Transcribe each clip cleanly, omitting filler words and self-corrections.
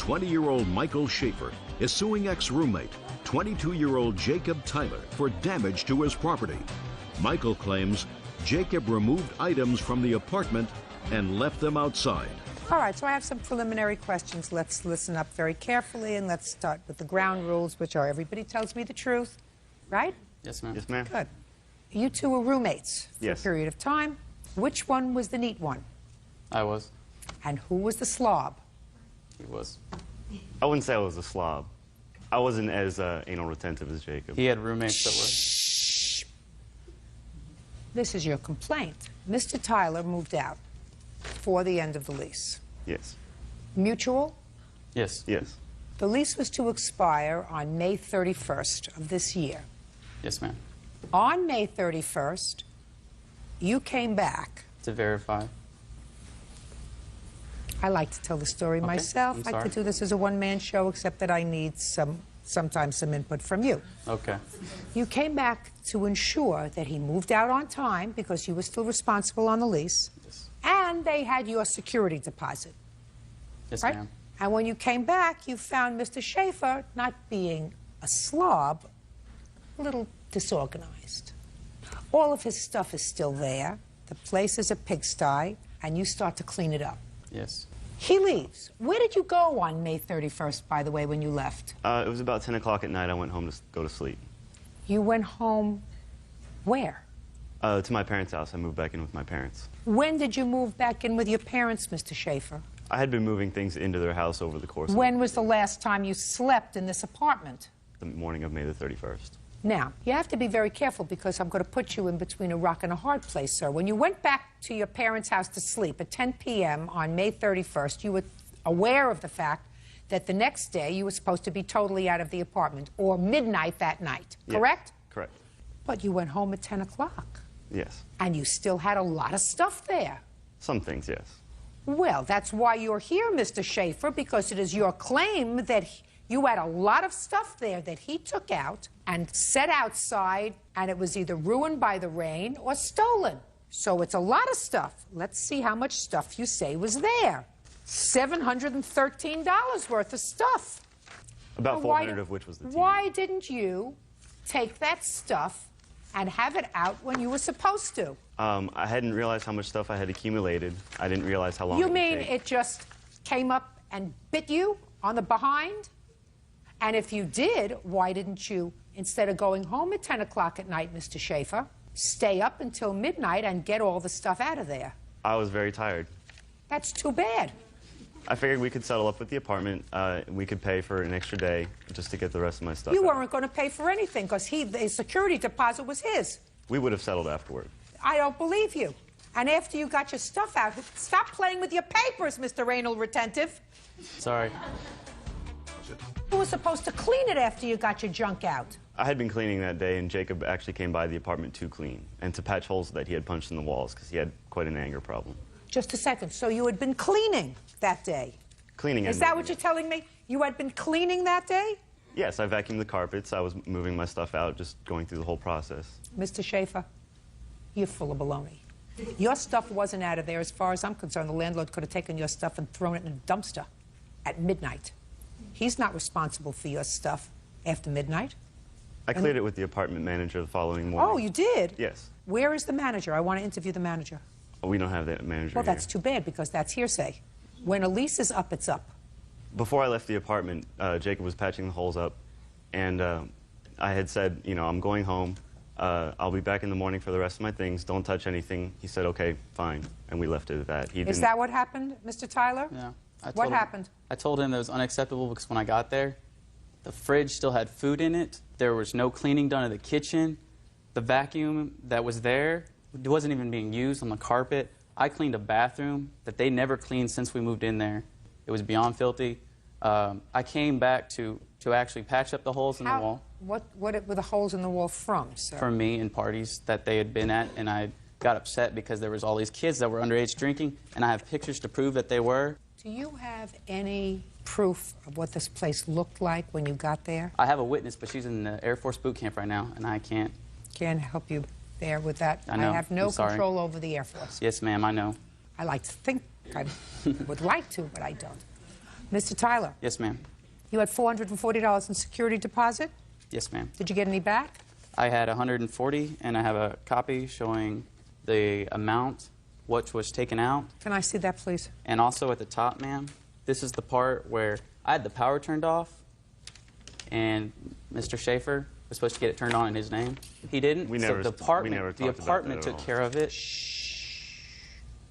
20-year-old Michael Schaefer is suing ex-roommate, 22-year-old Jacob Tyler, for damage to his property. Michael claims Jacob removed items from the apartment and left them outside. All right, so I have some preliminary questions. Let's listen up very carefully, and let's start with the ground rules, which are everybody tells me the truth, right? Yes, ma'am. Yes, ma'am. Good. You two were roommates for Yes. a period of time. Which one was the neat one? I was. And who was the slob? He was. I wouldn't say I was a slob. I wasn't as anal retentive as Jacob. He had roommates that were. This is your complaint. Mr. Tyler moved out before the end of the lease. Yes. Mutual? Yes. Yes. The lease was to expire on May 31st of this year. Yes, ma'am. On May 31st, you came back. To verify. I like to tell the story Okay, myself. I'm I could sorry. do this as a one-man show, except that I need sometimes some input from you. Okay. You came back to ensure that he moved out on time because you were still responsible on the lease, Yes. and they had your security deposit, Yes, right? ma'am. And when you came back, you found Mr. Schaefer not being a slob, a little disorganized. All of his stuff is still there. The place is a pigsty, and you start to clean it up. Yes. He leaves. Where did you go on May 31st, by the way, when you left? It was about 10 o'clock at night. I went home to go to sleep. You went home where? To my parents' house. I moved back in with my parents. When did you move back in with your parents, Mr. Schaefer? I had been moving things into their house over the course When of was the last time you slept in this apartment? the morning of May the 31st. Now, you have to be very careful because I'm going to put you in between a rock and a hard place, sir. When you went back to your parents' house to sleep at 10 p.m. on May 31st, you were aware of the fact that the next day you were supposed to be totally out of the apartment, or midnight that night, Yes, correct? correct. But you went home at 10 o'clock, Yes. and you still had a lot of stuff there. Some things, yes. Well, that's why you're here, Mr. Schaefer, because it is your claim that you had a lot of stuff there that he took out and set outside, and it was either ruined by the rain or stolen. So it's a lot of stuff. Let's see how much stuff you say was there. $713 worth of stuff. About Now, 400 of which was the TV. Why didn't you take that stuff and have it out when you were supposed to? I hadn't realized how much stuff I had accumulated. I didn't realize how long You it would mean take. it just came up and bit you on the behind? And if you did, why didn't you, instead of going home at 10 o'clock at night, Mr. Schaefer, stay up until midnight and get all the stuff out of there? I was very tired. That's too bad. I figured we could settle up with the apartment. We could pay for an extra day just to get the rest of my stuff You out. weren't going to pay for anything because the security deposit was his. We would have settled afterward. I don't believe you. And after you got your stuff out, stop playing with your papers, Mr. Anal Retentive. Sorry. You were supposed to clean it after you got your junk out. I had been cleaning that day, and Jacob actually came by the apartment to clean and to patch holes that he had punched in the walls because he had quite an anger problem. Just a second. So you had been cleaning that day? Cleaning and Is that moving what you're it. telling me? You had been cleaning that day? Yes, I vacuumed the carpets. I was moving my stuff out, just going through the whole process. Mr. Schaefer, you're full of baloney. Your stuff wasn't out of there. As far as I'm concerned, the landlord could have taken your stuff and thrown it in a dumpster at midnight. He's not responsible for your stuff after midnight. I cleared it with the apartment manager the following morning. Oh, you did? Yes. Where is the manager? I want to interview the manager. We don't have that manager Well, here. that's too bad because that's hearsay. When a lease is up, it's up. Before I left the apartment, Jacob was patching the holes up, and I had said, you know, I'm going home. I'll be back in the morning for the rest of my things. Don't touch anything. He said, okay, fine, and we left it at that. He Is didn't- that what happened, Mr. Tyler? Yeah. What happened? I told him that it was unacceptable because when I got there, the fridge still had food in it. There was no cleaning done in the kitchen. The vacuum that was there wasn't even being used on the carpet. I cleaned a bathroom that they never cleaned since we moved in there. It was beyond filthy. I came back to actually patch up the holes in the wall. What were the holes in the wall from, sir? From me and parties that they had been at, and I got upset because there was all these kids that were underage drinking, and I have pictures to prove that they were. Do you have any proof of what this place looked like when you got there? I have a witness, but she's in the Air Force boot camp right now, and I can't. Can't help you there with that. I know. I have no I'm sorry. control over the Air Force. Yes, ma'am, I know. I like to think I would like to, but I don't. Mr. Tyler, Yes, ma'am. you had $440 in security deposit. Yes, ma'am. Did you get any back? I had 140, and I have a copy showing the amount which was taken out. Can I see that, please? And also at the top, ma'am, this is the part where I had the power turned off, and Mr. Schaefer was supposed to get it turned on in his name. He didn't. We So never the apartment talked took about that care of it.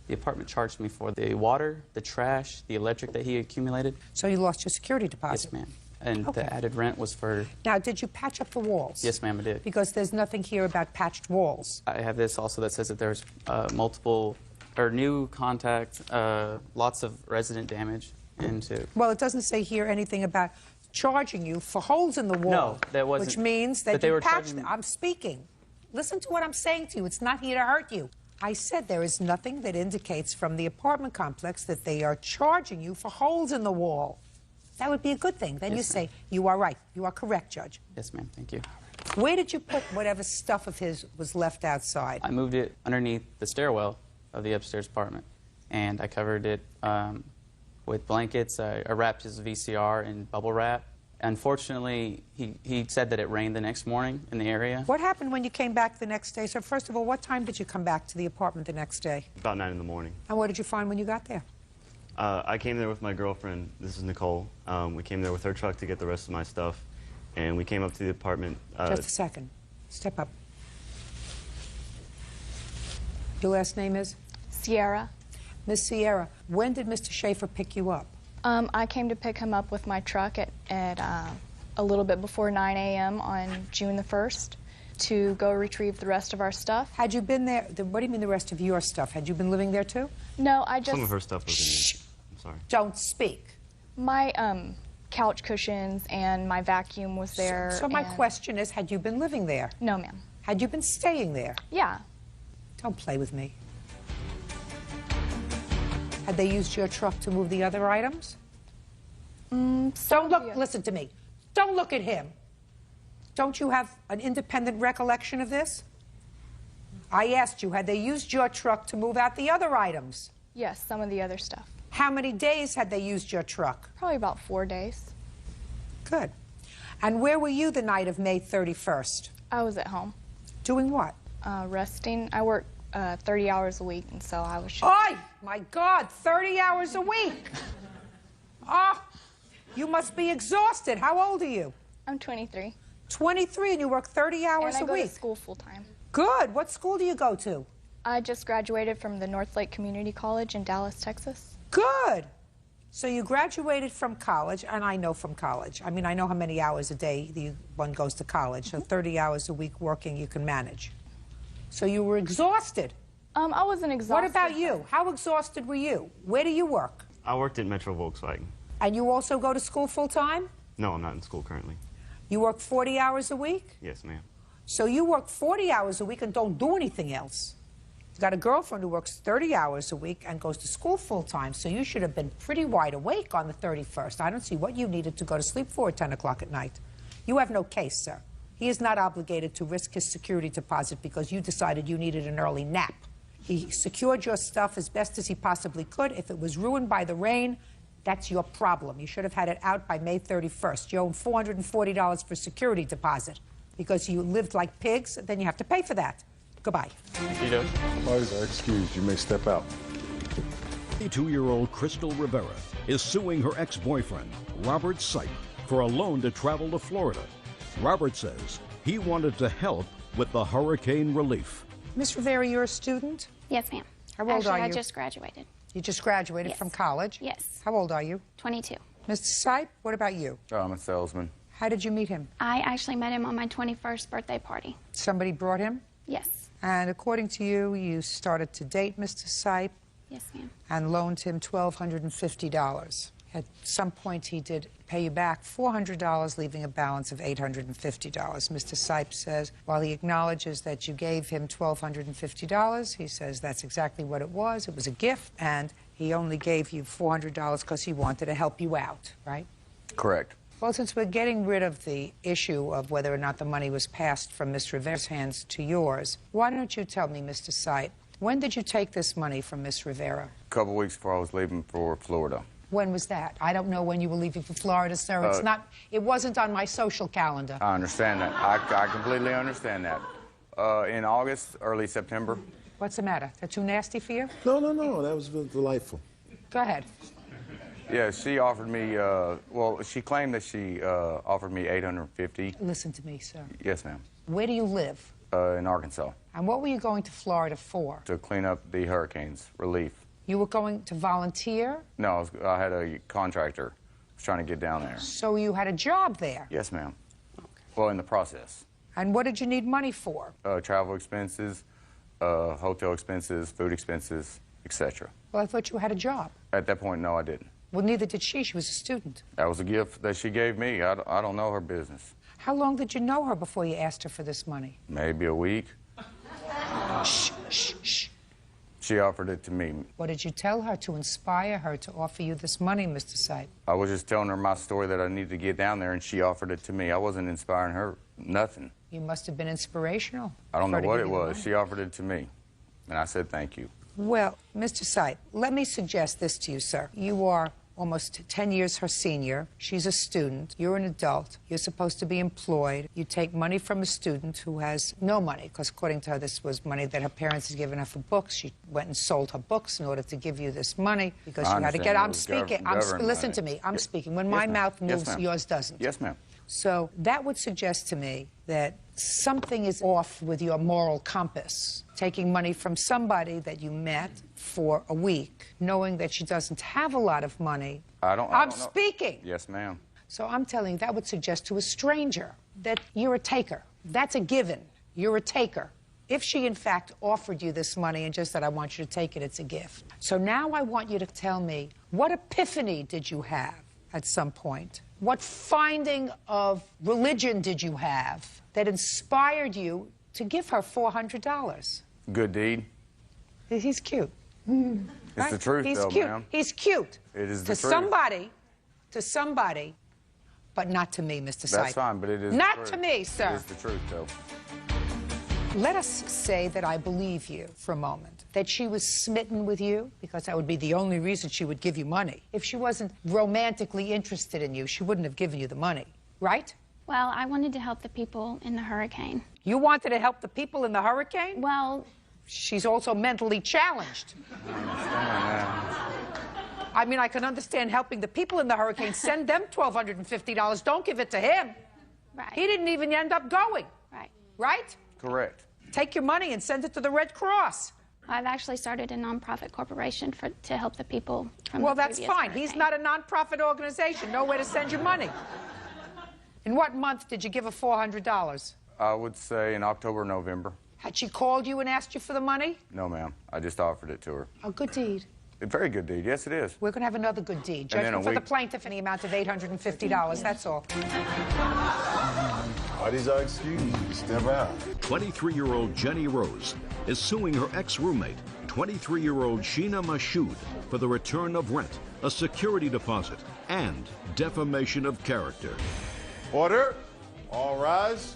The apartment charged me for the water, the trash, the electric that he accumulated. So you lost your security deposit. Yes, ma'am. And Okay. the added rent was for... Now, did you patch up the walls? Yes, ma'am, I did. Because there's nothing here about patched walls. I have this also that says that there's new contact, lots of resident damage into... Well, it doesn't say here anything about charging you for holes in the wall. No, that wasn't. Which means that But they you were patched charging- them. I'm speaking. Listen to what I'm saying to you. It's not here to hurt you. I said there is nothing that indicates from the apartment complex that they are charging you for holes in the wall. That would be a good thing. Then you Yes, say, ma'am. you are right. You are correct, Judge. Yes, ma'am, thank you. Where did you put whatever stuff of his was left outside? I moved it underneath the stairwell of the upstairs apartment, and I covered it with blankets. I wrapped his VCR in bubble wrap. Unfortunately, he said that it rained the next morning in the area. What happened when you came back the next day? So first of all, what time did you come back to the apartment the next day? About 9 in the morning. And what did you find when you got there? I came there with my girlfriend. This is Nicole. We came there with her truck to get the rest of my stuff, and we came up to the apartment. Just a second. Step up. Your last name is? Sierra. Miss Sierra, when did Mr. Schaefer pick you up? I came to pick him up with my truck at a little bit before 9 a.m. on June the 1st to go retrieve the rest of our stuff. Had you been there? What do you mean the rest of your stuff? Had you been living there too? No, I just... Some of her stuff was in here. I'm sorry. Don't speak. My couch cushions and my vacuum was there. So my and- question is, had you been living there? No, ma'am. Had you been staying there? Yeah. Don't play with me. Had they used your truck to move the other items? Don't look, listen to me. Don't look at him. Don't you have an independent recollection of this? I asked you, had they used your truck to move out the other items? Yes, some of the other stuff. How many days had they used your truck? Probably about 4 days. Good. And where were you the night of May 31st? I was at home, Doing what? resting. I work 30 hours a week, and so I was just... Oh, my God, 30 hours a week. Oh, you must be exhausted. How old are you? I'm 23. 23, and you work 30 hours And I a go week. to school full-time. Good. What school do you go to? I just graduated from the North Lake Community College in Dallas, Texas. Good. So you graduated from college, and I know from college. I mean, I know how many hours a day one goes to college. So 30 hours a week working, you can manage. So you were exhausted. I wasn't exhausted. What about you? How exhausted were you? Where do you work? I worked at Metro Volkswagen. And you also go to school full-time? No, I'm not in school currently. You work 40 hours a week? Yes, ma'am. So you work 40 hours a week and don't do anything else. You've got a girlfriend who works 30 hours a week and goes to school full-time, so you should have been pretty wide awake on the 31st. I don't see what you needed to go to sleep for at 10 o'clock at night. You have no case, sir. He is not obligated to risk his security deposit because you decided you needed an early nap. He secured your stuff as best as he possibly could. If it was ruined by the rain, that's your problem. You should have had it out by May 31st. You own $440 for security deposit. Because you lived like pigs, then you have to pay for that. Goodbye. You know? Employees are excused. You may step out. 22-year-old Crystal Rivera is suing her ex-boyfriend, Robert Sipe, for a loan to travel to Florida. Robert says he wanted to help with the hurricane relief. Miss Rivera, you're a student? Yes, ma'am. How old Actually, are I you? just graduated. You just graduated Yes. from college? Yes. How old are you? 22. Mr. Sipe, what about you? I'm a salesman. How did you meet him? I actually met him on my 21st birthday party. Somebody brought him? Yes. And according to you, you started to date Mr. Sipe Yes, ma'am. and loaned him $1,250. At some point, he did pay you back $400, leaving a balance of $850. Mr. Sipe says, while he acknowledges that you gave him $1,250, he says that's exactly what it was. It was a gift, and he only gave you $400 because he wanted to help you out, right? Correct. Well, since we're getting rid of the issue of whether or not the money was passed from Ms. Rivera's hands to yours, why don't you tell me, Mr. Sipe, when did you take this money from Ms. Rivera? A couple weeks before I was leaving for Florida. When was that? I don't know when you were leaving for Florida, sir. It's not. It wasn't on my social calendar. I understand that. I completely understand that. In August, early September. What's the matter? That too nasty for you? No, no, no. That was delightful. Go ahead. Yeah, she offered me, well, she claimed that she offered me $850. Listen to me, sir. Yes, ma'am. Where do you live? In Arkansas. And what were you going to Florida for? To clean up the hurricanes, relief. You were going to volunteer? No, I had a contractor. I was trying to get down there. So you had a job there? Yes, ma'am. Well, in the process. And what did you need money for? Travel expenses, hotel expenses, food expenses, etc. Well, I thought you had a job. At that point, no, I didn't. Well, neither did she. She was a student. That was a gift that she gave me. I don't know her business. How long did you know her before you asked her for this money? Maybe a week. Shh, shh, shh. She offered it to me. What did you tell her to inspire her to offer you this money, Mr. Sipe? I was just telling her my story that I needed to get down there, and she offered it to me. I wasn't inspiring her, nothing. You must have been inspirational. I don't know for her to what give it you the was. money. She offered it to me, and I said thank you. Well, Mr. Sipe, let me suggest this to you, sir. You are almost 10 years her senior. She's a student. You're an adult. You're supposed to be employed. You take money from a student who has no money, because according to her, this was money that her parents had given her for books. She went and sold her books in order to give you this money because I you had to understand. get. It I'm was speaking. government Listen money. to me. I'm Yes. speaking. When Yes, my ma'am. mouth Yes, moves, ma'am. yours doesn't. Yes, ma'am. So that would suggest to me that something is off with your moral compass. Taking money from somebody that you met for a week, knowing that she doesn't have a lot of money. I don't I'm know. speaking. Yes, ma'am. So I'm telling you, that would suggest to a stranger that you're a taker. That's a given. You're a taker. If she, in fact, offered you this money and just said, I want you to take it, it's a gift. So now I want you to tell me, what epiphany did you have at some point? What finding of religion did you have that inspired you to give her $400? Good deed. He's cute. It's the truth, He's though, cute. ma'am. He's cute. It is the to truth. To somebody, but not to me, Mr. Sipe. That's fine, but it is not the truth. to me, sir. It is the truth, though. Let us say that I believe you for a moment, that she was smitten with you, because that would be the only reason she would give you money. If she wasn't romantically interested in you, she wouldn't have given you the money, right? Well, I wanted to help the people in the hurricane. You wanted to help the people in the hurricane? Well, She's also mentally challenged. I mean, I can understand helping the people in the hurricane. Send them $1,250. Don't give it to him. right. He didn't even end up going, Right. right? Correct. Take your money and send it to the Red Cross. I've actually started a nonprofit corporation to help the people from Well, the that's previous fine. He's hurricane. not a nonprofit organization. Nowhere to send your money. In what month did you give her $400? I would say in October, November. Had she called you and asked you for the money? No, ma'am. I just offered it to her. A good deed. A very good deed. Yes, it is. We're going to have another good deed. And then Judgment a for the week- plaintiff in the amount of $850. That's all. Parties are excused. Step out. 23-year-old Jenny Rose is suing her ex-roommate, 23-year-old Sheena Mashoud, for the return of rent, a security deposit, and defamation of character. Order. All rise.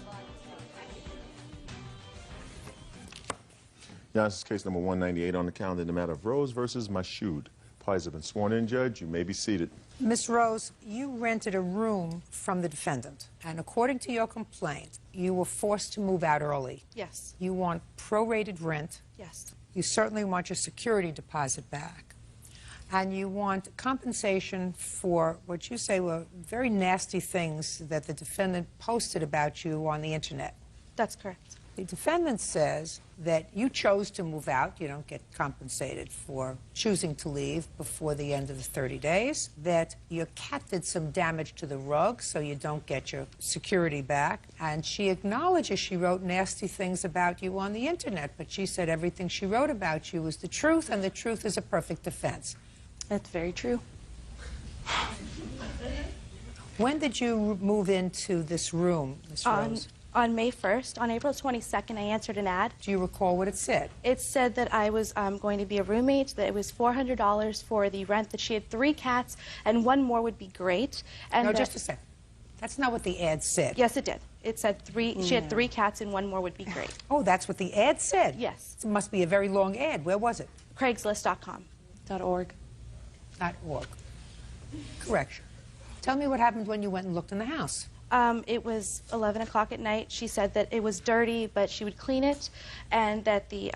Now, this is case number 198 on the calendar in the matter of Rose versus Mashoud. Parties have been sworn in, Judge. You may be seated. Miss Rose, you rented a room from the defendant, and according to your complaint, you were forced to move out early. Yes. You want prorated rent. Yes. You certainly want your security deposit back. And you want compensation for what you say were very nasty things that the defendant posted about you on the internet. That's correct. The defendant says that you chose to move out. You don't get compensated for choosing to leave before the end of the 30 days. That your cat did some damage to the rug, so you don't get your security back. And she acknowledges she wrote nasty things about you on the internet, but she said everything she wrote about you was the truth, and the truth is a perfect defense. That's very true. When did you move into this room, Ms. Rose? On May 1st, on April 22nd, I answered an ad. Do you recall what it said? It said that I was going to be a roommate, that it was $400 for the rent, that she had 3 cats, and 1 more would be great. And No, that- just a second. That's not what the ad said. Yes, it did. It said she had 3 cats and 1 more would be great. Oh, that's what the ad said? Yes. It must be a very long ad. Where was it? Craigslist.com. .org. .org. Correction. Tell me what happened when you went and looked in the house. It was 11 o'clock at night. She said that it was dirty, but she would clean it, and that the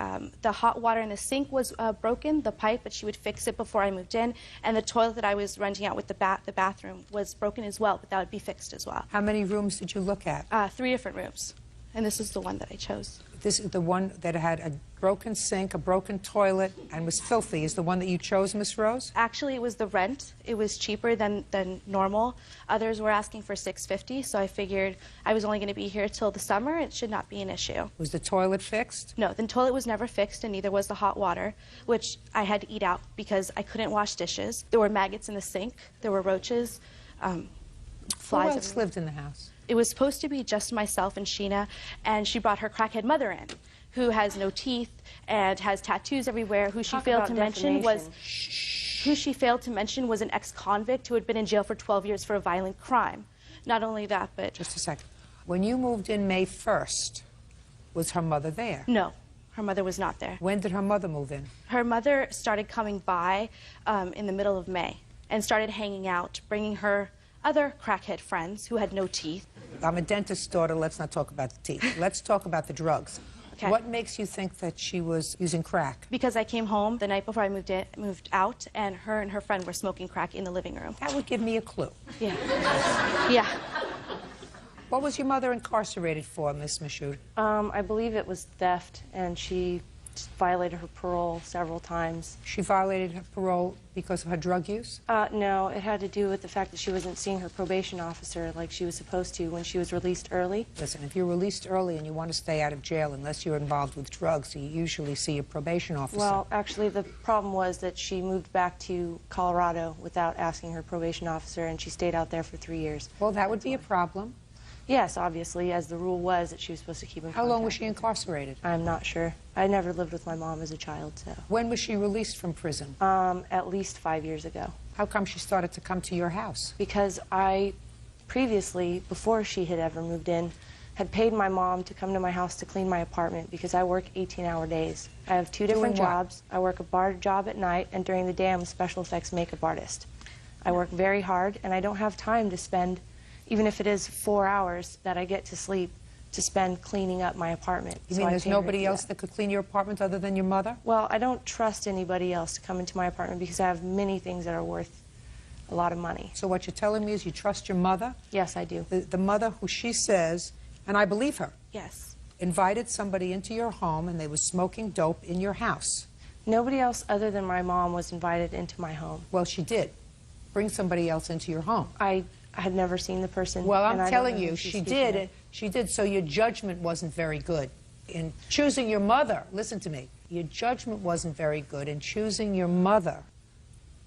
hot water in the sink was broken, the pipe, but she would fix it before I moved in, and the toilet that I was renting out with the bathroom was broken as well, but that would be fixed as well. How many rooms did you look at? 3 different rooms, and this is the one that I chose. This is the one that had a broken sink, a broken toilet, and was filthy. Is the one that you chose, Miss Rose? Actually, it was the rent. It was cheaper than normal. Others were asking for $650, so I figured I was only going to be here till the summer. It should not be an issue. Was the toilet fixed? No, the toilet was never fixed, and neither was the hot water, which I had to eat out because I couldn't wash dishes. There were maggots in the sink. There were roaches, flies. Who else lived in the house? It was supposed to be just myself and Sheena, and she brought her crackhead mother in, who has no teeth and has tattoos everywhere, who she failed to mention was an ex-convict who had been in jail for 12 years for a violent crime. Not only that, but... Just a second. When you moved in May 1st, was her mother there? No, her mother was not there. When did her mother move in? Her mother started coming by in the middle of May and started hanging out, bringing her other crackhead friends who had no teeth. I'm a dentist's daughter. Let's not talk about the teeth. Let's talk about the drugs. Okay. What makes you think that she was using crack? Because I came home the night before I moved out, and her friend were smoking crack in the living room. That would give me a clue. Yeah. Yeah. What was your mother incarcerated for, Miss Mashoud? I believe it was theft, and she violated her parole several times. She violated her parole because of her drug use? No, it had to do with the fact that she wasn't seeing her probation officer like she was supposed to when she was released early. Listen, if you're released early and you want to stay out of jail, unless you're involved with drugs, you usually see a probation officer. Well, actually, the problem was that she moved back to Colorado without asking her probation officer, and she stayed out there for 3 years. Well, that would be a problem. Yes, obviously, as the rule was that she was supposed to keep in contact. How long was she incarcerated? I'm not sure. I never lived with my mom as a child, so. When was she released from prison? At least 5 years ago. How come she started to come to your house? Because I previously, before she had ever moved in, had paid my mom to come to my house to clean my apartment because I work 18-hour days. I have 2 different jobs. I work a bar job at night, and during the day I'm a special effects makeup artist. I work very hard, and I don't have time to spend, even if it is 4 hours that I get to sleep, to spend cleaning up my apartment. You mean there's nobody else that could clean your apartment other than your mother? Well, I don't trust anybody else to come into my apartment because I have many things that are worth a lot of money. So what you're telling me is you trust your mother? Yes, I do. The mother who she says, and I believe her, Yes. invited somebody into your home and they were smoking dope in your house. Nobody else other than my mom was invited into my home. Well, she did. Bring somebody else into your home. I had never seen the person. Well, and I'm I telling don't know you, who she's she speaking did. of. She did, so your judgment wasn't very good. In choosing your mother, listen to me, your judgment wasn't very good in choosing your mother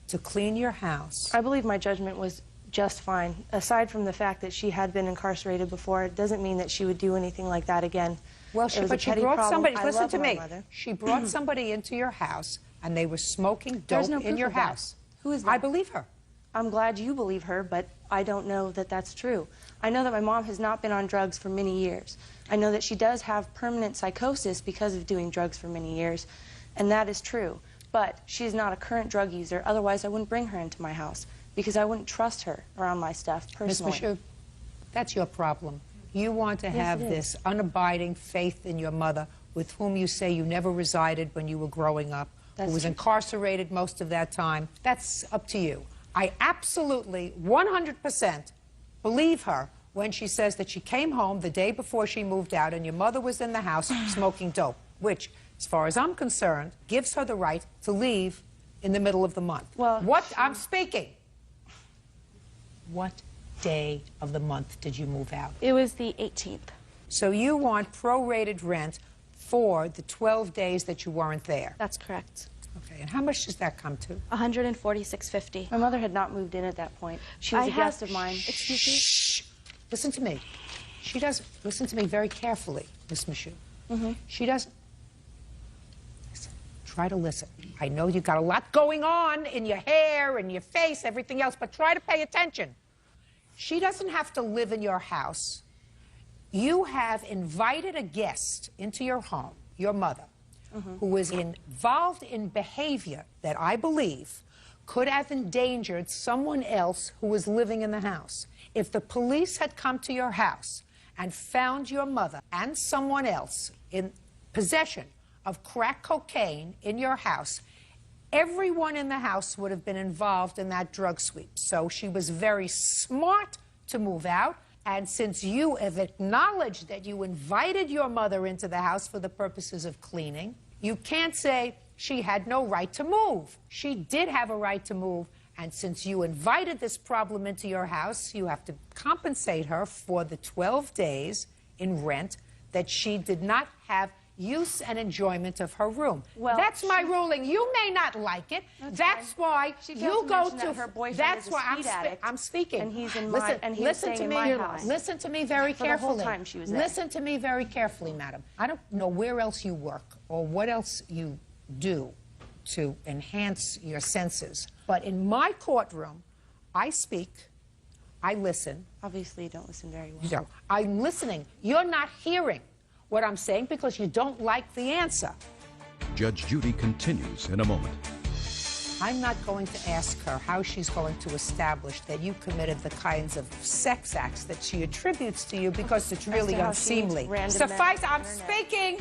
to clean your house. I believe my judgment was just fine. Aside from the fact that she had been incarcerated before, it doesn't mean that she would do anything like that again. Well, but she brought somebody, listen to me, mother. she brought somebody into your house and they were smoking There's dope no in proof your of that. house. Who is that? I believe her. I'm glad you believe her, but I don't know that that's true. I know that my mom has not been on drugs for many years. I know that she does have permanent psychosis because of doing drugs for many years, and that is true. But she's not a current drug user, otherwise I wouldn't bring her into my house because I wouldn't trust her around my stuff personally. Ms. Mashoud, that's your problem. You want to have this unabiding faith in your mother with whom you say you never resided when you were growing up, who was incarcerated most of that time. That's up to you. I absolutely, 100% believe her when she says that she came home the day before she moved out and your mother was in the house smoking dope, which, as far as I'm concerned, gives her the right to leave in the middle of the month. Well, I'm speaking. What day of the month did you move out? It was the 18th. So you want prorated rent for the 12 days that you weren't there? That's correct. Okay, and how much does that come to? $146.50. My mother had not moved in at that point. She was a guest of mine. Excuse me? Shh. Listen to me. She doesn't. Listen to me very carefully, Miss Mashoud. She doesn't. Listen. Try to listen. I know you've got a lot going on in your hair and your face, everything else, but try to pay attention. She doesn't have to live in your house. You have invited a guest into your home, your mother, who was involved in behavior that I believe could have endangered someone else who was living in the house. If the police had come to your house and found your mother and someone else in possession of crack cocaine in your house, everyone in the house would have been involved in that drug sweep. So she was very smart to move out. And since you have acknowledged that you invited your mother into the house for the purposes of cleaning, you can't say she had no right to move. She did have a right to move. And since you invited this problem into your house, you have to compensate her for the 12 days in rent that she did not have use and enjoyment of her room. Well, that's my ruling. You may not like it. That's why you go to her boyfriend. That's is a why I'm speaking. And he's in my listen to me. Listen to me very carefully. For the whole time she was there. Listen to me very carefully, madam. I don't know where else you work or what else you do to enhance your senses, but in my courtroom, I speak, I listen. Obviously, you don't listen very well. You don't. I'm listening. You're not hearing what I'm saying because you don't like the answer. Judge Judy continues in a moment. I'm not going to ask her how she's going to establish that you committed the kinds of sex acts that she attributes to you because it's really unseemly. Suffice, I'm speaking.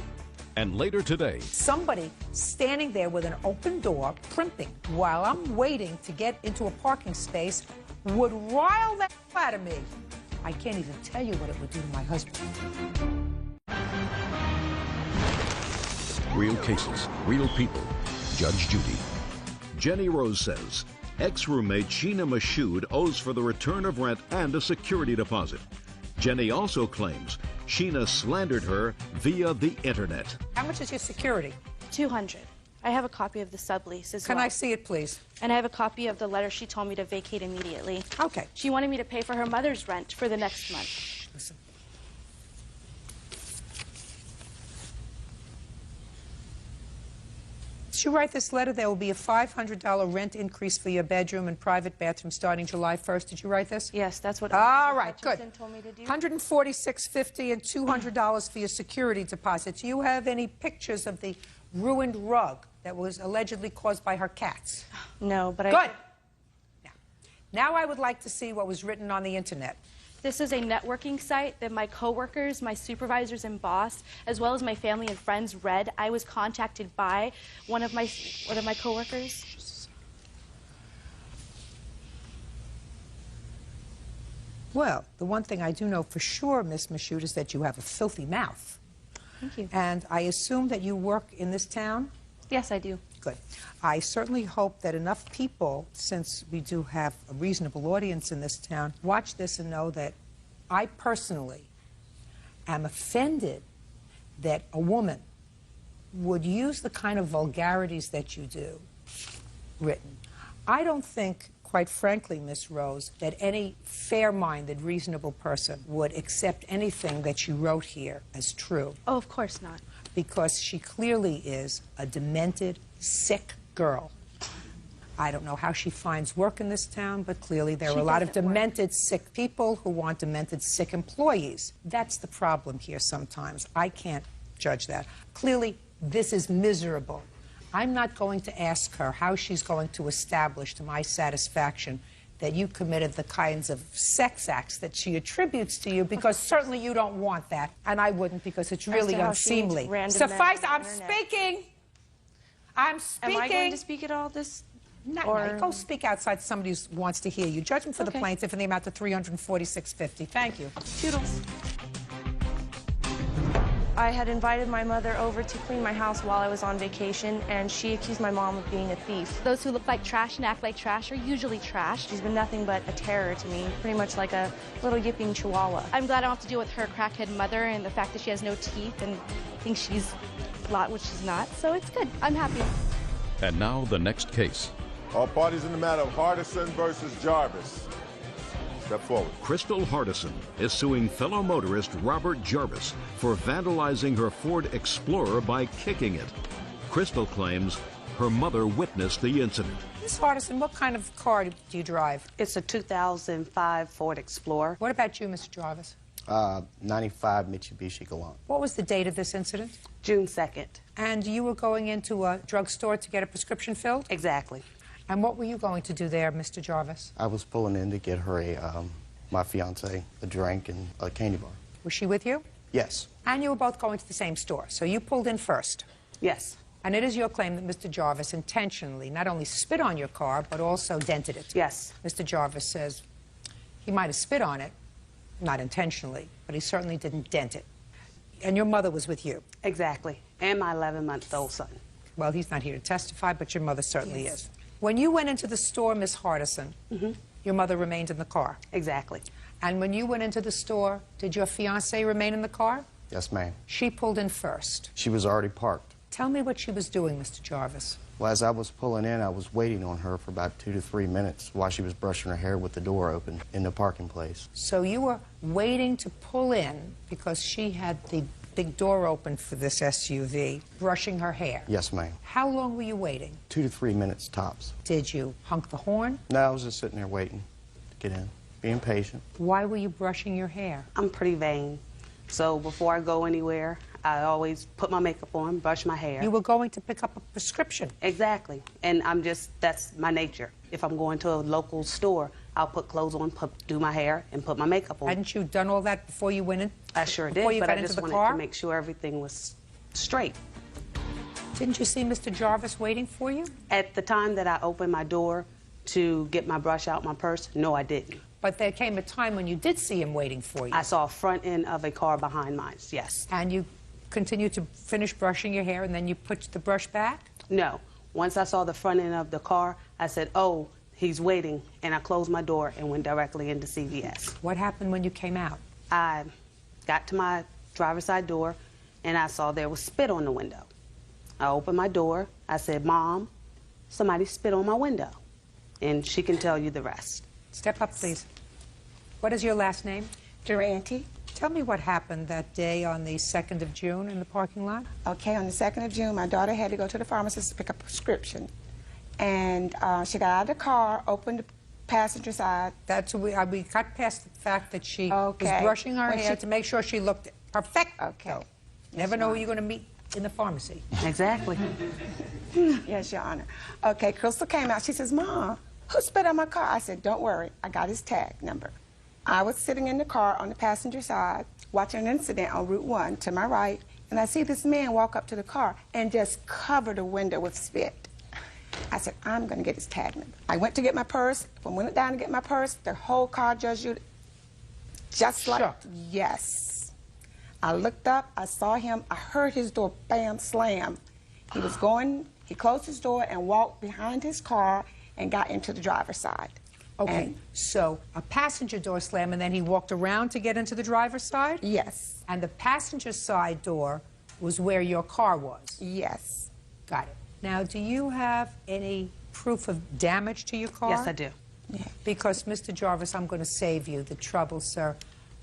And later today, somebody standing there with an open door, primping, while I'm waiting to get into a parking space, would rile the out of me. I can't even tell you what it would do to my husband. real cases, real people. Judge Judy. Jenny Rose says ex-roommate Sheena Mashoud owes for the return of rent and a security deposit. Jenny also claims Sheena slandered her via the internet. How much is your security? $200. I have a copy of the sublease as well. Can I see it, please? And I have a copy of the letter she told me to vacate immediately. Okay. She wanted me to pay for her mother's rent for the next month. Shh, listen. Did you write this letter? There will be a $500 rent increase for your bedroom and private bathroom starting July 1st. Did you write this? Yes, that's what All right, good. Told me to do. $146.50 and $200 for your security deposit. Do you have any pictures of the ruined rug that was allegedly caused by her cats? No, but Good. Now I would like to see what was written on the internet. This is a networking site that my coworkers, my supervisors and boss, as well as my family and friends read. I was contacted by one of my coworkers. Well, the one thing I do know for sure, Miss Mashoud, is that you have a filthy mouth. Thank you. And I assume that you work in this town? Yes, I do. Good. I certainly hope that enough people, since we do have a reasonable audience in this town, watch this and know that I personally am offended that a woman would use the kind of vulgarities that you do written. I don't think, quite frankly, Miss Rose, that any fair-minded, reasonable person would accept anything that you wrote here as true. Oh, of course not. Because she clearly is a demented, sick girl. I don't know how she finds work in this town, but clearly there are a lot of demented, sick people who want demented, sick employees. That's the problem here sometimes. I can't judge that. Clearly, this is miserable. I'm not going to ask her how she's going to establish to my satisfaction that you committed the kinds of sex acts that she attributes to you, because certainly you don't want that, and I wouldn't, because it's really unseemly. Suffice, I'm speaking. I'm speaking. Am I going to speak at all this? No, go speak outside. Somebody who wants to hear you. Judgment for the plaintiff in the amount of $346.50. Thank you. Toodles. I had invited my mother over to clean my house while I was on vacation, and she accused my mom of being a thief. Those who look like trash and act like trash are usually trash. She's been nothing but a terror to me, pretty much like a little yipping chihuahua. I'm glad I don't have to deal with her crackhead mother and the fact that she has no teeth and thinks she's a lot, which she's not. So it's good. I'm happy. And now the next case. All parties in the matter of Hardison versus Jarvis. Step forward. Crystal Hardison is suing fellow motorist Robert Jarvis for vandalizing her Ford Explorer by kicking it. Crystal claims her mother witnessed the incident. Ms. Hardison, what kind of car do you drive? It's a 2005 Ford Explorer. What about you, Mr. Jarvis? 95 Mitsubishi Galant. What was the date of this incident? June 2nd. And you were going into a drugstore to get a prescription filled? Exactly. And what were you going to do there, Mr. Jarvis? I was pulling in to get her my fiance a drink and a candy bar. Was she with you? Yes. And you were both going to the same store, so you pulled in first. Yes. And it is your claim that Mr. Jarvis intentionally not only spit on your car, but also dented it. Yes. Mr. Jarvis says he might have spit on it, not intentionally, but he certainly didn't dent it. And your mother was with you. Exactly. And my 11-month-old son. Well, he's not here to testify, but your mother certainly is. When you went into the store, Miss Hardison, your mother remained in the car. Exactly. And when you went into the store, did your fiancé remain in the car? Yes, ma'am. She pulled in first. She was already parked. Tell me what she was doing, Mr. Jarvis. Well, as I was pulling in, I was waiting on her for about 2 to 3 minutes while she was brushing her hair with the door open in the parking place. So you were waiting to pull in because she had the big door open for this SUV, brushing her hair. Yes, ma'am. How long were you waiting? 2 to 3 minutes tops. Did you honk the horn? No, I was just sitting there waiting to get in, being patient. Why were you brushing your hair? I'm pretty vain. So before I go anywhere, I always put my makeup on, brush my hair. You were going to pick up a prescription. Exactly. And that's my nature. If I'm going to a local store, I'll put clothes on, do my hair, and put my makeup on. Hadn't you done all that before you went in? I sure before did, you but got I into just the wanted car? to make sure everything was straight. Didn't you see Mr. Jarvis waiting for you? At the time that I opened my door to get my brush out my purse, no, I didn't. But there came a time when you did see him waiting for you. I saw a front end of a car behind mine, yes. And you continued to finish brushing your hair and then you put the brush back? No. Once I saw the front end of the car, I said, oh, he's waiting, and I closed my door and went directly into CVS. What happened when you came out? I got to my driver's side door, and I saw there was spit on the window. I opened my door. I said, Mom, somebody spit on my window. And she can tell you the rest. Step up, please. What is your last name? Durante. Tell me what happened that day on the 2nd of June in the parking lot. Okay, on the 2nd of June, my daughter had to go to the pharmacist to pick up a prescription. And she got out of the car, opened the passenger side. That's we got past the fact that she was Okay. brushing her When hair she- to make sure she looked perfect. Okay. Never know who you're going to meet in the pharmacy. Exactly. Yes, Your Honor. Okay, Crystal came out. She says, Mom, who spit on my car? I said, don't worry. I got his tag number. I was sitting in the car on the passenger side watching an incident on Route 1 to my right, and I see this man walk up to the car and just cover the window with spit. I said, I'm going to get his tag number. I went to get my purse. When I went down to get my purse, the whole car just like, Shook. yes. I looked up, I saw him, I heard his door bam, slam. He was going, he closed his door and walked behind his car and got into the driver's side. Okay, And so a passenger door slam, and then he walked around to get into the driver's side? yes, And the passenger side door was where your car was? yes. Got it. Now, do you have any proof of damage to your car? Yes, I do. Because, Mr. Jarvis, I'm going to save you the trouble, sir.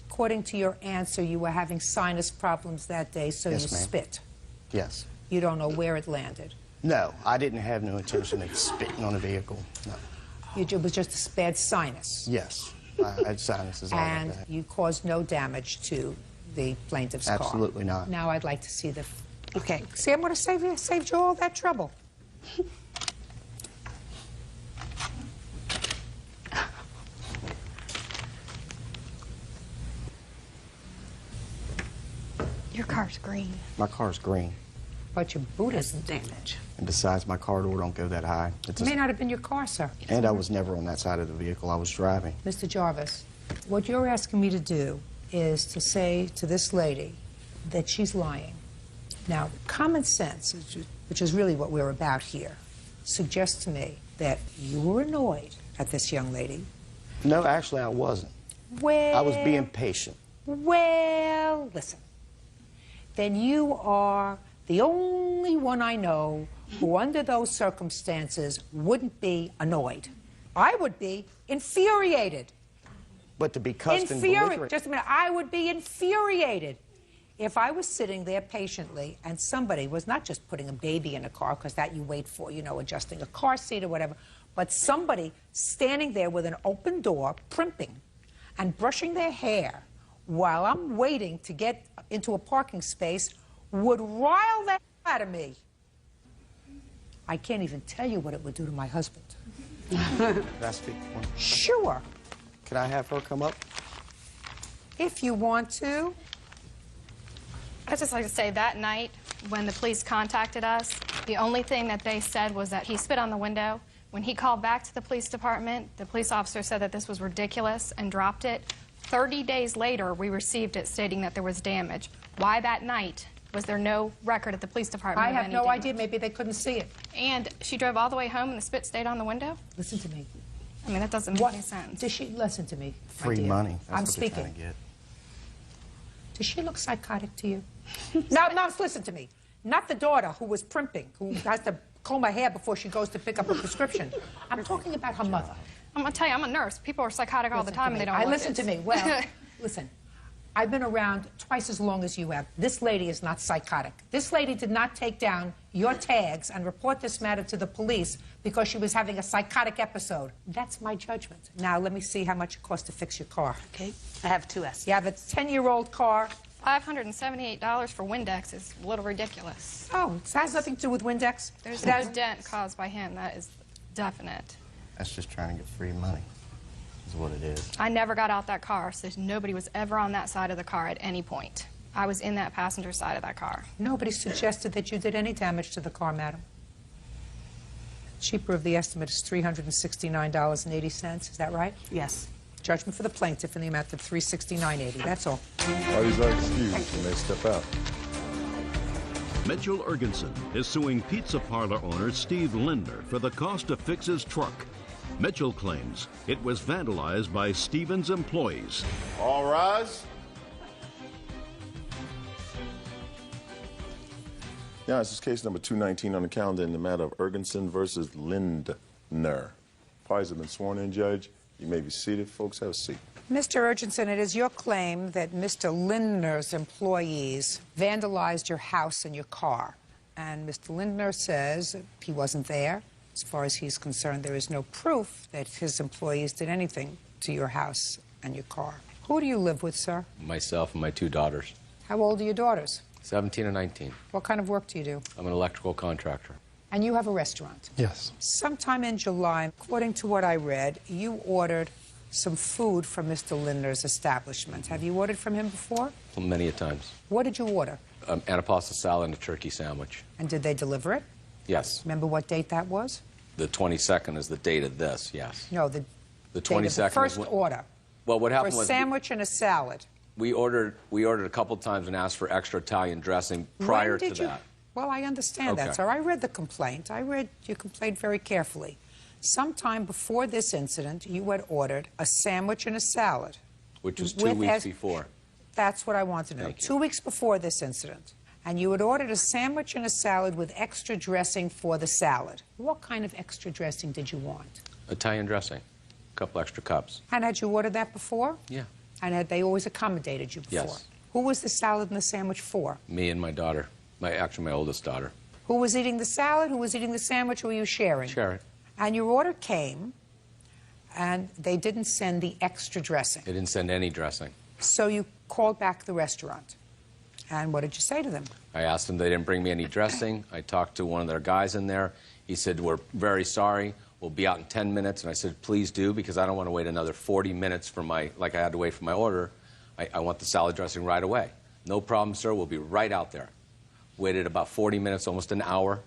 According to your answer, you were having sinus problems that day, so Yes, you ma'am. spit. Yes. You don't know where it landed. No, I didn't have no intention of spitting on a vehicle. No. It was just a bad sinus. Yes. I had sinuses all And that. you caused no damage to the plaintiff's car. Absolutely not. Now I'd like to see the... Okay. See, I'm going to saved you all that trouble. Your car's green. My car's green. But your boot isn't damaged. And besides, my car door don't go that high. It's It may not have been your car, sir. And I was never on that side of the vehicle. I was driving. Mr. Jarvis, what you're asking me to do is to say to this lady that she's lying. Now, common sense, which is really what we're about here, suggests to me that you were annoyed at this young lady. No, actually, I wasn't. Well... I was being patient. Well, listen. Then you are the only one I know who, under those circumstances, wouldn't be annoyed. I would be infuriated. But to be cussed and belligerent... Just a minute. I would be infuriated if I was sitting there patiently and somebody was not just putting a baby in a car, because that you wait for, you know, adjusting a car seat or whatever, but somebody standing there with an open door, primping and brushing their hair while I'm waiting to get into a parking space would rile that out of me. I can't even tell you what it would do to my husband. Can I speak? Sure, Can I have her come up? if you want to. I'd just like to say that night when the police contacted us, the only thing that they said was that he spit on the window. When he called back to the police department, the police officer said that this was ridiculous and dropped it. 30 days later, we received it stating that there was damage. Why that night was there no record at the police department? I of have any no damage? idea. Maybe they couldn't see it. And she drove all the way home and the spit stayed on the window? Listen to me. I mean, that doesn't make any sense. Does she listen to me? my Free dear. money. That's I'm what they're speaking. trying to get. Does she look psychotic to you? No, listen to me. Not the daughter who was primping, who has to comb her hair before she goes to pick up a prescription. I'm talking about her mother. I'm going to tell you, I'm a nurse. People are psychotic all the time and they don't Listen to me. Well, listen. I've been around twice as long as you have. This lady is not psychotic. This lady did not take down your tags and report this matter to the police because she was having a psychotic episode. That's my judgment. Now, let me see how much it costs to fix your car. Okay, I have two estimates. You have a 10-year-old car. $578 for Windex is a little ridiculous. Oh, it has nothing to do with Windex. There's no dent caused by him. That is definite. That's just trying to get free money, is what it is. I never got out that car, so nobody was ever on that side of the car at any point. I was in that passenger side of that car. Nobody suggested that you did any damage to the car, madam. Cheaper of the estimate is $369.80. Is that right? Yes. Judgment for the plaintiff in the amount of $369.80. That's all. Parties are excused and they step out. Mitchell Ergensen is suing pizza parlor owner Steve Lindner for the cost to fix his truck. Mitchell claims it was vandalized by Stephen's employees. All rise. Now, this is case number 219 on the calendar in the matter of Ergensen versus Lindner. Parties have been sworn in, Judge. You may be seated. Folks, have a seat. Mr. Urgensen, it is your claim that Mr. Lindner's employees vandalized your house and your car. And Mr. Lindner says he wasn't there. As far as he's concerned, there is no proof that his employees did anything to your house and your car. Who do you live with, sir? Myself and my two daughters. How old are your daughters? 17 and 19. What kind of work do you do? I'm an electrical contractor. And you have a restaurant? Yes. Sometime in July, according to what I read, you ordered some food from Mr. Lindner's establishment. Have you ordered from him before? Many a times. What did you order? Antipasta salad and a turkey sandwich. And did they deliver it? Yes. Remember what date that was? The 22nd is the date of this, yes. No, the 22nd date of the first order. Well, what happened for a was sandwich and a salad. we ordered a couple times and asked for extra Italian dressing prior to that. Well, I understand that, sir. I read the complaint. I read your complaint very carefully. Sometime before this incident, you had ordered a sandwich and a salad. Which was 2 weeks before. That's what I want to know. Thank you. 2 weeks before this incident. And you had ordered a sandwich and a salad with extra dressing for the salad. What kind of extra dressing did you want? Italian dressing. A couple extra cups. And had you ordered that before? Yeah. And had they always accommodated you before? Yes. Who was the salad and the sandwich for? Me and my daughter. Actually, my oldest daughter. Who was eating the salad? Who was eating the sandwich? Who were you sharing? Share it. And your order came, and they didn't send the extra dressing. They didn't send any dressing. So you called back the restaurant. And what did you say to them? I asked them, they didn't bring me any dressing. I talked to one of their guys in there. He said, we're very sorry. We'll be out in 10 minutes. And I said, please do, because I don't want to wait another 40 minutes for like I had to wait for my order. I want the salad dressing right away. No problem, sir. We'll be right out there. Waited about 40 minutes, almost an hour.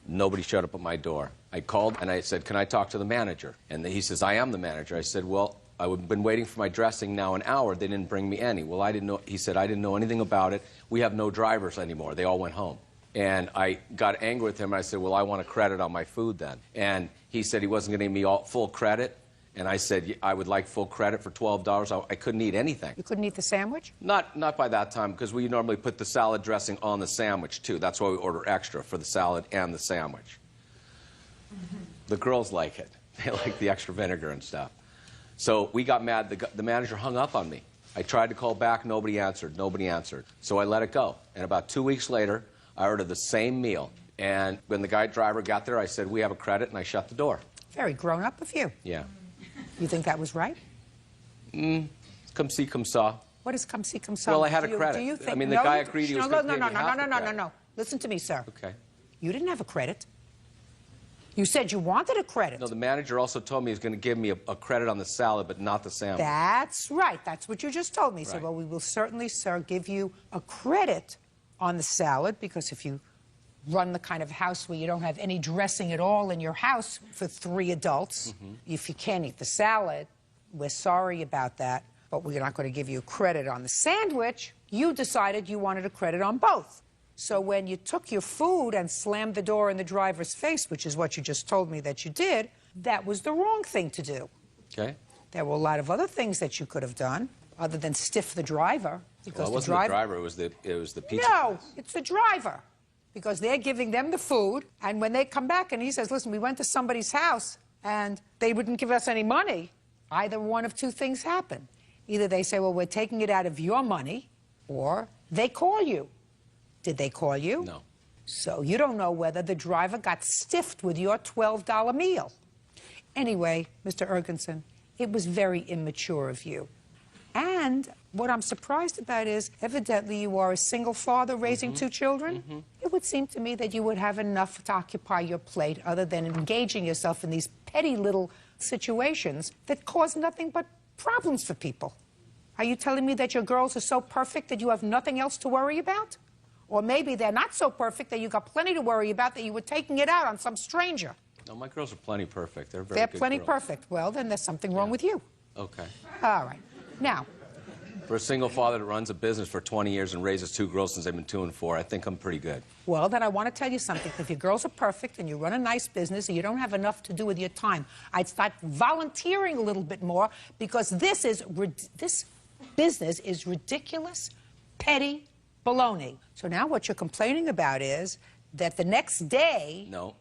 Nobody showed up at my door. I called and I said, can I talk to the manager? And he says, I am the manager. I said, well, I've been waiting for my dressing now an hour. They didn't bring me any. Well, I didn't know. He said, I didn't know anything about it. We have no drivers anymore. They all went home. And I got angry with him. I said, well, I want a credit on my food then. And he said he wasn't going to give me full credit. And I said, I would like full credit for $12. I couldn't eat anything. You couldn't eat the sandwich? Not by that time, because we normally put the salad dressing on the sandwich, too. That's why we order extra for the salad and the sandwich. The girls like it. They like the extra vinegar and stuff. So we got mad. The manager hung up on me. I tried to call back. Nobody answered. Nobody answered. So I let it go. And about 2 weeks later, I ordered the same meal. And when the driver got there, I said, we have a credit, and I shut the door. Very grown up of you. Yeah. You think that was right? Come see, come saw. What is come see, come saw? Well, I had a credit. Do you think, I mean, the guy agreed he was going to pay me half the credit. No. Listen to me, sir. Okay. You didn't have a credit. You said you wanted a credit. No, the manager also told me he was going to give me a credit on the salad, but not the sandwich. That's right. That's what you just told me. He Right. said, well, we will certainly, sir, give you a credit on the salad, because if you run the kind of house where you don't have any dressing at all in your house for 3 adults, if you can't eat the salad, we're sorry about that, but we're not going to give you credit on the sandwich. You decided you wanted a credit on both. So when you took your food and slammed the door in the driver's face, which is what you just told me that you did, that was the wrong thing to do. Okay. There were a lot of other things that you could have done other than stiff the driver. Because Well, it wasn't the driver, it was the pizza. No, it's the driver. Because they're giving them the food, and when they come back and he says, listen, we went to somebody's house and they wouldn't give us any money, either one of 2 things happen. Either they say, well, we're taking it out of your money, or they call you. Did they call you? No. So you don't know whether the driver got stiffed with your $12 meal. Anyway, Mr. Ergenson, it was very immature of you. And what I'm surprised about is, evidently you are a single father raising 2 children. It would seem to me that you would have enough to occupy your plate other than engaging yourself in these petty little situations that cause nothing but problems for people. Are you telling me that your girls are so perfect that you have nothing else to worry about? Or maybe they're not so perfect that you got plenty to worry about, that you were taking it out on some stranger. No, my girls are plenty perfect. They're very They're good plenty girls. perfect. Well, then there's something wrong with you. Okay. All right. Now, For a single father that runs a business for 20 years and raises 2 girls since they've been 2 and 4, I think I'm pretty good. well, then I want to tell you something. If your girls are perfect and you run a nice business and you don't have enough to do with your time, I'd start volunteering a little bit more, because this business is ridiculous, petty baloney. So now what you're complaining about is that the next day... No.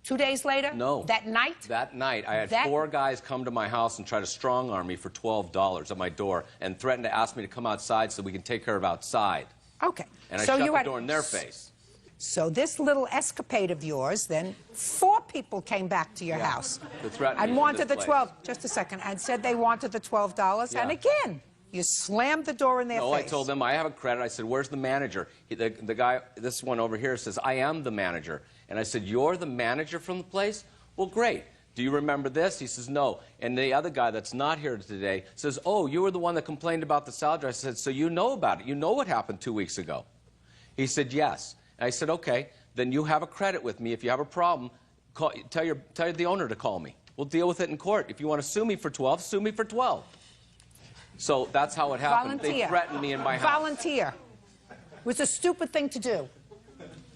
2 days later? No. That night? That night, I had 4 guys come to my house and try to strong-arm me for $12 at my door and threaten to ask me to come outside so we can take care of outside. Okay. And I so shut you the had... door in their face. So this little escapade of yours, then 4 people came back to your house To threaten me and from wanted this the place. 12, just a second, and said they wanted the $12. Yeah. And again, you slammed the door in their No, face. I told them I have a credit. I said, where's the manager? The guy, this one over here, says, I am the manager. And I said, you're the manager from the place? Well, great. Do you remember this? He says, no. And the other guy that's not here today says, oh, you were the one that complained about the salad dressing. I said, so you know about it. You know what happened 2 weeks ago. He said, yes. And I said, okay, then you have a credit with me. If you have a problem, tell the owner to call me. We'll deal with it in court. If you want to sue me for 12, sue me for 12. So that's how it happened. Volunteer. They threatened me in my house. Volunteer. It was a stupid thing to do.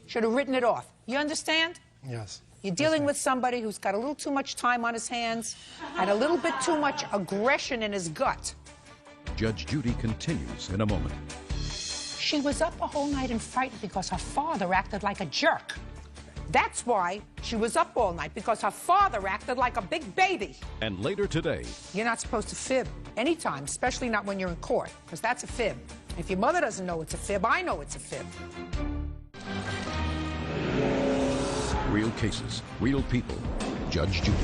Should have written it off. You understand? Yes. You're dealing with somebody who's got a little too much time on his hands and a little bit too much aggression in his gut. Judge Judy continues in a moment. She was up a whole night and frightened because her father acted like a jerk. That's why she was up all night, because her father acted like a big baby. And later today, You're not supposed to fib anytime, especially not when you're in court, because that's a fib. If your mother doesn't know it's a fib, I know it's a fib. real cases, real people. Judge Judy.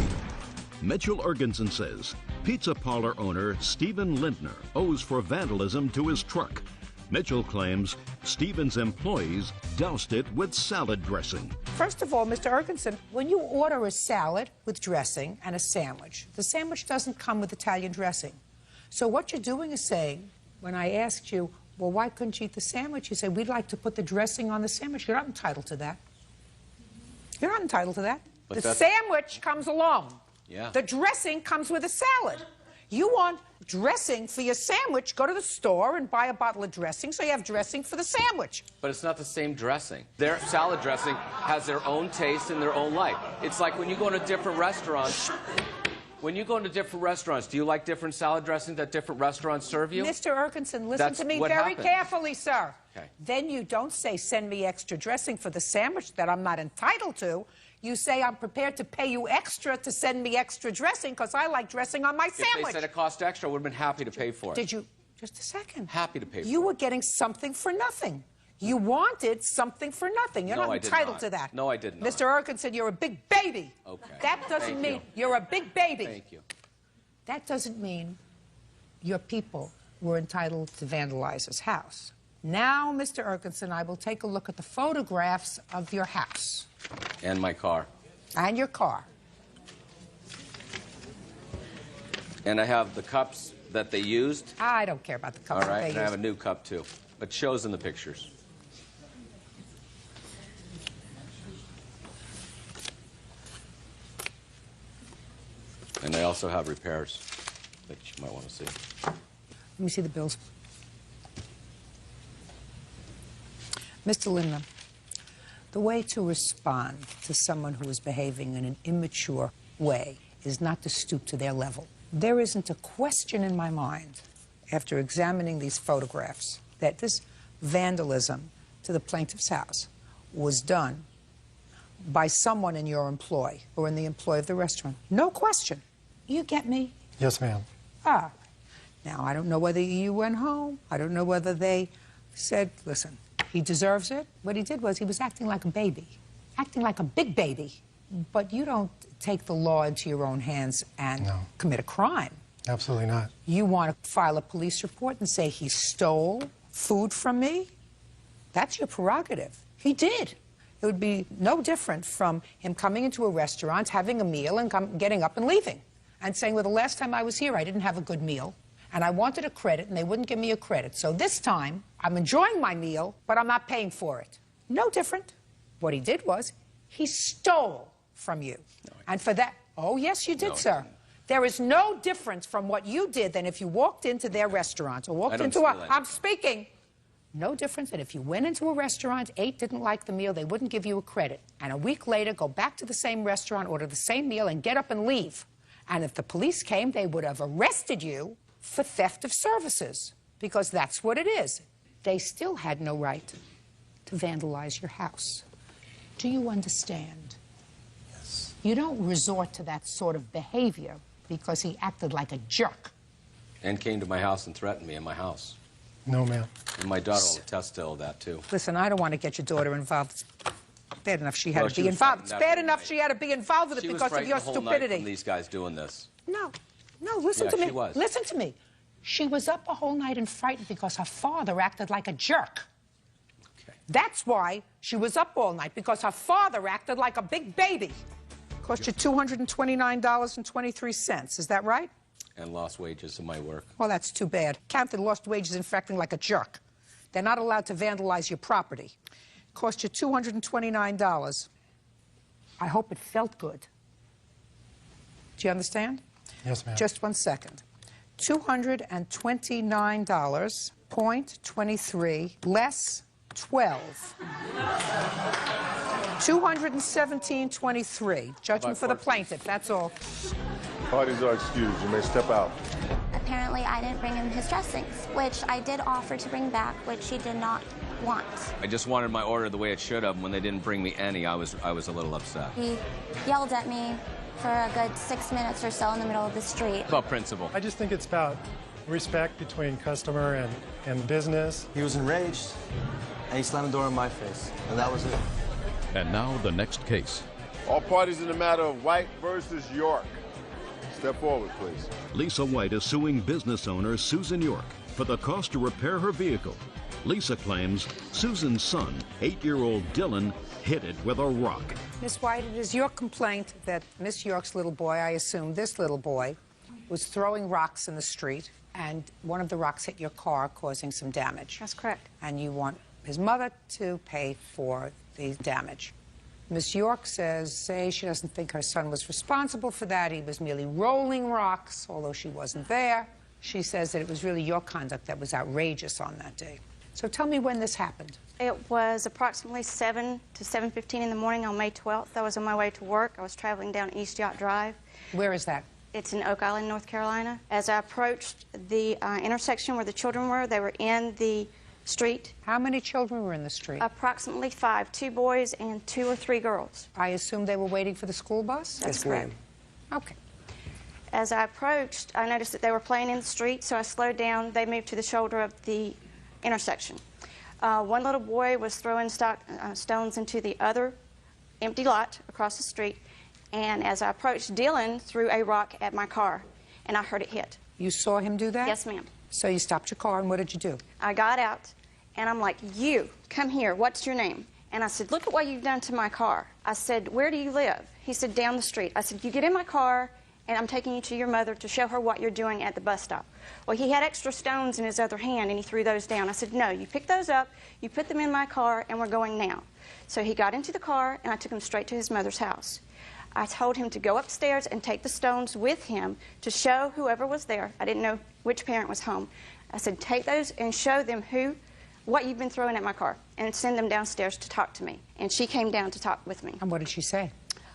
Mitchell Ergenson says pizza parlor owner Stephen Lindner owes for vandalism to his truck. Mitchell claims Stephen's employees doused it with salad dressing. First of all, Mr. Ergenson, when you order a salad with dressing and a sandwich, the sandwich doesn't come with Italian dressing. So what you're doing is saying, when I asked you, well, why couldn't you eat the sandwich? You said, we'd like to put the dressing on the sandwich. You're not entitled to that. You're not entitled to that. But the sandwich comes alone. Yeah. The dressing comes with a salad. You want dressing for your sandwich, go to the store and buy a bottle of dressing so you have dressing for the sandwich. But it's not the same dressing. Their salad dressing has their own taste and their own life. It's like when you go to different restaurants. When you go into different restaurants, do you like different salad dressings that different restaurants serve you? Mr. Ergenson, listen That's to me what very happened. carefully, sir. Okay. Then you don't say, send me extra dressing for the sandwich that I'm not entitled to. You say, I'm prepared to pay you extra to send me extra dressing because I like dressing on my If sandwich. they said it cost extra, I would have been happy to pay for it. Did you? Just a second. Happy to pay for it. You were getting something for nothing. You wanted something for nothing. You're No, not I did entitled not. to that. No, I did not. Mr. Ergenson, you're a big baby. Okay. That doesn't Thank mean you. you're a big baby. Thank you. That doesn't mean your people were entitled to vandalize his house. Now, Mr. Ergenson, I will take a look at the photographs of your house. And my car. And your car. And I have the cups that they used. I don't care about the cups All right, that and they I have a used. new cup too, but shows in the pictures. And I also have repairs that you might want to see. Let me see the bills. Mr. Lindner, the way to respond to someone who is behaving in an immature way is not to stoop to their level. There isn't a question in my mind, after examining these photographs, that this vandalism to the plaintiff's house was done by someone in your employ or in the employ of the restaurant. No question. You get me? Yes, ma'am. Ah. Now, I don't know whether you went home. I don't know whether they said, listen, he deserves it. What he did was he was acting like a baby, acting like a big baby. But you don't take the law into your own hands and commit a crime. Absolutely not. You want to file a police report and say he stole food from me? That's your prerogative. He did. It would be no different from him coming into a restaurant, having a meal, and getting up and leaving. And saying, well, the last time I was here, I didn't have a good meal, and I wanted a credit, and they wouldn't give me a credit. So this time, I'm enjoying my meal, but I'm not paying for it. No different. What he did was, he stole from you. And for that, oh, yes, you did, sir. There is no difference from what you did than if you walked into their restaurant or walked into a... I'm speaking. No difference than if you went into a restaurant, ate, didn't like the meal, they wouldn't give you a credit. And a week later, go back to the same restaurant, order the same meal, and get up and leave. And if the police came, they would have arrested you for theft of services, because that's what it is. They still had no right to vandalize your house. Do you understand? Yes. You don't resort to that sort of behavior because he acted like a jerk. And came to my house and threatened me in my house. No, ma'am. And my daughter will attest to all that, too. Listen, I don't want to get your daughter involved. It's bad enough she had to be involved. It's bad enough she had to be involved with it because of your stupidity. These guys doing this. No, listen to me. She was. Listen to me. She was up a whole night and frightened because her father acted like a jerk. Okay. That's why she was up all night, because her father acted like a big baby. Cost you $229.23. Is that right? And lost wages in my work. Well, that's too bad. Counted lost wages in for acting like a jerk. They're not allowed to vandalize your property. Cost you $229. I hope it felt good. Do you understand? Yes, ma'am. Just 1 second. $229.23 less 12. $217.23. Judgment for the plaintiff. That's all. Parties are excused. You may step out. Apparently, I didn't bring him his dressings, which I did offer to bring back, which he did not want. I just wanted my order the way it should have. When they didn't bring me any, I was a little upset. He yelled at me for a good 6 minutes or so in the middle of the street. About principle. I just think it's about respect between customer and business. He was enraged, and he slammed the door in my face, and that was it. And now the next case. All parties in the matter of White versus York. Step forward, please. Lisa White is suing business owner Susan York for the cost to repair her vehicle. Lisa claims Susan's son, 8-year-old Dylan, hit it with a rock. Miss White, it is your complaint that Miss York's little boy, I assume this little boy, was throwing rocks in the street, and one of the rocks hit your car, causing some damage. That's correct. And you want his mother to pay for the damage. Miss York says she doesn't think her son was responsible for that. He was merely rolling rocks, although she wasn't there. She says that it was really your conduct that was outrageous on that day. So tell me when this happened. It was approximately 7 to 7:15 in the morning on May 12th. I was on my way to work. I was traveling down East Yacht Drive. Where is that? It's in Oak Island, North Carolina. As I approached the intersection where the children were, they were in the street. How many children were in the street? Approximately 5, 2 boys and 2 or 3 girls. I assume they were waiting for the school bus? That's correct. Okay. As I approached, I noticed that they were playing in the street, so I slowed down. They moved to the shoulder of the intersection. One little boy was throwing stones into the other empty lot across the street, and as I approached, Dylan threw a rock at my car, and I heard it hit. You saw him do that? Yes, ma'am. So you stopped your car, and what did you do? I got out, and I'm like, you, come here, what's your name? And I said, look at what you've done to my car. I said, where do you live? He said, down the street. I said, you get in my car, and I'm taking you to your mother to show her what you're doing at the bus stop. Well, he had extra stones in his other hand, and he threw those down. I said, no, you pick those up, you put them in my car, and we're going now. So he got into the car, and I took him straight to his mother's house. I told him to go upstairs and take the stones with him to show whoever was there. I didn't know which parent was home. I said, take those and show them what you've been throwing at my car, and send them downstairs to talk to me. And she came down to talk with me. And what did she say?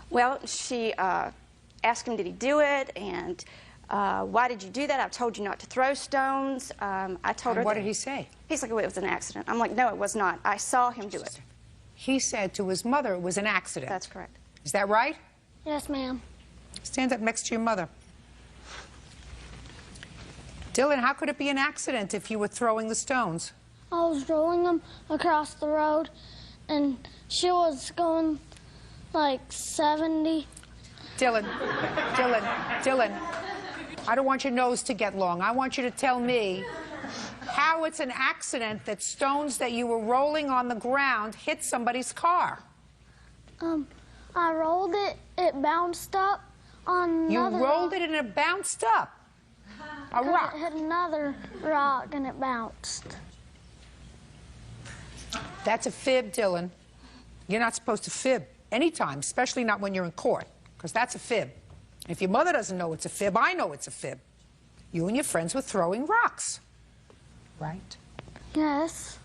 Well, she asked him, did he do it? And why did you do that? I told you not to throw stones. I told her. What did he say? He's like, well, it was an accident. I'm like, no, it was not. I saw him do it. He said to his mother it was an accident. That's correct. Is that right? Yes, ma'am. Stand up next to your mother. Dylan, how could it be an accident if you were throwing the stones? I was rolling them across the road, and she was going like 70. Dylan, I don't want your nose to get long. I want you to tell me how it's an accident that stones that you were rolling on the ground hit somebody's car. I rolled it, it bounced up on another You rolled rock. it and it bounced up. A rock. It hit another rock and it bounced. That's a fib, Dylan. You're not supposed to fib anytime, especially not when you're in court, because that's a fib. If your mother doesn't know it's a fib, I know it's a fib. You and your friends were throwing rocks, right? Yes.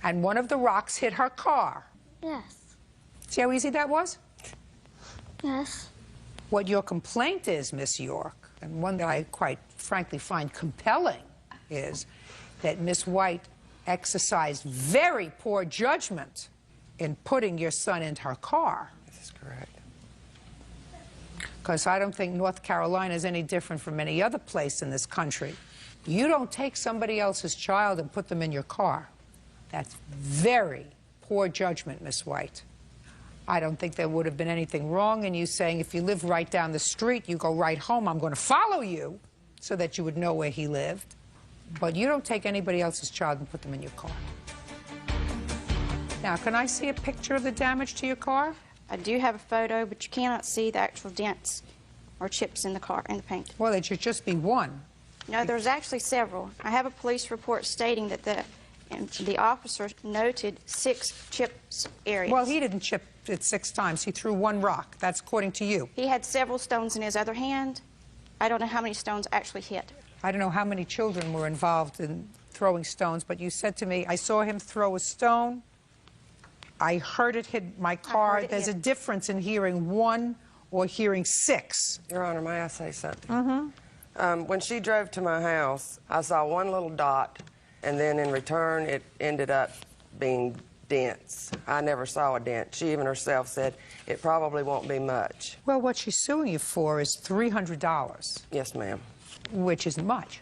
And one of the rocks hit her car. Yes. See how easy that was? Yes. What your complaint is, Miss York, and one that I quite frankly find compelling, is that Miss White exercised very poor judgment in putting your son into her car. This is correct. Because I don't think North Carolina is any different from any other place in this country. You don't take somebody else's child and put them in your car. That's very poor judgment, Miss White. I don't think there would have been anything wrong in you saying, if you live right down the street, you go right home, I'm going to follow you, so that you would know where he lived. But you don't take anybody else's child and put them in your car. Now, can I see a picture of the damage to your car? I do have a photo, but you cannot see the actual dents or chips in the car, in the paint. Well, it should just be one. No, there's actually several. I have a police report stating that the officer noted 6 chips areas. Well, he didn't chip it 6 times. He threw 1 rock. That's according to you. He had several stones in his other hand. I don't know how many stones actually hit. I don't know how many children were involved in throwing stones, but you said to me, I saw him throw a stone. I heard it hit my car. There's a difference in hearing 1 or hearing 6. Your Honor, may I say something? Mm-hmm. When she drove to my house, I saw 1 little dot, and then in return, it ended up being dents. I never saw a dent. She even herself said it probably won't be much. Well, what she's suing you for is $300. Yes, ma'am. Which isn't much.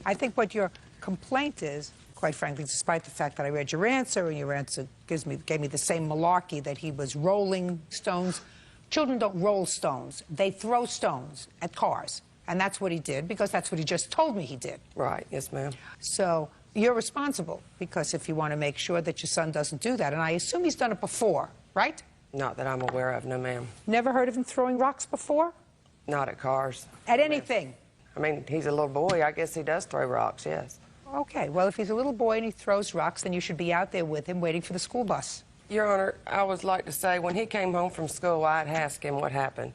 I think what your complaint is, quite frankly, despite the fact that I read your answer, and your answer gave me the same malarkey that he was rolling stones. Children don't roll stones. They throw stones at cars. And that's what he did, because that's what he just told me he did. Right. Yes, ma'am. So you're responsible, because if you want to make sure that your son doesn't do that, and I assume he's done it before, right? Not that I'm aware of, no, ma'am. Never heard of him throwing rocks before? Not at cars. At anything? I mean, he's a little boy. I guess he does throw rocks, yes. Okay, well, if he's a little boy and he throws rocks, then you should be out there with him waiting for the school bus. Your Honor, I would like to say, when he came home from school, I had asked him what happened.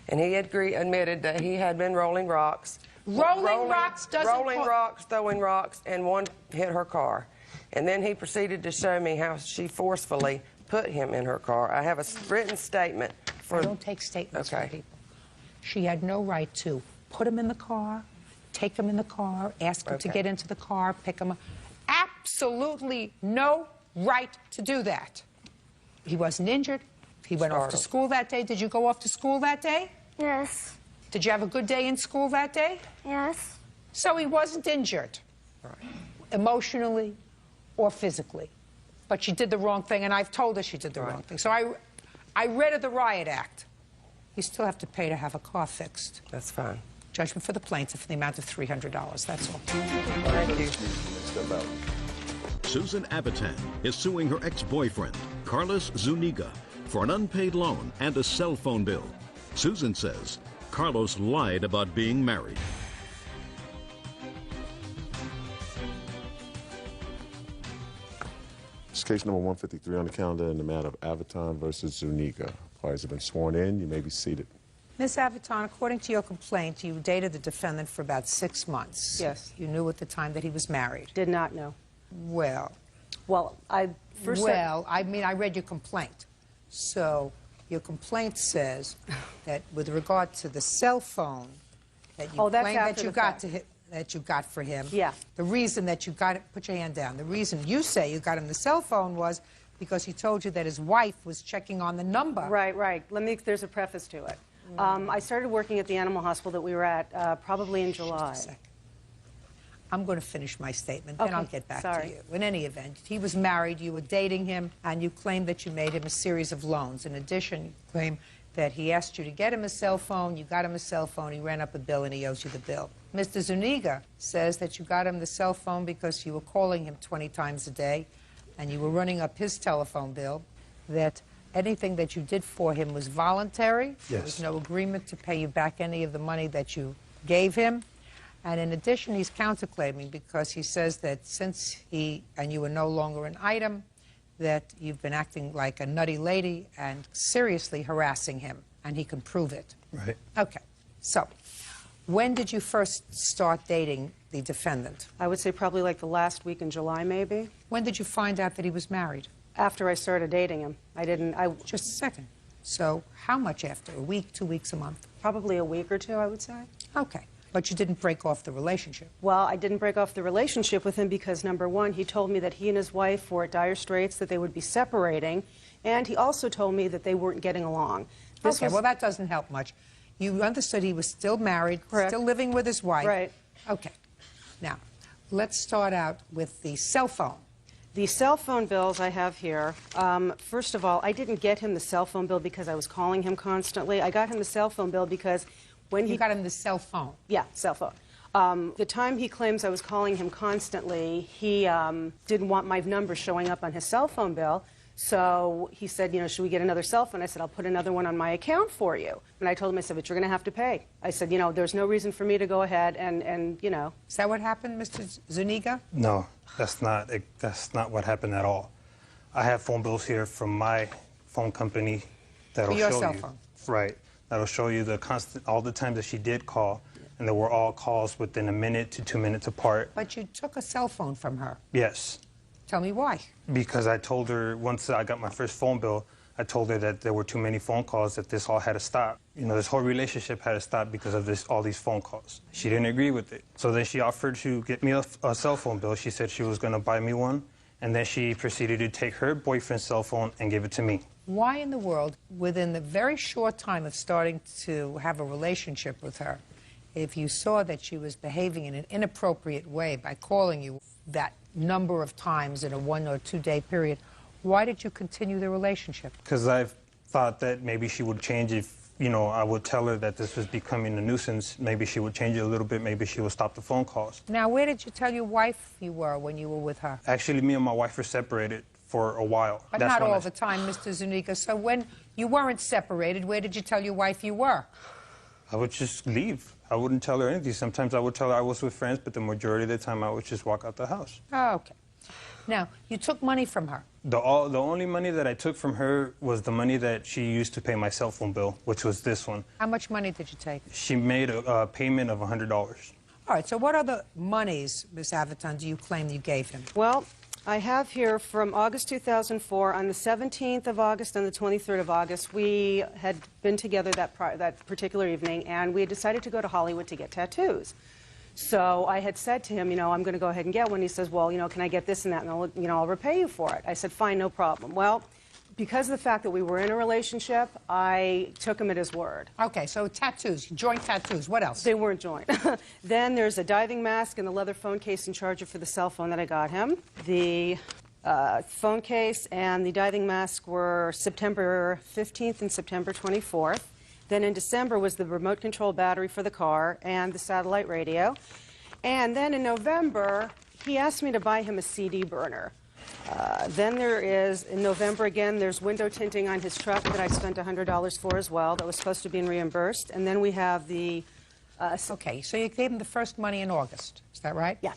And he admitted that he had been rolling rocks. Rolling rocks doesn't... Rolling rocks, throwing rocks, and 1 hit her car. And then he proceeded to show me how she forcefully put him in her car. I have a written statement for... I don't take statements from people. Okay. She had no right to put him in the car, take him in the car, ask him to get into the car, pick him up. Absolutely no right to do that. He wasn't injured. He went off to school that day. Did you go off to school that day? Yes. Did you have a good day in school that day? Yes. So he wasn't injured, emotionally or physically. But she did the wrong thing, and I've told her she did the wrong thing. So I read her the Riot Act. You still have to pay to have a car fixed. That's fine. Judgment for the plaintiff in the amount of $300. That's all. Thank you. Susan Abitan is suing her ex-boyfriend, Carlos Zuniga for an unpaid loan and a cell phone bill. Susan says Carlos lied about being married. It's case number 153 on the calendar in the matter of Aviton versus Zuniga. Parties have been sworn in. You may be seated. Ms. Aviton, according to your complaint, you dated the defendant for about 6 months. Yes. You knew at the time that he was married. Did not know. Well, I mean, I read your complaint. So your complaint says that with regard to the cell phone that you claim that you got for him. Yeah. The reason that you got it, put your hand down. The reason you say you got him the cell phone was because he told you that his wife was checking on the number. Right. There's a preface to it. I started working at the animal hospital that we were at probably in July. Just a second. I'm going to finish my statement, Okay. then I'll get back Sorry. to you. In any event, he was married, you were dating him, and you claimed that you made him a series of loans. In addition, you claim that he asked you to get him a cell phone, you got him a cell phone, he ran up a bill, and he owes you the bill. Mr. Zuniga says that you got him the cell phone because you were calling him 20 times a day, and you were running up his telephone bill, that anything that you did for him was voluntary. Yes. There was no agreement to pay you back any of the money that you gave him. And in addition, he's counterclaiming because he says that since he and you are no longer an item, that you've been acting like a nutty lady and seriously harassing him, and he can prove it. Right. Okay. So, when did you first start dating the defendant? I would say probably like the last week in July, maybe. When did you find out that he was married? After I started dating him. Just a second. So, how much after? A week, 2 weeks, a month? Probably a week or two, I would say. Okay. But you didn't break off the relationship. Well, I didn't break off the relationship with him because, number one, he told me that he and his wife were at dire straits, that they would be separating, and he also told me that they weren't getting along. Well, that doesn't help much. You understood he was still married, Correct. still living with his wife. Right. Okay. Now, let's start out with the cell phone. The cell phone bills I have here, first of all, I didn't get him the cell phone bill because I was calling him constantly. I got him the cell phone bill because when You got him the cell phone? Yeah, cell phone. The time he claims I was calling him constantly, he didn't want my number showing up on his cell phone bill. So he said, should we get another cell phone? I said, I'll put another one on my account for you. And I told him, I said, but you're going to have to pay. I said, there's no reason for me to go ahead and. Is that what happened, Mr. Zuniga? No, that's not what happened at all. I have phone bills here from my phone company that'll For your show cell you. phone? Right. That'll show you all the times that she did call, and they were all calls within a minute to 2 minutes apart. But you took a cell phone from her. Yes. Tell me why. Because I told her, once I got my first phone bill, I told her that there were too many phone calls, that this all had to stop. This whole relationship had to stop because of all these phone calls. She didn't agree with it. So then she offered to get me a cell phone bill. She said she was going to buy me one, and then she proceeded to take her boyfriend's cell phone and give it to me. Why in the world, within the very short time of starting to have a relationship with her, if you saw that she was behaving in an inappropriate way by calling you that number of times in a 1 or 2 day period, why did you continue the relationship? Because I thought that maybe she would change if, I would tell her that this was becoming a nuisance. Maybe she would change it a little bit. Maybe she would stop the phone calls. Now, where did you tell your wife you were when you were with her? Actually, me and my wife were separated for a while. But not all the time, Mr. Zuniga. So when you weren't separated, where did you tell your wife you were? I would just leave. I wouldn't tell her anything. Sometimes I would tell her I was with friends, but the majority of the time I would just walk out the house. Oh, okay. Now, you took money from her. The only money that I took from her was the money that she used to pay my cell phone bill, which was this one. How much money did you take? She made a payment of $100. All right, so what other monies, Ms. Aviton, do you claim you gave him? Well, I have here from August 2004, on the 17th of August and the 23rd of August, we had been together that particular evening, and we had decided to go to Hollywood to get tattoos. So I had said to him, I'm going to go ahead and get one. He says, well, can I get this and that, and I'll repay you for it. I said, fine, no problem. Well, because of the fact that we were in a relationship, I took him at his word. Okay, so tattoos, joint tattoos. What else? They weren't joint. Then there's a diving mask and the leather phone case and charger for the cell phone that I got him. The phone case and the diving mask were September 15th and September 24th. Then in December was the remote control battery for the car and the satellite radio. And then in November, he asked me to buy him a CD burner. Then there is, in November again, there's window tinting on his truck that I spent $100 for as well. That was supposed to be reimbursed. And then we have the... okay, so you gave him the first money in August. Is that right? Yeah.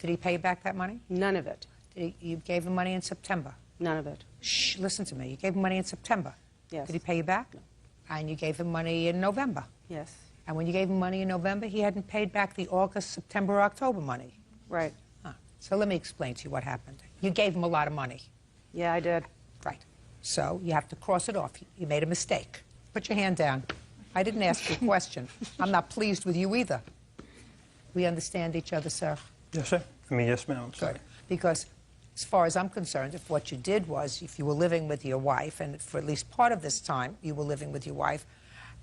Did he pay you back that money? None of it. You gave him money in September? None of it. Shh, listen to me. You gave him money in September. Yes. Did he pay you back? No. And you gave him money in November? Yes. And when you gave him money in November, he hadn't paid back the August, September, October money? Right. Huh. So let me explain to you what happened. You gave him a lot of money. Yeah, I did. Right. So you have to cross it off. You made a mistake. Put your hand down. I didn't ask you a question. I'm not pleased with you either. We understand each other, sir? Yes, sir. I mean, yes, ma'am. Good. Because as far as I'm concerned, if what you did was, if you were living with your wife, and for at least part of this time you were living with your wife,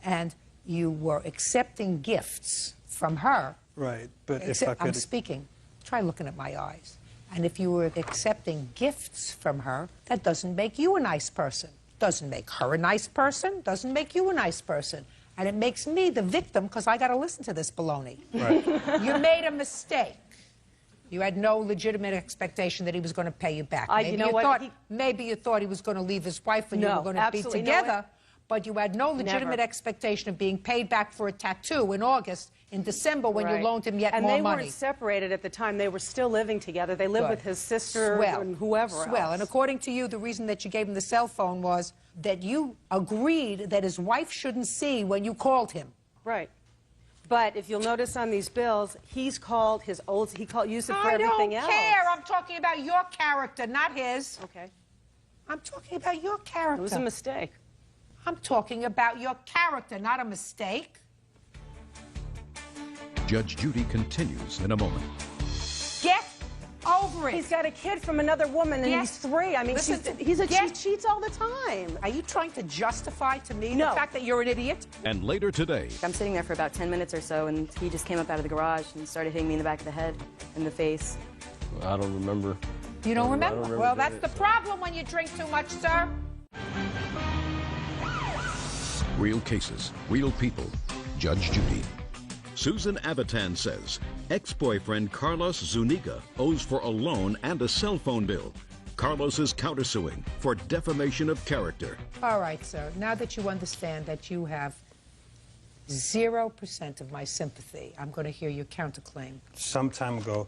and you were accepting gifts from her... Right, but if I could... I'm speaking. Try looking at my eyes. And if you were accepting gifts from her, that doesn't make you a nice person. Doesn't make her a nice person, doesn't make you a nice person. And it makes me the victim because I got to listen to this baloney. Right. You made a mistake. You had no legitimate expectation that he was going to pay you back. Maybe you thought he was going to leave his wife and you were going to be together, but you had no legitimate expectation of being paid back for a tattoo in August, in December when you loaned him yet more money. And they weren't separated at the time. They were still living together. They lived with his sister and whoever else. And according to you, the reason that you gave him the cell phone was that you agreed that his wife shouldn't see when you called him. Right. But if you'll notice on these bills, he's called his old, used it for everything else. I don't care. I'm talking about your character, not his. Okay. I'm talking about your character. It was a mistake. I'm talking about your character, not a mistake. Judge Judy continues in a moment. Get over it. He's got a kid from another woman, and he's 3. I mean, he cheats all the time. Are you trying to justify to me the fact that you're an idiot? And later today... I'm sitting there for about 10 minutes or so, and he just came up out of the garage and started hitting me in the back of the head and the face. I don't remember. You don't remember? Well, that's the problem when you drink too much, sir. Real cases, real people. Judge Judy. Susan Avitan says ex-boyfriend Carlos Zuniga owes for a loan and a cell phone bill. Carlos is countersuing for defamation of character. All right, sir. Now that you understand that you have 0% of my sympathy, I'm going to hear your counterclaim. Some time ago,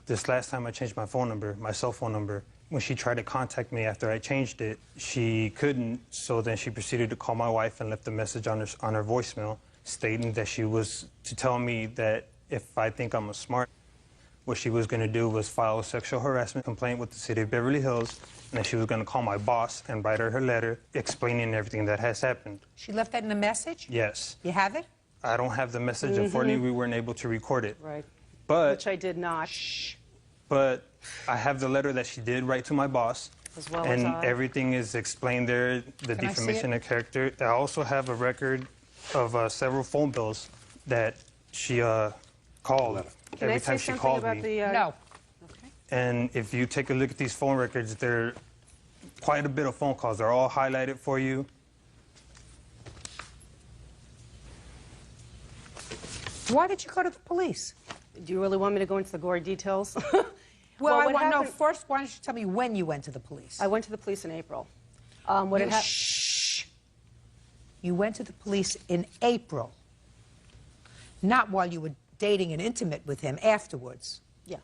this last time I changed my phone number, my cell phone number, when she tried to contact me after I changed it, she couldn't, so then she proceeded to call my wife and left a message on her voicemail stating that she was to tell me that if I think I'm a smart, what she was going to do was file a sexual harassment complaint with the city of Beverly Hills, and that she was going to call my boss and write her letter explaining everything that has happened. She left that in a message? Yes. You have it? I don't have the message. Unfortunately, we weren't able to record it. Right. But, which I did not. But I have the letter that she did write to my boss. As well and as everything is explained there, the defamation of character. I also have a record of several phone bills that she called every time she called me. No. Okay. And if you take a look at these phone records, there are quite a bit of phone calls. They're all highlighted for you. Why did you go to the police? Do you really want me to go into the gory details? Well, I want to know first, why don't you tell me when you went to the police? I went to the police in April. Shh. You went to the police in April, not while you were dating and intimate with him afterwards. Yeah.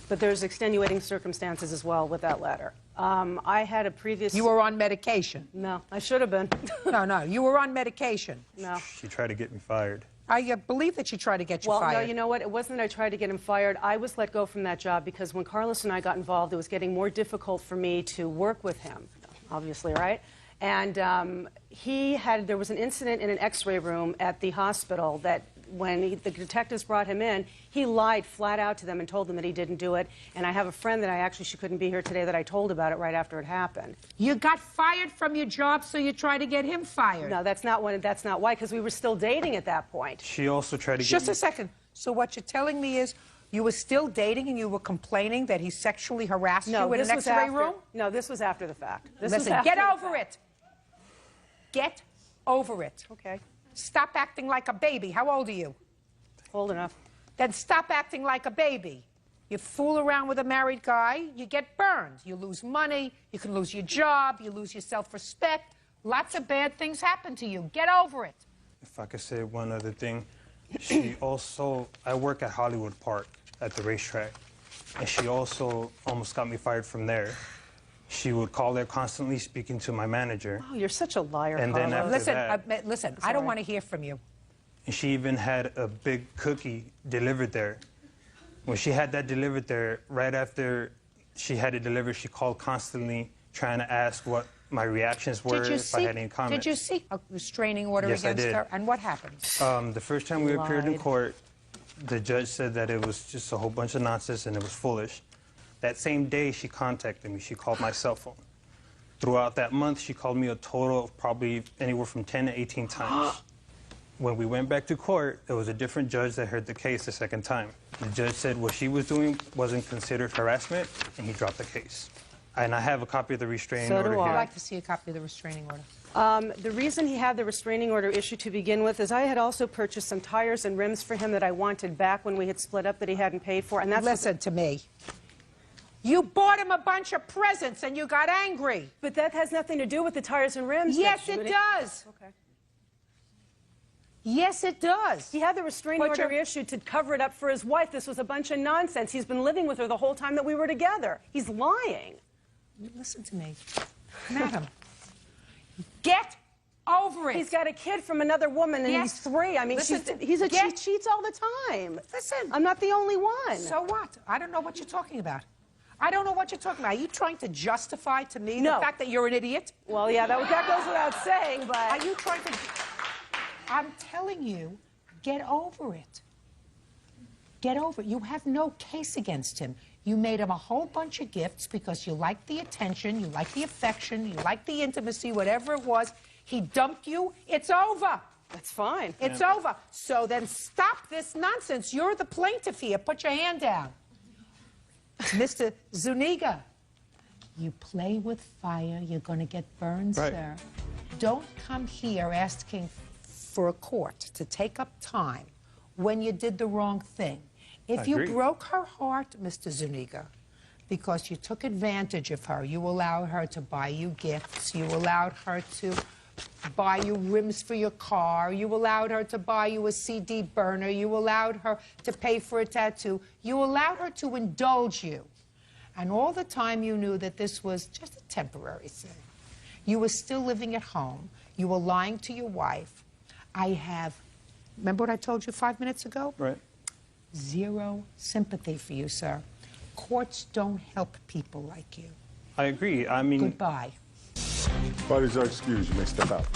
But there's extenuating circumstances as well with that letter. I had a previous... You were on medication? No, I should have been. No, you were on medication. No. She tried to get me fired. I believe that she tried to get you fired. Well, no, you know what? It wasn't that I tried to get him fired. I was let go from that job because when Carlos and I got involved, it was getting more difficult for me to work with him, obviously, right? And there was an incident in an x-ray room at the hospital that when the detectives brought him in, he lied flat out to them and told them that he didn't do it. And I have a friend that she couldn't be here today, that I told about it right after it happened. You got fired from your job, so you tried to get him fired. No, that's not why, because we were still dating at that point. She also tried to get Just a second. So what you're telling me is you were still dating and you were complaining that he sexually harassed you in an x-ray room? No, this was after the fact. Listen, get over it. Get over it. Okay. Stop acting like a baby. How old are you? Old enough. Then stop acting like a baby. You fool around with a married guy, you get burned. You lose money, you can lose your job, you lose your self-respect. Lots of bad things happen to you. Get over it. If I could say one other thing, I work at Hollywood Park at the racetrack, and she also almost got me fired from there. She would call there constantly speaking to my manager. Oh, you're such a liar, And then after Listen, that, listen, I don't want to hear from you. and she even had a big cookie delivered there. When she had that delivered there, right after she had it delivered, she called constantly trying to ask what my reactions were, if I had any comments. Did you seek a restraining order Yes, I against did. her? And what happened? The first time we appeared in Lied. court, the judge said that it was just a whole bunch of nonsense and it was foolish. That same day, she contacted me. She called my cell phone. Throughout that month, she called me a total of probably anywhere from 10 to 18 times. When we went back to court, there was a different judge that heard the case the second time. The judge said what she was doing wasn't considered harassment, and he dropped the case. And I have a copy of the restraining order here. I'd like to see a copy of the restraining order. The reason he had the restraining order issued to begin with is I had also purchased some tires and rims for him that I wanted back when we had split up that he hadn't paid for. And that's Listen to me. You bought him a bunch of presents and you got angry. But that has nothing to do with the tires and rims. Yes, Judy. it does. Okay. Yes, it does. He had the restraining order issued to cover it up for his wife. This was a bunch of nonsense. He's been living with her the whole time that we were together. He's lying. Listen to me. Madam, get over it. He's got a kid from another woman, and Yes. he's 3. I mean, Listen she get- cheats all the time. Listen. I'm not the only one. So what? I don't know what you're talking about. I don't know what you're talking about. Are you trying to justify to me No. the fact that you're an idiot? Well, yeah, that goes without saying, but... Are you trying to... I'm telling you, get over it. Get over it. You have no case against him. You made him a whole bunch of gifts because you liked the attention, you liked the affection, you liked the intimacy, whatever it was. He dumped you. It's over. That's fine. It's over. So then stop this nonsense. You're the plaintiff here. Put your hand down. Mr. Zuniga, you play with fire, you're going to get burned, Right. sir. Don't come here asking for a court to take up time when you did the wrong thing. If I you agree. broke her heart, Mr. Zuniga, because you took advantage of her, you allowed her to buy you gifts, you allowed her to buy you rims for your car, you allowed her to buy you a CD burner, you allowed her to pay for a tattoo, you allowed her to indulge you. And all the time you knew that this was just a temporary thing. You were still living at home. You were lying to your wife. Remember what I told you 5 minutes ago? Right. Zero sympathy for you, sir. Courts don't help people like you. I agree. I mean... Goodbye. Parties are excused. You may step out.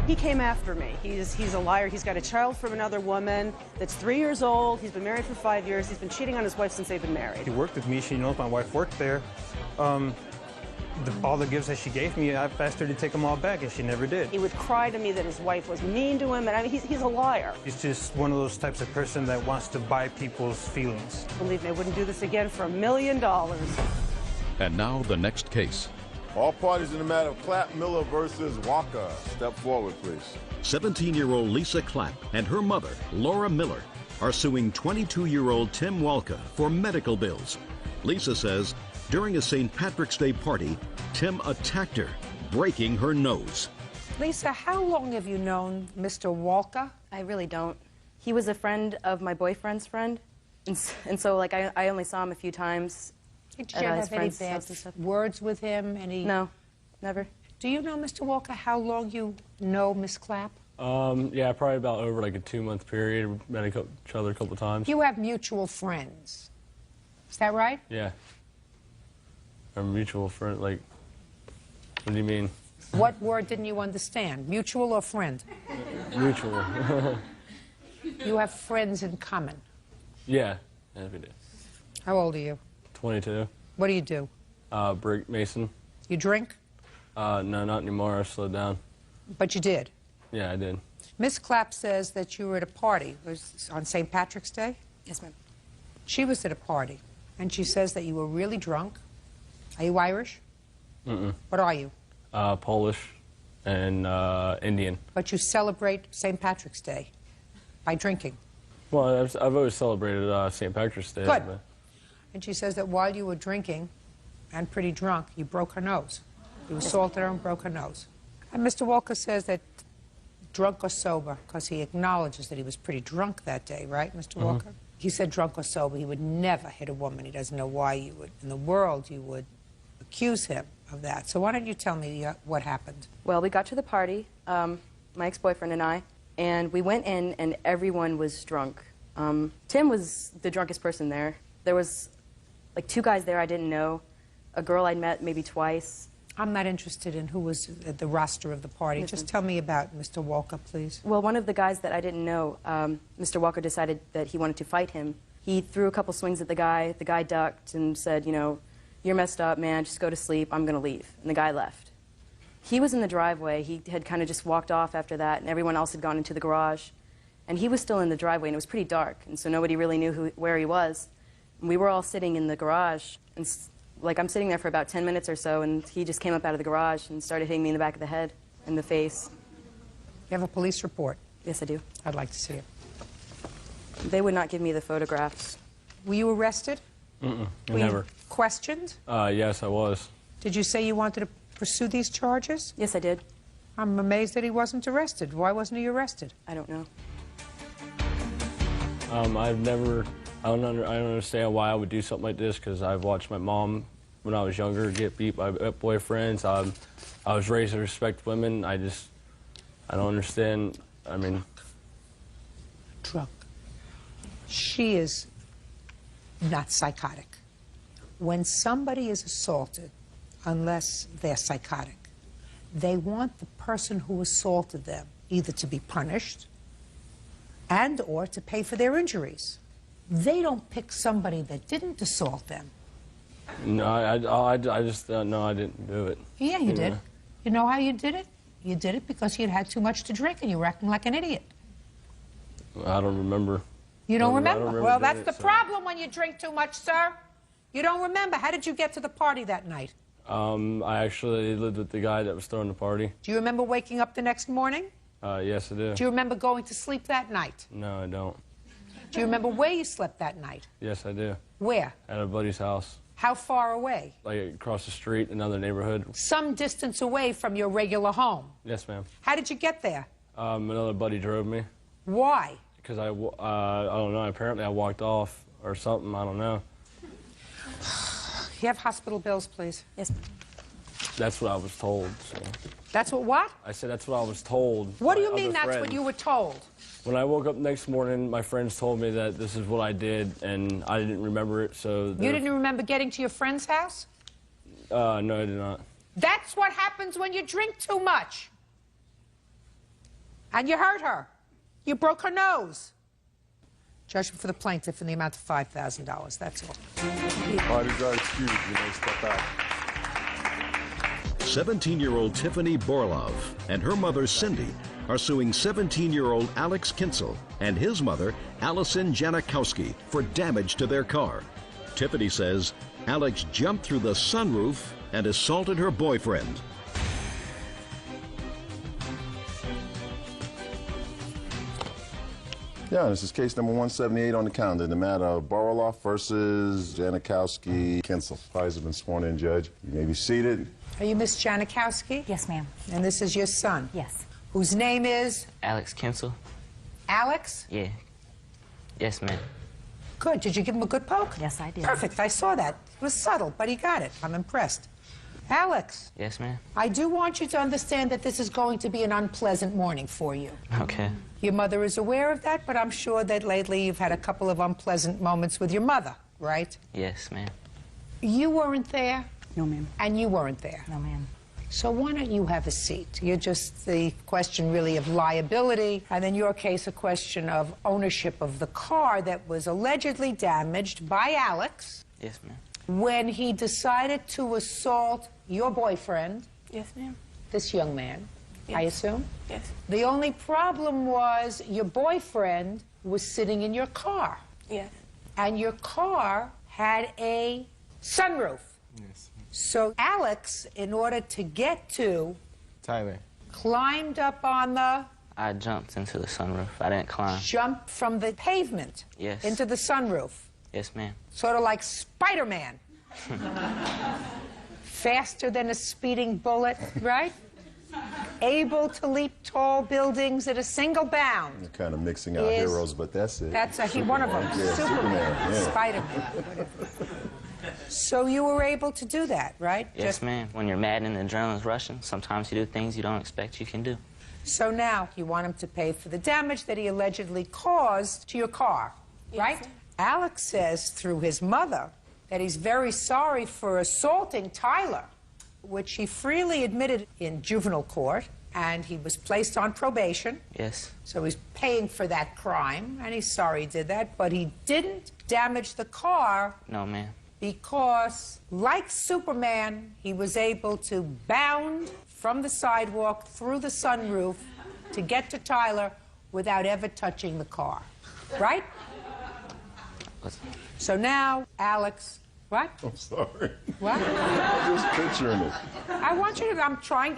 He came after me. He's a liar. He's got a child from another woman that's 3 years old. He's been married for 5 years. He's been cheating on his wife since they've been married. He worked with me. She knows my wife worked there. All the gifts that she gave me, I've asked her to take them all back, and she never did. He would cry to me that his wife was mean to him, and I mean, he's a liar. He's just one of those types of person that wants to buy people's feelings. Believe me, I wouldn't do this again for $1 million. And now the next case. All parties in the matter of Clapp Miller versus Walker. Step forward, please. 17-year-old Lisa Clapp and her mother, Laura Miller, are suing 22-year-old Tim Walker for medical bills. Lisa says during a St. Patrick's Day party, Tim attacked her, breaking her nose. Lisa, how long have you known Mr. Walker? I really don't. He was a friend of my boyfriend's friend, and so like I only saw him a few times. Did you ever have any bad words with him? No, never. Do you know, Mr. Walker, how long you know Miss Clapp? Yeah, probably about over like a 2-month period. We met each other a couple of times. You have mutual friends. Is that right? Yeah. Our mutual friend, like, what do you mean? What word didn't you understand? Mutual or friend? Mutual. You have friends in common. Yeah, we do. How old are you? 22. What do you do? Brick mason. You drink? No, not anymore. I slowed down. But you did. Yeah, I did. Miss Clapp says that you were at a party. It was on St. Patrick's Day? Yes, ma'am. She was at a party, and she says that you were really drunk. Are you Irish? Mm-mm. What are you? Polish and Indian. But you celebrate St. Patrick's Day by drinking. Well, I've always celebrated St. Patrick's Day. Good. But... And she says that while you were drinking and pretty drunk, you broke her nose. You assaulted her and broke her nose. And Mr. Walker says that drunk or sober, because he acknowledges that he was pretty drunk that day, right, Mr. Walker? He said drunk or sober, he would never hit a woman. He doesn't know why you would, in the world, you would accuse him of that. So why don't you tell me what happened? Well, we got to the party, my ex-boyfriend and I, and we went in and everyone was drunk. Tim was the drunkest person there. There was like 2 guys there I didn't know, a girl I'd met maybe twice. I'm not interested in who was at the roster of the party. Just tell me about Mr. Walker, please. Well, one of the guys that I didn't know, Mr. Walker decided that he wanted to fight him. He threw a couple swings at the guy ducked and said, you know, you're messed up, man, just go to sleep, I'm gonna leave. And the guy left. He was in the driveway. He had kind of just walked off after that, and everyone else had gone into the garage. And he was still in the driveway, and it was pretty dark, and so nobody really knew where he was. And we were all sitting in the garage, and like I'm sitting there for about 10 minutes or so, and he just came up out of the garage and started hitting me in the back of the head and the face. You have a police report? Yes, I do. I'd like to see it. They would not give me the photographs. Were you arrested? Never. Questioned? Yes, I was. Did you say you wanted to pursue these charges? Yes, I did. I'm amazed that he wasn't arrested. Why wasn't he arrested? I don't know. I don't understand why I would do something like this, because I've watched my mom when I was younger get beat by boyfriends. I was raised to respect women. I don't understand. I mean, drunk. She is not psychotic. When somebody is assaulted, unless they're psychotic, they want the person who assaulted them either to be punished and or to pay for their injuries. They don't pick somebody that didn't assault them. no, I just no, I didn't do it. Yeah, you did. You know how you did it? You did it because you had had too much to drink and you were acting like an idiot. I don't remember. You don't remember? I don't remember Well, doing that's it, the so. problem when you drink too much, sir. You don't remember. How did you get to the party that night? I actually lived with the guy that was throwing the party. Do you remember waking up the next morning? Yes, I do. Do you remember going to sleep that night? No, I don't. Do you remember where you slept that night? Yes, I do. Where? At a buddy's house. How far away? Like across the street, another neighborhood. Some distance away from your regular home. Yes, ma'am. How did you get there? Another buddy drove me. Why? Because I don't know, apparently I walked off or something, I don't know. You have hospital bills, please? Yes. That's what I was told, so. That's what? I said that's what I was told. What do you by mean other that's friends. what you were told? When I woke up next morning, my friends told me that this is what I did, and I didn't remember it, so... You didn't remember getting to your friend's house? No, I did not. That's what happens when you drink too much. And you hurt her. You broke her nose. Judgment for the plaintiff in the amount of $5,000. That's all. Parties are excused. You may step out. 17-year-old Tiffany Borlov and her mother, Cindy, are suing 17-year-old Alex Kinsel and his mother, Allison Janikowski, for damage to their car. Tiffany says Alex jumped through the sunroof and assaulted her boyfriend. Yeah, this is case number 178 on the calendar in the matter of Boroloff versus Janikowski Kinsel. Parties have been sworn in, Judge. You may be seated. Are you Miss Janikowski? Yes, ma'am. And this is your son? Yes. Whose name is? Alex Kinsel. Alex? Yeah. Yes, ma'am. Good. Did you give him a good poke? Yes, I did. Perfect. I saw that. It was subtle, but he got it. I'm impressed. Alex, Yes, ma'am. I do want you to understand that this is going to be an unpleasant morning for you. Okay. Your mother is aware of that, but I'm sure that lately you've had a couple of unpleasant moments with your mother, right? Yes, ma'am. You weren't there. No, ma'am. And you weren't there. No, ma'am. So why don't you have a seat? You're just the question really of liability, and in your case, a question of ownership of the car that was allegedly damaged by Alex Yes, ma'am. when he decided to assault your boyfriend. Yes, ma'am. This young man, I assume? Yes. The only problem was your boyfriend was sitting in your car. Yes. And your car had a sunroof. Yes. So Alex, in order to get to, Tyler. climbed up on the, I jumped into the sunroof. I didn't climb. jumped from the pavement Yes. into the sunroof. Yes, ma'am. Sort of like Spider-Man. Faster than a speeding bullet, right? Able to leap tall buildings at a single bound. You're kind of mixing out Is- heroes, but that's it. That's one of them. Yeah, Superman. yeah. Spider-Man. So you were able to do that, right? Yes, ma'am. When you're mad and the adrenaline's rushing, sometimes you do things you don't expect you can do. So now you want him to pay for the damage that he allegedly caused to your car, right? Alex says through his mother that he's very sorry for assaulting Tyler, which he freely admitted in juvenile court, and he was placed on probation. Yes. So he's paying for that crime, and he's sorry he did that, but he didn't damage the car No, ma'am. because, like Superman, he was able to bound from the sidewalk through the sunroof to get to Tyler without ever touching the car, right? So now, Alex, what? I'm sorry. What? I'm just picturing it. I want you to,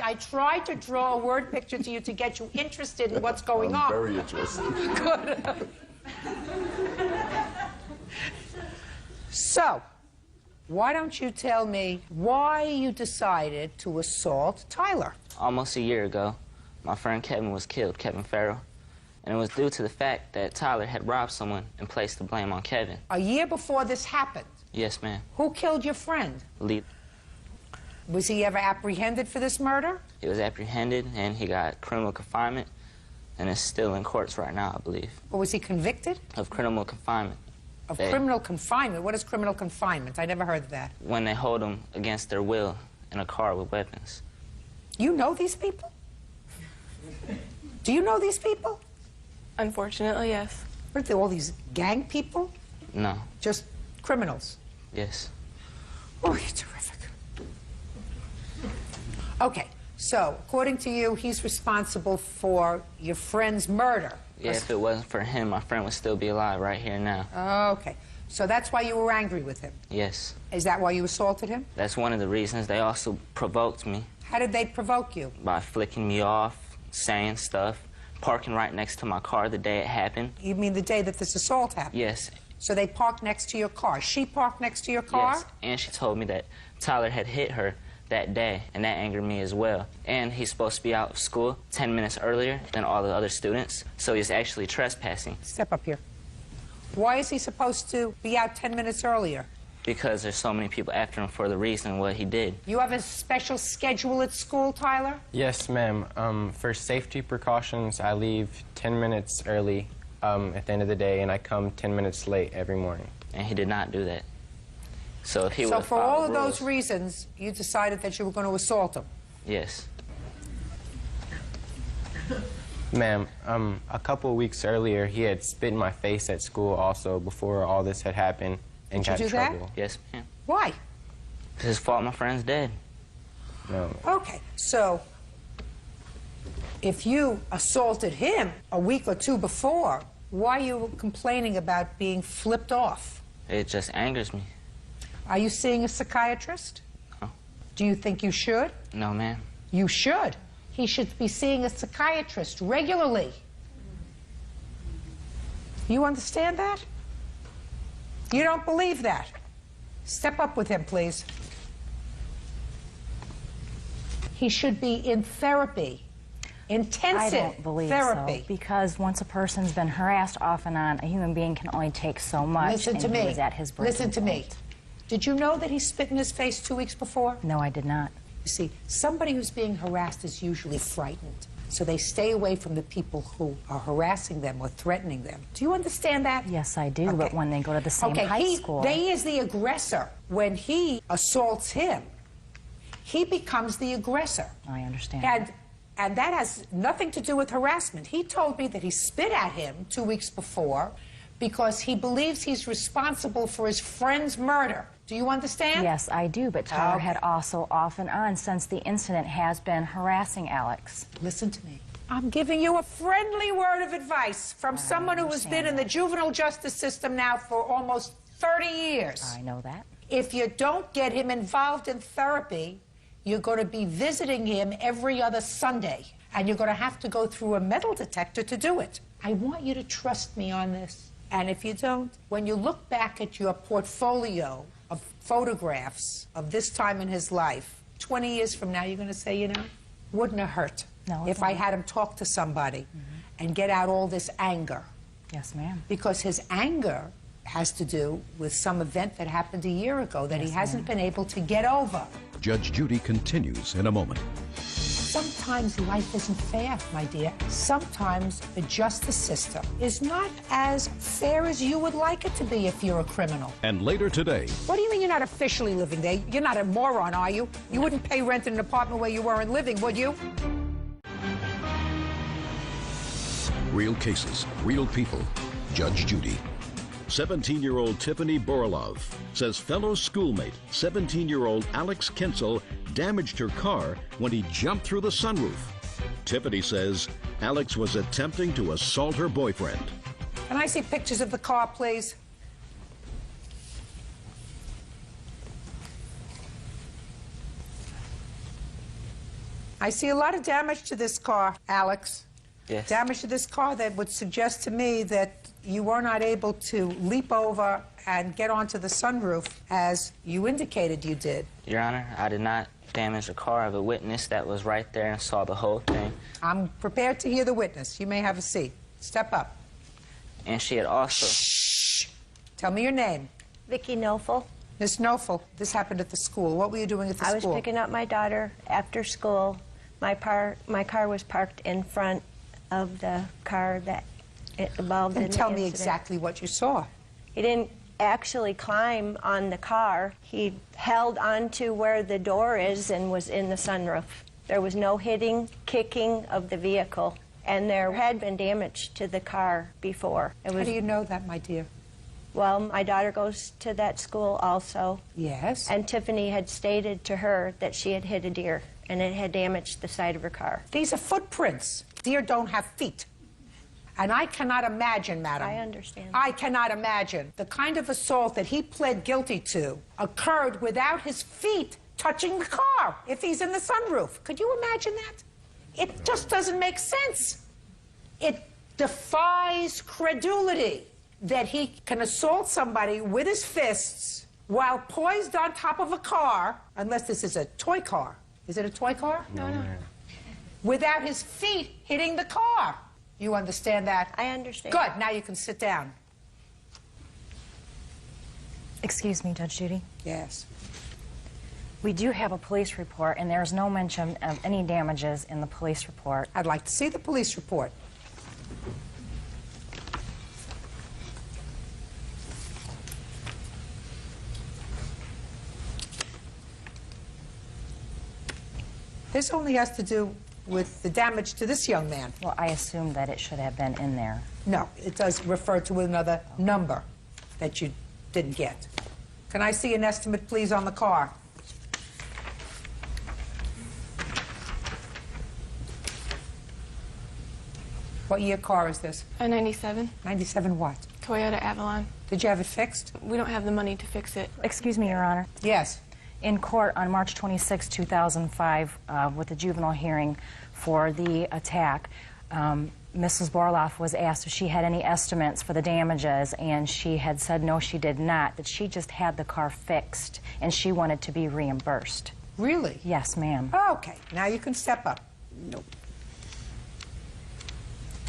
I tried to draw a word picture to you to get you interested in what's going on. I'm very interested. Good. So, why don't you tell me why you decided to assault Tyler? Almost a year ago, my friend Kevin was killed, Kevin Farrell. And it was due to the fact that Tyler had robbed someone and placed the blame on Kevin. A year before this happened, Yes, ma'am. who killed your friend? Lee. Was he ever apprehended for this murder? He was apprehended and he got criminal confinement and is still in courts right now, I believe. Or was he convicted? Of criminal confinement. Of criminal confinement? What is criminal confinement? I never heard of that. When they hold them against their will in a car with weapons. You know these people? Do you know these people? Unfortunately, yes. What are they, all these gang people? No. Just criminals? Yes. Oh, you're terrific. Okay, so according to you, he's responsible for your friend's murder. Yeah, if it wasn't for him, my friend would still be alive right here now. Okay, so that's why you were angry with him. Yes. Is that why you assaulted him? That's one of the reasons. They also provoked me How did they provoke you? by flicking me off, saying stuff, parking right next to my car the day it happened. You mean the day that this assault happened? Yes. So they parked next to your car. She parked next to your car? Yes, and she told me that Tyler had hit her that day, and that angered me as well. And he's supposed to be out of school 10 minutes earlier than all the other students, so he's actually trespassing. Step up here. Why is he supposed to be out 10 minutes earlier? Because there's so many people after him for the reason what he did. You have a special schedule at school, Tyler? Yes, ma'am. For safety precautions, I leave 10 minutes early at the end of the day, and I come 10 minutes late every morning. And he did not do that. So if he So would for all of those reasons, you decided that you were going to assault him? Yes. Ma'am, a couple of weeks earlier, he had spit in my face at school also before all this had happened and Did you got in do that? trouble. Yes, ma'am. Why? It's his fault my friend's dead. No. Okay, so if you assaulted him a week or two before, why are you complaining about being flipped off? It just angers me. Are you seeing a psychiatrist? No. Do you think you should? No, ma'am. You should. He should be seeing a psychiatrist regularly. You understand that? You don't believe that? Step up with him, please. He should be in therapy. Intensive I don't believe therapy. so, because once a person's been harassed off and on, a human being can only take so much. Listen and to he me. was at his breaking Listen to me. point. Did you know that he spit in his face 2 weeks before? No, I did not. You see, somebody who's being harassed is usually frightened. So they stay away from the people who are harassing them or threatening them. Do you understand that? Yes, I do, but when they go to the same high school... He is the aggressor. When he assaults him, he becomes the aggressor. I understand. And that has nothing to do with harassment. He told me that he spit at him 2 weeks before because he believes he's responsible for his friend's murder. Do you understand? Yes, I do, but Tyler had also off and on since the incident has been harassing Alex. Listen to me. I'm giving you a friendly word of advice from someone who has been in the juvenile justice system now for almost 30 years. I know that. If you don't get him involved in therapy, you're going to be visiting him every other Sunday, and you're going to have to go through a metal detector to do it. I want you to trust me on this. And if you don't, when you look back at your portfolio of photographs of this time in his life, 20 years from now, you're going to say, you know, wouldn't have hurt if I had him talk to somebody and get out all this anger. Yes, ma'am. Because his anger has to do with some event that happened a year ago that he hasn't been able to get over. Judge Judy continues in a moment. Sometimes life isn't fair, my dear. Sometimes the justice system is not as fair as you would like it to be if you're a criminal. And later today, What do you mean you're not officially living there? You're not a moron, are you? You wouldn't pay rent in an apartment where you weren't living, would you? real cases, real people. Judge Judy. 17-year-old Tiffany Borlov says fellow schoolmate, 17-year-old Alex Kinsel, damaged her car when he jumped through the sunroof. Tiffany says Alex was attempting to assault her boyfriend. Can I see pictures of the car, please? I see a lot of damage to this car, Alex. Yes. Damage to this car that would suggest to me that you were not able to leap over and get onto the sunroof as you indicated you did. Your Honor, I did not damage the car. I have a witness that was right there and saw the whole thing. I'm prepared to hear the witness. You may have a seat. Step up. And she had also... Shh. Tell me your name. Vicki Nofel. Miss Nofel, this happened at the school. What were you doing at the school? I was picking up my daughter after school. My car was parked in front of the car that it involved in the tell me incident. exactly what you saw. He didn't actually climb on the car. He held onto where the door is and was in the sunroof. There was no hitting, kicking of the vehicle, and there had been damage to the car before. How do you know that, my dear? Well, my daughter goes to that school also. Yes. And Tiffany had stated to her that she had hit a deer, and it had damaged the side of her car. These are footprints. Deer don't have feet. And I cannot imagine, madam. I understand. I cannot imagine the kind of assault that he pled guilty to occurred without his feet touching the car if he's in the sunroof. Could you imagine that? It just doesn't make sense. It defies credulity that he can assault somebody with his fists while poised on top of a car, unless this is a toy car. Is it a toy car? No, no. Without his feet hitting the car. You understand that? I understand. Good. Now you can sit down. Excuse me, Judge Judy. Yes. We do have a police report, and there's no mention of any damages in the police report. I'd like to see the police report. This only has to do with the damage to this young man. Well, I assume that it should have been in there. No, it does refer to another number that you didn't get. Can I see an estimate, please, on the car? What year car is this? A 97. 97 what? Toyota Avalon. Did you have it fixed? We don't have the money to fix it. Excuse me, Your Honor. Yes. In court on March 26, 2005, with the juvenile hearing for the attack, Mrs. Borloff was asked if she had any estimates for the damages, and she had said no, she did not, that she just had the car fixed, and she wanted to be reimbursed. Really? Yes, ma'am. Okay, now you can step up. Nope.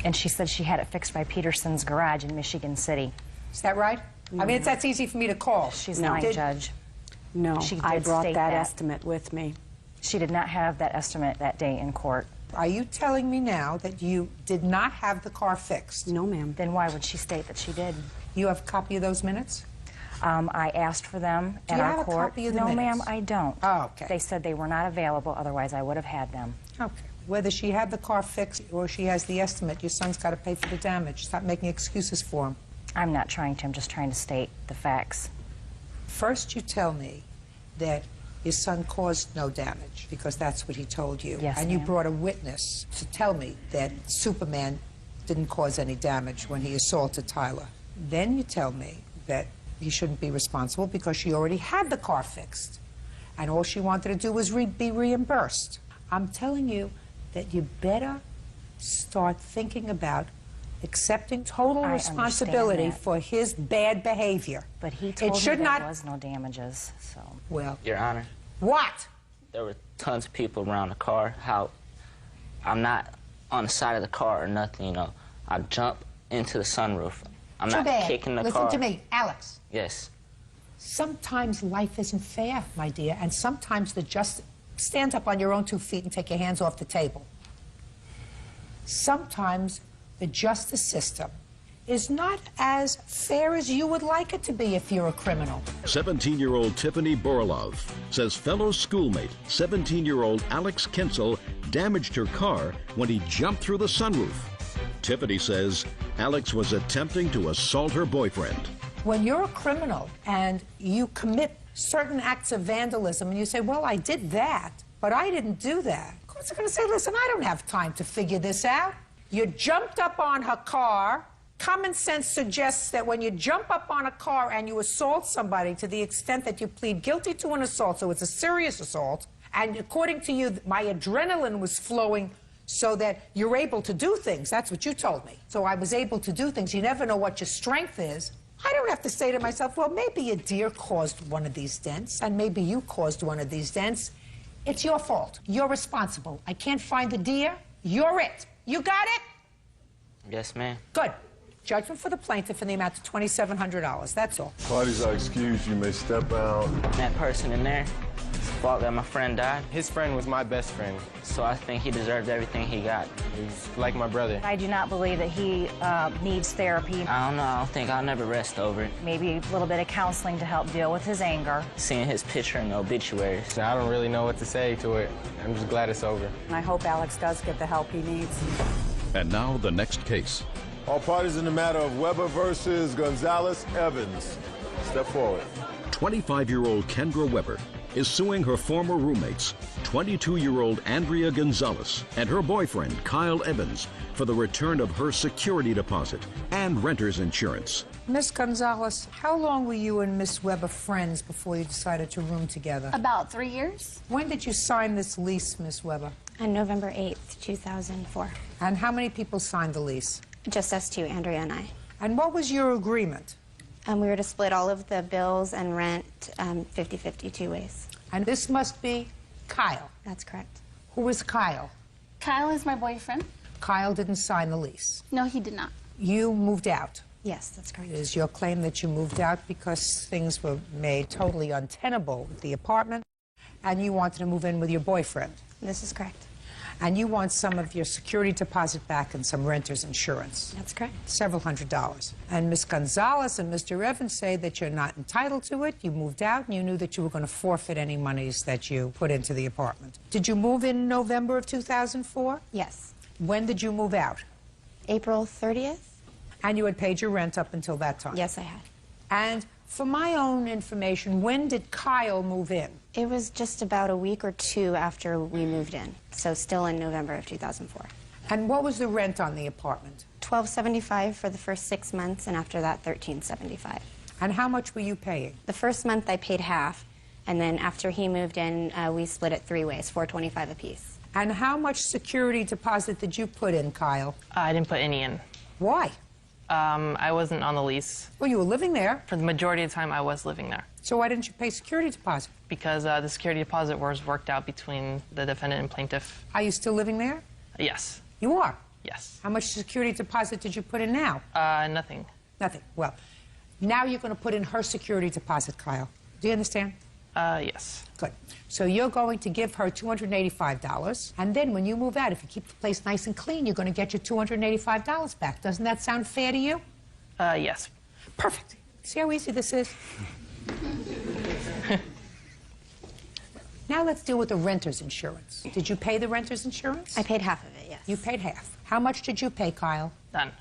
And she said she had it fixed by Peterson's Garage in Michigan City. Is that right? I mean, that's easy for me to call. She's lying, Judge. No, She I did brought state that estimate with me. She did not have that estimate that day in court. Are you telling me now that you did not have the car fixed? No, ma'am. Then why would she state that she did? You have a copy of those minutes? I asked for them Do at you our have a court. copy of the No, minutes? ma'am, I don't. Oh, okay. They said they were not available, otherwise I would have had them. Okay. Whether she had the car fixed or she has the estimate, your son's got to pay for the damage. Stop making excuses for him. I'm not trying to. I'm just trying to state the facts. First, you tell me that your son caused no damage, because that's what he told you. Yes, and you ma'am. brought a witness to tell me that Superman didn't cause any damage when he assaulted Tyler. Then you tell me that he shouldn't be responsible because she already had the car fixed, and all she wanted to do was be reimbursed. I'm telling you that you better start thinking about accepting total I responsibility understand that. for his bad behavior. But he told me there was no damages, so... Well... Your Honor. What? There were tons of people around the car. How I'm not on the side of the car or nothing, you know. I jump into the sunroof. I'm not kicking the car. Listen to me, Alex. Yes. Sometimes life isn't fair, my dear, and sometimes stand up on your own 2 feet and take your hands off the table. Sometimes the justice system is not as fair as you would like it to be if you're a criminal. 17-year-old Tiffany Borlov says fellow schoolmate, 17-year-old Alex Kinsel, damaged her car when he jumped through the sunroof. Tiffany says Alex was attempting to assault her boyfriend. When you're a criminal and you commit certain acts of vandalism and you say, well, I did that, but I didn't do that. Of course, they're going to say, listen, I don't have time to figure this out. You jumped up on her car. Common sense suggests that when you jump up on a car and you assault somebody to the extent that you plead guilty to an assault, so it's a serious assault, and according to you, my adrenaline was flowing so that you're able to do things. That's what you told me. So I was able to do things. You never know what your strength is. I don't have to say to myself, well, maybe a deer caused one of these dents, and maybe you caused one of these dents. It's your fault. You're responsible. I can't find the deer. You're it. You got it? Yes, ma'am. Good. Judgment for the plaintiff in the amount of $2,700. That's all. Parties are excused. You may step out. That person in there, it's the fault that my friend died. His friend was my best friend. So I think he deserves everything he got. He's like my brother. I do not believe that he needs therapy. I don't know. I don't think I'll never rest over it. Maybe a little bit of counseling to help deal with his anger. Seeing his picture in the obituaries. I don't really know what to say to it. I'm just glad it's over. And I hope Alex does get the help he needs. And now the next case. All parties in the matter of Weber versus Gonzalez-Evans. Step forward. 25-year-old Kendra Weber is suing her former roommates, 22-year-old Andrea Gonzalez and her boyfriend, Kyle Evans, for the return of her security deposit and renter's insurance. Miss Gonzalez, how long were you and Miss Weber friends before you decided to room together? About 3 years. When did you sign this lease, Miss Weber? On November 8th, 2004. And how many people signed the lease? Just us two, Andrea and I. And what was your agreement? We were to split all of the bills and rent 50-50 two ways. And this must be Kyle. That's correct. Who is Kyle? Kyle is my boyfriend. Kyle didn't sign the lease. No, he did not. You moved out. Yes, that's correct. It is your claim that you moved out because things were made totally untenable with the apartment, and you wanted to move in with your boyfriend. This is correct. And you want some of your security deposit back and some renter's insurance. That's correct. Several $100s. And Miss Gonzalez and Mr. Evans say that you're not entitled to it. You moved out and you knew that you were going to forfeit any monies that you put into the apartment. Did you move in November of 2004? Yes. When did you move out? April 30th. And you had paid your rent up until that time? Yes, I had. And for my own information, when did Kyle move in? It was just about a week or two after we moved in, so still in November of 2004. And what was the rent on the apartment? $12.75 for the first 6 months, and after that, $13.75. And how much were you paying? The first month I paid half, and then after he moved in, we split it three ways, $4.25 apiece. And how much security deposit did you put in, Kyle? I didn't put any in. Why? I wasn't on the lease. Well, you were living there. For the majority of the time, I was living there. So why didn't you pay security deposit? Because the security deposit was worked out between the defendant and plaintiff. Are you still living there? Yes. You are? Yes. How much security deposit did you put in now? Nothing. Nothing. Well, now you're going to put in her security deposit, Kyle. Do you understand? Yes. Good. So you're going to give her $285, and then when you move out, if you keep the place nice and clean, you're going to get your $285 back. Doesn't that sound fair to you? Yes. Perfect. See how easy this is? Now let's deal with the renter's insurance. Did you pay the renter's insurance? I paid half of it, yes. You paid half. How much did you pay, Kyle? None.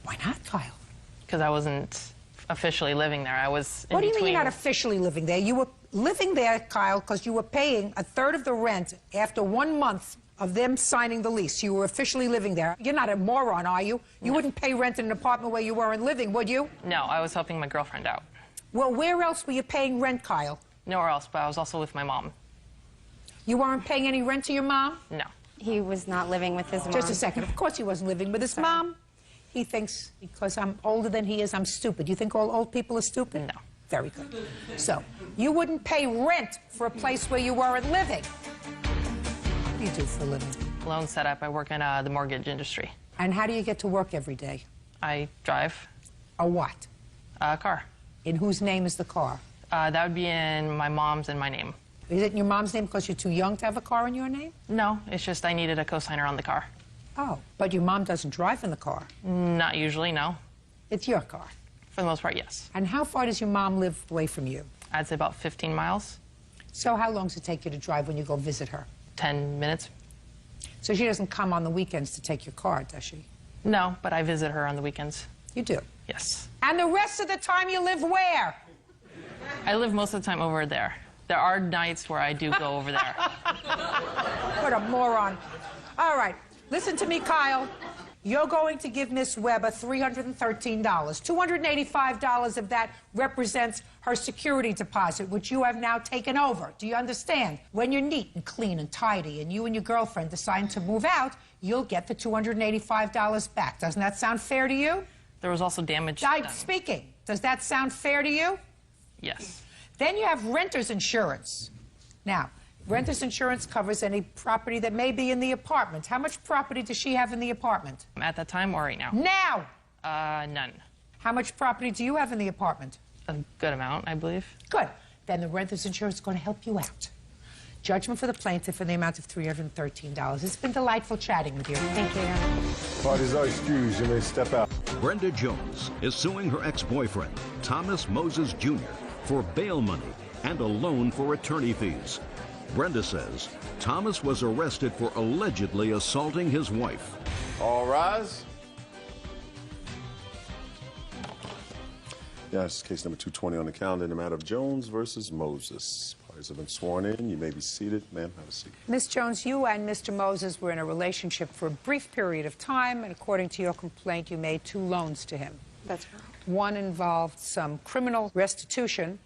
Why not, Kyle? Because I wasn't officially living there. I was in What do you mean between. you're not officially living there? You were living there, Kyle, because you were paying a third of the rent after 1 month of them signing the lease. You were officially living there. You're not a moron, are you? You wouldn't pay rent in an apartment where you weren't living, would you? No, I was helping my girlfriend out. Well, where else were you paying rent, Kyle? Nowhere else, but I was also with my mom. You weren't paying any rent to your mom? No. He was not living with his mom. Just a second. Of course he wasn't living with his mom. He thinks because I'm older than he is, I'm stupid. You think all old people are stupid? No. Very good. So, you wouldn't pay rent for a place where you weren't living. What do you do for a living? Loan setup. I work in the mortgage industry. And how do you get to work every day? I drive. A what? A car. In whose name is the car? That would be in my mom's and my name. Is it in your mom's name because you're too young to have a car in your name? No, it's just I needed a cosigner on the car. Oh, but your mom doesn't drive in the car? Not usually, no. It's your car? For the most part, yes. And how far does your mom live away from you? I'd say about 15 miles. So how long does it take you to drive when you go visit her? 10 minutes. So she doesn't come on the weekends to take your car, does she? No, but I visit her on the weekends. You do? Yes. And the rest of the time you live where? I live most of the time over there. There are nights where I do go over there. What a moron. All right, listen to me, Kyle. You're going to give Miss Weber $313. $285 of that represents her security deposit, which you have now taken over. Do you understand? When you're neat and clean and tidy and you and your girlfriend decide to move out, you'll get the $285 back. Doesn't that sound fair to you? There was also damage I'm done. speaking. Does that sound fair to you? Yes. Then you have renter's insurance. Now, renter's insurance covers any property that may be in the apartment. How much property does she have in the apartment? At that time or right now? Now! None. How much property do you have in the apartment? A good amount, I believe. Good. Then the renter's insurance is going to help you out. Judgment for the plaintiff in the amount of $313. It's been delightful chatting with you. Thank you. Parties are excused. You may step out. Brenda Jones is suing her ex-boyfriend, Thomas Moses Jr., for bail money and a loan for attorney fees. Brenda says Thomas was arrested for allegedly assaulting his wife. All rise. Yes, case number 220 on the calendar in the matter of Jones versus Moses. Parties have been sworn in. You may be seated. Ma'am, have a seat. Miss Jones, you and Mr. Moses were in a relationship for a brief period of time, and according to your complaint, you made 2 loans to him. That's right. One involved some criminal restitution,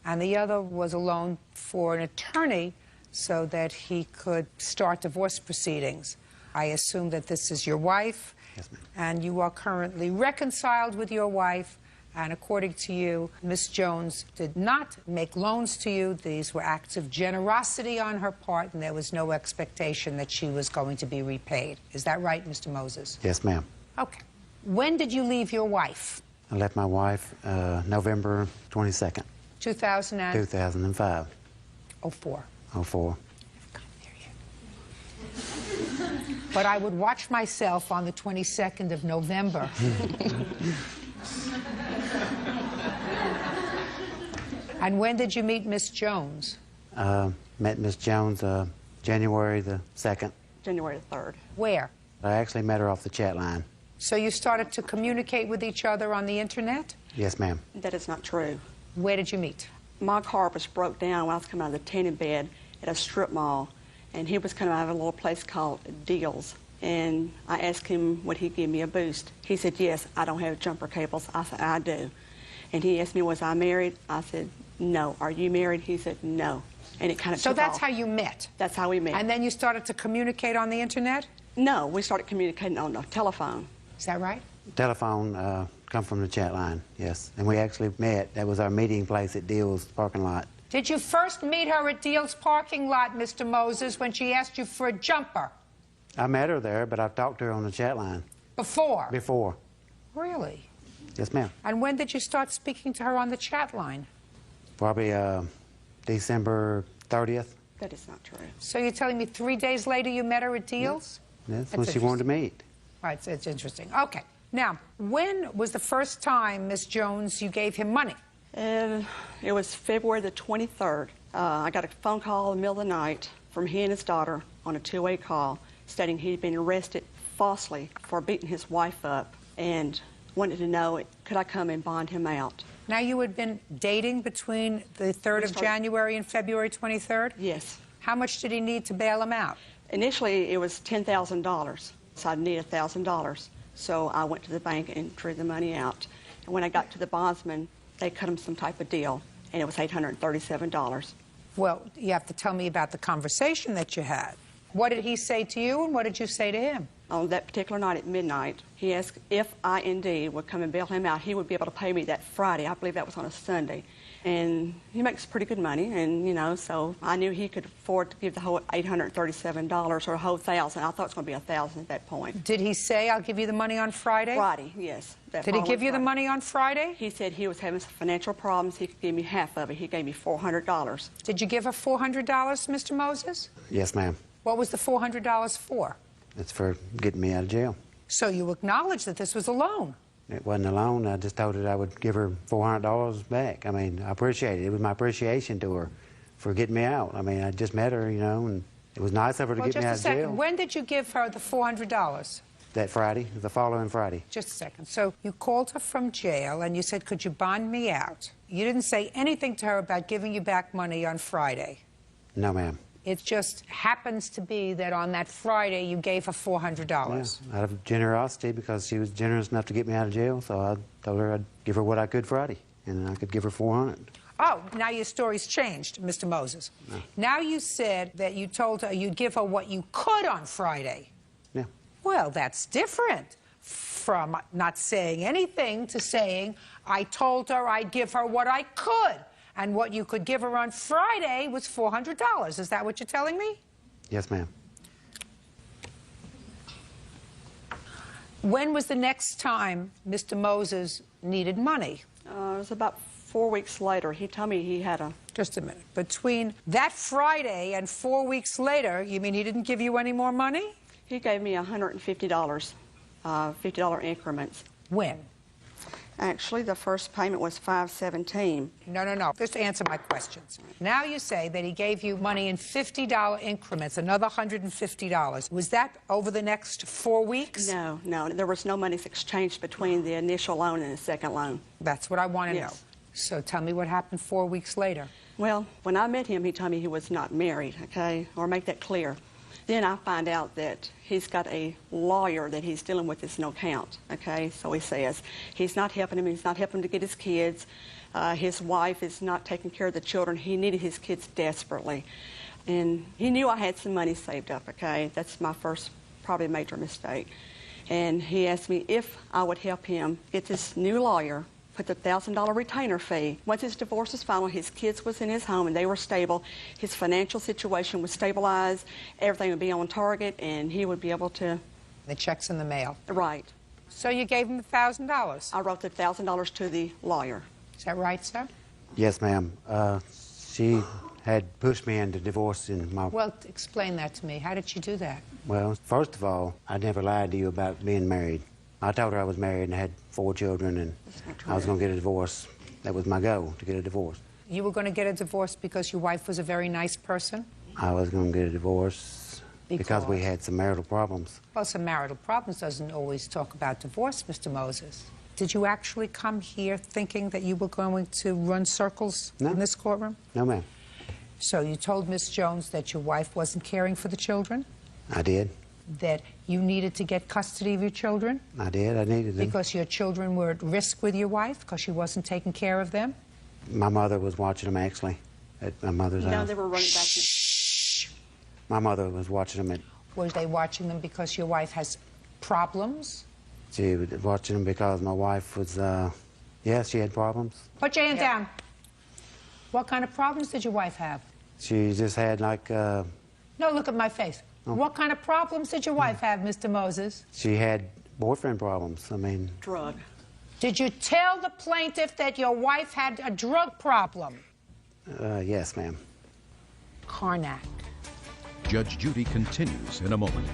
and the other was a loan for an attorney so that he could start divorce proceedings. I assume that this is your wife. Yes, ma'am. And you are currently reconciled with your wife. And according to you, Miss Jones did not make loans to you. These were acts of generosity on her part, and there was no expectation that she was going to be repaid. Is that right, Mr. Moses? Yes, ma'am. Okay. When did you leave your wife? I left my wife November 22nd, 2005. 04. 04. But I would watch myself on the 22nd of November. And when did you meet Miss Jones? Met Miss Jones January the 2nd. January the 3rd. Where? I actually met her off the chat line. So you started to communicate with each other on the internet? Yes, ma'am. That is not true. Where did you meet? My car was broke down when I was coming out of the tanning bed at a strip mall, and he was coming out of a little place called Deals. And I asked him would he give me a boost. He said, yes, I don't have jumper cables. I said, I do. And he asked me, was I married? I said, no. Are you married? He said, no. And it kind of So took that's off. how you met? That's how we met. And then you started to communicate on the internet? No, we started communicating on the telephone. Is that right? Telephone come from the chat line, yes. And we actually met. That was our meeting place at Deals parking lot. Did you first meet her at Deal's parking lot, Mr. Moses, when she asked you for a jumper? I met her there, but I've talked to her on the chat line. Before? Before. Really? Yes, ma'am. And when did you start speaking to her on the chat line? Probably December 30th. That is not true. So you're telling me 3 days later you met her at Deal's? Yes, that's when she wanted to meet. Right, so it's interesting. Okay. Now, when was the first time, Miss Jones, you gave him money? It was February the 23rd. I got a phone call in the middle of the night from he and his daughter on a two-way call stating he'd been arrested falsely for beating his wife up and wanted to know, could I come and bond him out? Now, you had been dating between the 3rd of January and February 23rd? Yes. How much did he need to bail him out? Initially, it was $10,000, so I'd need $1,000. So I went to the bank and drew the money out. And when I got to the bondsman, they cut him some type of deal, and it was $837. Well, you have to tell me about the conversation that you had. What did he say to you, and what did you say to him? On that particular night at midnight, he asked if I indeed would come and bail him out. He would be able to pay me that Friday. I believe that was on a Sunday. And he makes pretty good money, and, you know, so I knew he could afford to give the whole $837 or a whole $1,000. I thought it was going to be $1,000 at that point. Did he say, I'll give you the money on Friday? Friday, yes. Did he give you the money on Friday? He said he was having some financial problems. He could give me half of it. He gave me $400. Did you give her $400, Mr. Moses? Yes, ma'am. What was the $400 for? It's for getting me out of jail. So you acknowledge that this was a loan? It wasn't a loan. I just told her I would give her $400 back. I mean, I appreciate it. It was my appreciation to her for getting me out. I mean, I just met her, you know, and it was nice of her to get me out of jail. Just a second. When did you give her the $400? That Friday, the following Friday. Just a second. So you called her from jail and you said, could you bond me out? You didn't say anything to her about giving you back money on Friday? No, ma'am. It just happens to be that on that Friday you gave her $400. Yeah, out of generosity, because she was generous enough to get me out of jail, so I told her I'd give her what I could Friday, and I could give her $400. Oh, now your story's changed, Mr. Moses. No. Now you said that you told her you'd give her what you could on Friday. Yeah. Well, that's different from not saying anything to saying, I told her I'd give her what I could. And what you could give her on Friday was $400. Is that what you're telling me? Yes, ma'am. When was the next time Mr. Moses needed money? It was about 4 weeks later. He told me he had a... Just a minute. Between that Friday and 4 weeks later, you mean he didn't give you any more money? He gave me $150, $50 increments. When? Actually, the first payment was $517. No. Just answer my questions. Now you say that he gave you money in $50 increments, another $150. Was that over the next 4 weeks? No. There was no money exchanged between the initial loan and the second loan. That's what I want to know. So tell me what happened 4 weeks later. Well, when I met him, he told me he was not married, okay? Or make that clear. Then I find out that he's got a lawyer that he's dealing with that's no count, okay? So he says he's not helping him. He's not helping him to get his kids. His wife is not taking care of the children. He needed his kids desperately. And he knew I had some money saved up, okay? That's my first probably major mistake. And he asked me if I would help him get this new lawyer, put the $1,000 retainer fee. Once his divorce was final, his kids was in his home and they were stable. His financial situation was stabilized. Everything would be on target and he would be able to... The check's in the mail. Right. So you gave him $1,000? I wrote the $1,000 to the lawyer. Is that right, sir? Yes, ma'am. She had pushed me into divorce in my... Well, explain that to me. How did she do that? Well, first of all, I never lied to you about being married. I told her I was married and I had 4 children and I was going to get a divorce. That was my goal, to get a divorce. You were going to get a divorce because your wife was a very nice person? I was going to get a divorce because we had some marital problems. Well, some marital problems doesn't always talk about divorce, Mr. Moses. Did you actually come here thinking that you were going to run circles in this courtroom? No, ma'am. So you told Miss Jones that your wife wasn't caring for the children? I did. That you needed to get custody of your children? I did. I needed them. Because your children were at risk with your wife because she wasn't taking care of them? My mother was watching them, actually, at my mother's house. No, they were running back. My mother was watching them. Was they watching them because your wife has problems? She was watching them because my wife was, yes, she had problems. Put your hand down. What kind of problems did your wife have? She just had, like... No, look at my face. Oh. What kind of problems did your wife have, Mr. Moses? She had boyfriend problems. I mean... Drug. Did you tell the plaintiff that your wife had a drug problem? Yes, ma'am. Karnak. Judge Judy continues in a moment.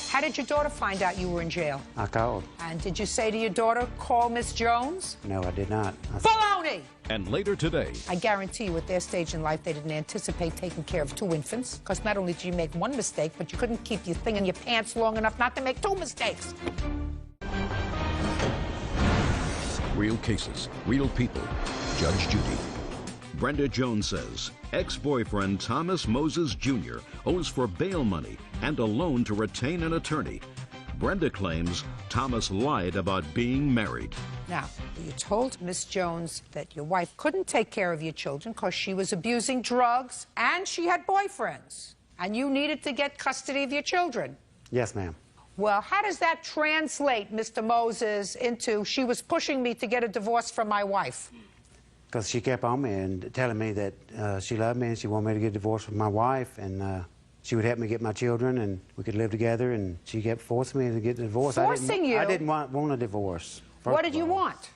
How did your daughter find out you were in jail? I called. And did you say to your daughter, call Miss Jones? No, I did not. Baloney! And later today... I guarantee you, at their stage in life, they didn't anticipate taking care of 2 infants. Because not only did you make 1 mistake, but you couldn't keep your thing in your pants long enough not to make 2 mistakes. Real cases, real people. Judge Judy. Brenda Jones says ex-boyfriend Thomas Moses Jr. owes for bail money and a loan to retain an attorney. Brenda claims Thomas lied about being married. Now, you told Miss Jones that your wife couldn't take care of your children because she was abusing drugs and she had boyfriends, and you needed to get custody of your children. Yes, ma'am. Well, how does that translate, Mr. Moses, into she was pushing me to get a divorce from my wife? Because she kept on me and telling me that she loved me and she wanted me to get divorced from my wife, and she would help me get my children and we could live together, and she kept forcing me to get a divorce. Forcing you? I didn't want a divorce. What did you want?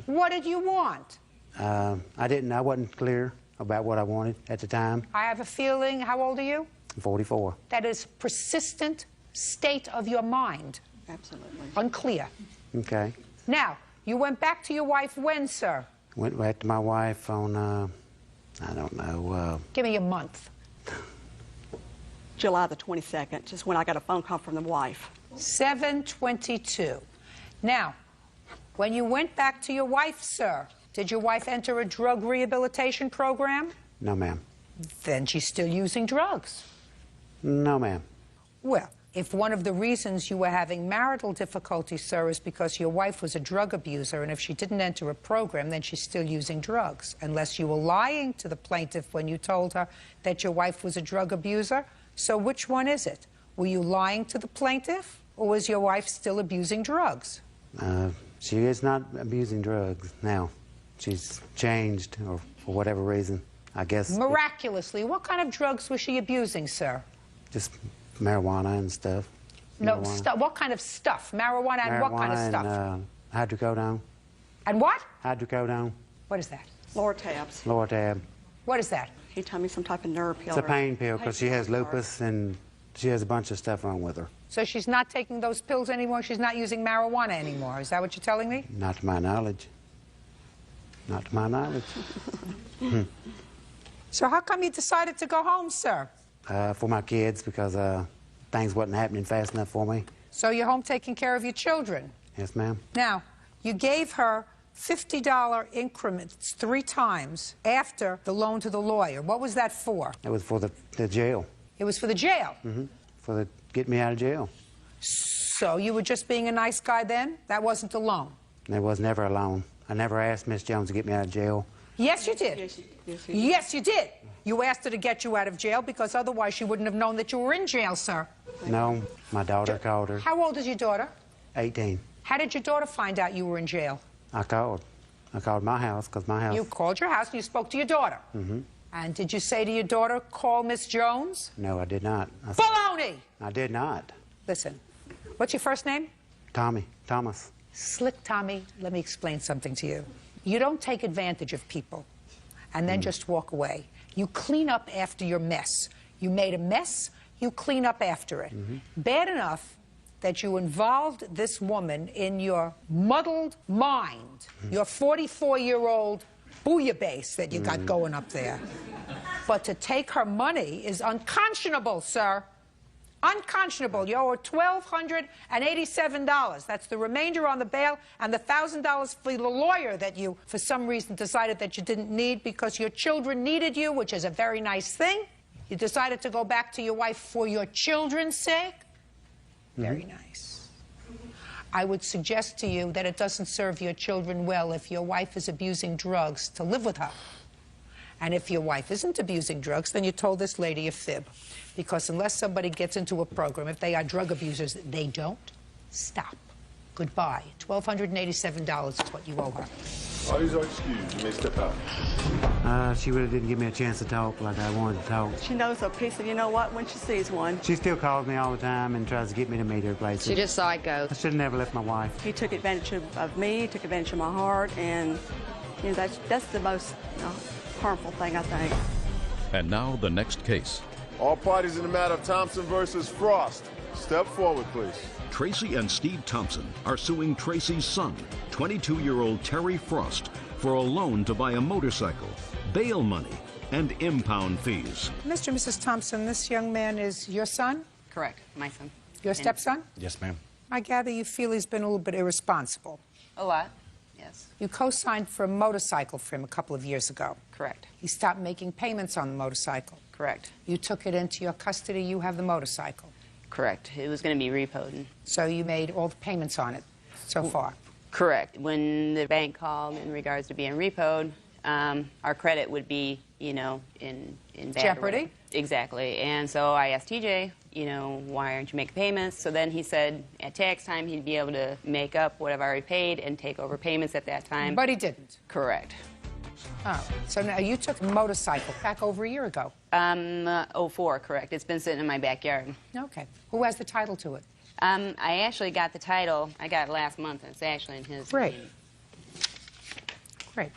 What did you want? I wasn't clear about what I wanted at the time. I have a feeling, how old are you? I'm 44. That is persistent state of your mind. Absolutely. Unclear. Okay. Now, you went back to your wife when, sir? Went back to my wife on, I don't know. Give me a month. July the 22nd, just when I got a phone call from the wife. 7/22. Now, when you went back to your wife, sir, did your wife enter a drug rehabilitation program? No, ma'am. Then she's still using drugs. No, ma'am. Well, if one of the reasons you were having marital difficulties, sir, is because your wife was a drug abuser, and if she didn't enter a program, then she's still using drugs, unless you were lying to the plaintiff when you told her that your wife was a drug abuser. So which one is it? Were you lying to the plaintiff, or was your wife still abusing drugs? She is not abusing drugs now. She's changed, or for whatever reason, I guess. Miraculously. What kind of drugs was she abusing, sir? Just marijuana and stuff. No, what kind of stuff? Marijuana and what kind of stuff? And, hydrocodone. And what? Hydrocodone. What is that? Lortabs. Lortab. What is that? He told me some type of nerve pill. It's a pain pill because she has lupus and she has a bunch of stuff wrong with her. So she's not taking those pills anymore? She's not using marijuana anymore? Is that what you're telling me? Not to my knowledge. Not to my knowledge. So how come you decided to go home, sir? For my kids, because things wasn't happening fast enough for me. So you're home taking care of your children? Yes, ma'am. Now, you gave her $50 increments 3 times after the loan to the lawyer. What was that for? It was for the jail. It was for the jail? Mm-hmm. For get me out of jail. So you were just being a nice guy then? That wasn't a loan? There was never a loan. I never asked Miss Jones to get me out of jail. Yes, you did. Yes, you did. You asked her to get you out of jail because otherwise she wouldn't have known that you were in jail, sir. No, my daughter called her. How old is your daughter? 18. How did your daughter find out you were in jail? I called. I called my house because my house... You called your house and you spoke to your daughter? Mm-hmm. And did you say to your daughter, call Miss Jones? No, I did not. Baloney! I did not. Listen, what's your first name? Tommy. Thomas. Slick Tommy, let me explain something to you. You don't take advantage of people and then just walk away. You clean up after your mess. You made a mess, you clean up after it. Bad enough that you involved this woman in your muddled mind, your 44-year-old bouillabaisse that you got going up there. But to take her money is unconscionable, sir. Unconscionable. You owe her $1,287. That's the remainder on the bail and the $1,000 for the lawyer that you, for some reason, decided that you didn't need because your children needed you, which is a very nice thing. You decided to go back to your wife for your children's sake. Very nice. I would suggest to you that it doesn't serve your children well if your wife is abusing drugs to live with her. And if your wife isn't abusing drugs, then you told this lady a fib. Because unless somebody gets into a program, if they are drug abusers, they don't stop. Goodbye. $1,287 is what you owe her. Parties are excused. You may step out. She really didn't give me a chance to talk like I wanted to talk. She knows a piece of you-know-what when she sees one. She still calls me all the time and tries to get me to meet her places. She just saw it go. I should have never left my wife. He took advantage of me, took advantage of my heart, and you know, that's the most harmful thing, I think. And now the next case. All parties in the matter of Thompson versus Frost. Step forward, please. Tracy and Steve Thompson are suing Tracy's son, 22-year-old Terry Frost, for a loan to buy a motorcycle, bail money, and impound fees. Mr. and Mrs. Thompson, this young man is your son? Correct, my son. Your stepson? Yes, ma'am. I gather you feel he's been a little bit irresponsible. A lot, yes. You co-signed for a motorcycle for him a couple of years ago. Correct. He stopped making payments on the motorcycle. Correct. You took it into your custody. You have the motorcycle. Correct. It was going to be repoed. So you made all the payments on it so far? Correct. When the bank called in regards to being repoed, our credit would be, you know, in bad jeopardy? Exactly. And so I asked TJ you know, why aren't you making payments? So then he said at tax time he'd be able to make up what I've already paid and take over payments at that time. But he didn't. Correct. Oh, so now you took a motorcycle back over a year ago. 04, correct. It's been sitting in my backyard. Okay. Who has the title to it? I actually got the title. I got it last month, and it's actually in his Great. name. Great.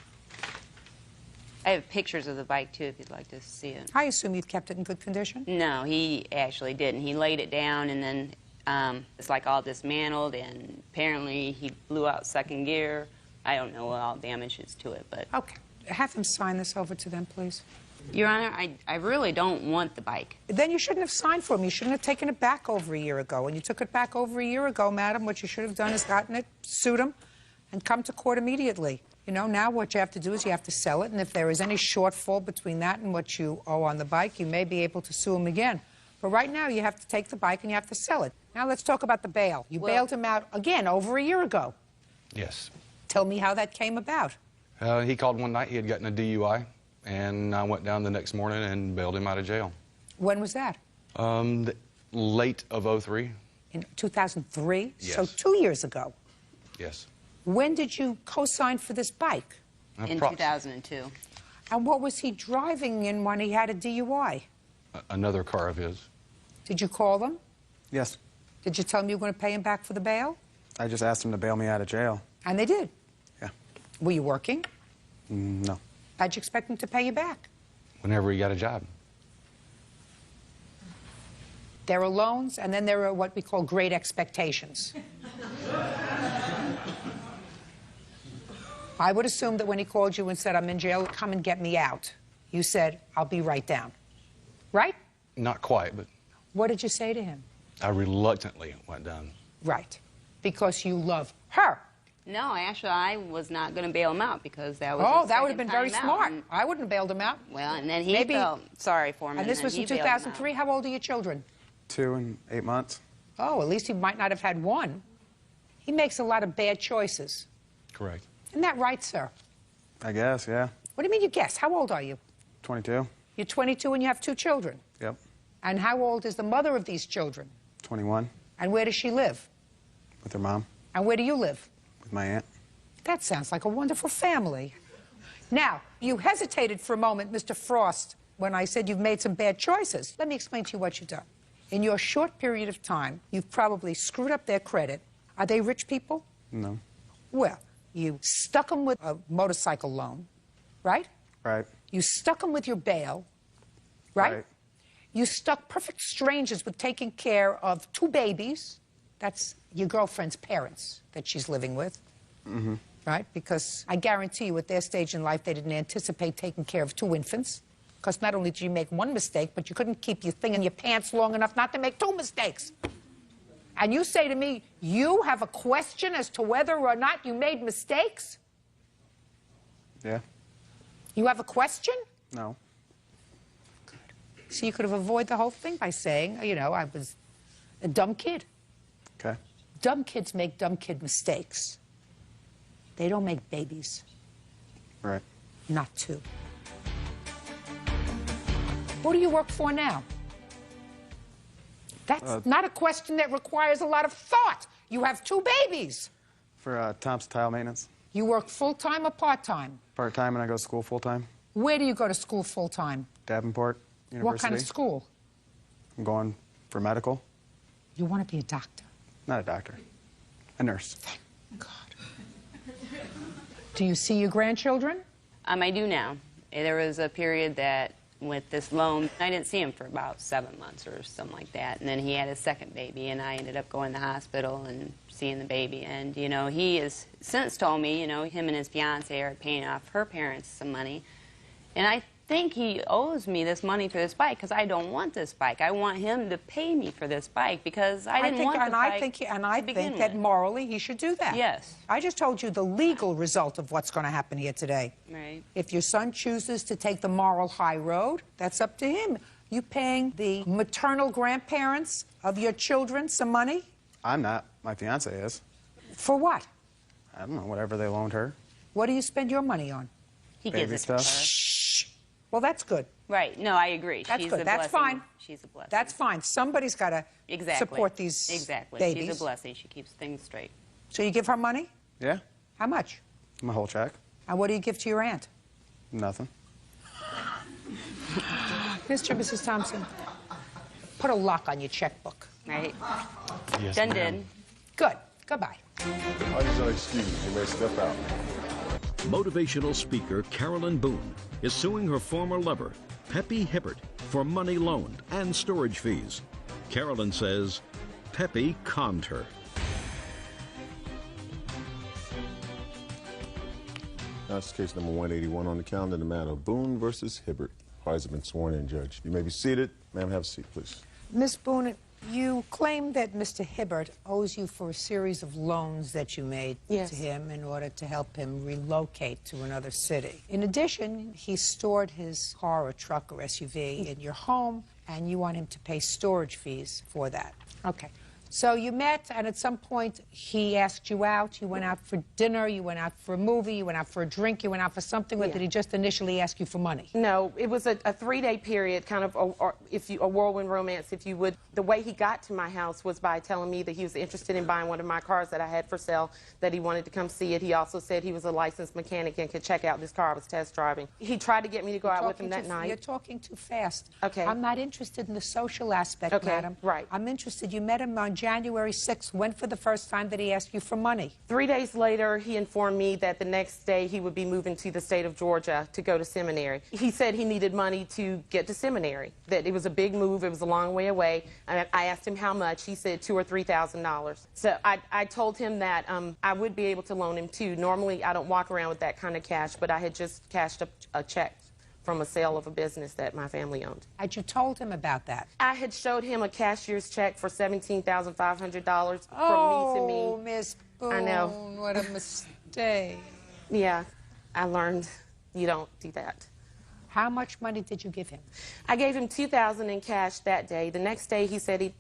I have pictures of the bike, too, if you'd like to see it. I assume you've kept it in good condition? No, he actually didn't. He laid it down, and then it's like all dismantled, and apparently he blew out second gear. I don't know what all damage is to it, but... Okay. Have him sign this over to them, please. Your Honor, I really don't want the bike. Then you shouldn't have signed for him. You shouldn't have taken it back over a year ago. And you took it back over a year ago, madam. What you should have done is gotten it, sued him, and come to court immediately. You know, now what you have to do is you have to sell it, and if there is any shortfall between that and what you owe on the bike, you may be able to sue him again. But right now, you have to take the bike and you have to sell it. Now let's talk about the bail. You bailed him out again over a year ago. Yes. Tell me how that came about. He called one night. He had gotten a DUI, and I went down the next morning and bailed him out of jail. When was that? Late of 03. In 2003? Yes. So 2 years ago. Yes. When did you co-sign for this bike? In 2002. And what was he driving in when he had a DUI? Another car of his. Did you call them? Yes. Did you tell them you were going to pay him back for the bail? I just asked them to bail me out of jail. And they did? Yeah. Were you working? No. How'd you expect him to pay you back? Whenever he got a job. There are loans, and then there are what we call great expectations. I would assume that when he called you and said, I'm in jail, come and get me out, you said, I'll be right down. Right? Not quite, but What did you say to him? I reluctantly went down. Right. Because you love her. No, actually, I was not going to bail him out because that was Oh, his that would have second been very time smart. out. I wouldn't have bailed him out. Well, and then he Maybe, felt sorry for him. And this then was in he bailed him out. 2003. How old are your children? 2 and 8 months. Oh, at least he might not have had one. He makes a lot of bad choices. Correct. Isn't that right, sir? I guess, yeah. What do you mean you guess? How old are you? 22. You're 22 and you have 2 children. Yep. And how old is the mother of these children? 21. And where does she live? With her mom. And where do you live? With my aunt. That sounds like a wonderful family. Now, you hesitated for a moment, Mr. Frost, when I said you've made some bad choices. Let me explain to you what you've done. In your short period of time, you've probably screwed up their credit. Are they rich people? No. Well, you stuck them with a motorcycle loan, right? Right. You stuck them with your bail, right? You stuck perfect strangers with taking care of 2 babies. That's your girlfriend's parents that she's living with. Mm-hmm. Right? Because I guarantee you at their stage in life, they didn't anticipate taking care of 2 infants. Because not only did you make 1 mistake, but you couldn't keep your thing in your pants long enough not to make 2 mistakes. And you say to me, you have a question as to whether or not you made mistakes? Yeah. You have a question? No. So you could have avoided the whole thing by saying, you know, I was a dumb kid. Okay. Dumb kids make dumb kid mistakes. They don't make babies. Right. Not 2. Who do you work for now? That's not a question that requires a lot of thought. You have 2 babies. For Thompson Tile Maintenance. You work full-time or part-time? Part-time, and I go to school full-time. Where do you go to school full-time? Davenport University. What kind of school? I'm going for medical. You want to be a doctor? Not a doctor. A nurse. Thank God. Do you see your grandchildren? I do now. There was a period that with this loan, I didn't see him for about 7 months or something like that. And then he had his second baby, and I ended up going to the hospital and seeing the baby. And, you know, he has since told me, you know, him and his fiance are paying off her parents some money. And I think he owes me this money for this bike because I don't want this bike. I want him to pay me for this bike because I didn't want the bike I think that morally he should do that. Yes. I just told you the legal result of what's going to happen here today. Right. If your son chooses to take the moral high road, that's up to him. You paying the maternal grandparents of your children some money? I'm not. My fiance is. For what? I don't know, whatever they loaned her. What do you spend your money on? He Baby gives it to stuff. her. Well, that's good. Right. No, I agree. That's She's good. a That's blessing. fine. She's a blessing. That's fine. Somebody's got to support these babies. She's a blessing. She keeps things straight. So you give her money? Yeah. How much? My whole check. And what do you give to your aunt? Nothing. Mr. and Mrs. Thompson, put a lock on your checkbook. Right? Yes, Done ma'am. did. Good. Goodbye. I use no excuse. You may step out. Motivational speaker Carolyn Boone is suing her former lover, Pepe Hibbert, for money loaned and storage fees. Carolyn says Pepe conned her. That's case number 181 on the calendar, the matter of Boone versus Hibbert. Parties have been sworn in, Judge. You may be seated. Ma'am, have a seat, please. Ms. Boone, you claim that Mr. Hibbert owes you for a series of loans that you made to him in order to help him relocate to another city. In addition, he stored his car or truck or SUV in your home, and you want him to pay storage fees for that. Okay. So you met, and at some point, he asked you out. You went out for dinner, you went out for a movie, you went out for a drink, you went out for something, or did he just initially ask you for money? No, it was a 3-day period, kind of a whirlwind romance, if you would. The way he got to my house was by telling me that he was interested in buying one of my cars that I had for sale, that he wanted to come see it. He also said he was a licensed mechanic and could check out this car I was test driving. He tried to get me to go out with him that night. You're talking too fast. Okay. I'm not interested in the social aspect, madam. Right. I'm interested. You met him on January 6th. When for the first time did he ask you for money? 3 days later, he informed me that the next day he would be moving to the state of Georgia to go to seminary. He said he needed money to get to seminary, that it was a big move, it was a long way away. I asked him how much. He said $2,000 or $3,000. So I told him that I would be able to loan him too. Normally, I don't walk around with that kind of cash, but I had just cashed a check from a sale of a business that my family owned. Had you told him about that? I had showed him a cashier's check for $17,500 from me to me. Oh, Miss Boone, I know. what a mistake. Yeah, I learned you don't do that. How much money did you give him? I gave him $2,000 in cash that day. The next day he said he...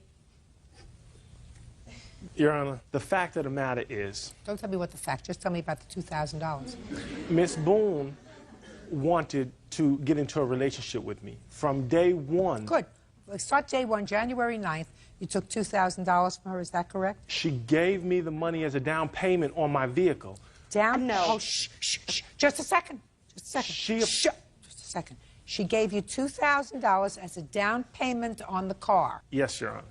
Your Honor, the fact of the matter is... Don't tell me what the fact, just tell me about the $2,000. Miss Boone wanted to get into a relationship with me from day one. Good. Well, start day one, January 9th. You took $2,000 from her, is that correct? She gave me the money as a down payment on my vehicle. Down? No. Oh, shh, shh, shh. Just a second. Just a second. Shh. Just a second. She gave you $2,000 as a down payment on the car. Yes, Your Honor.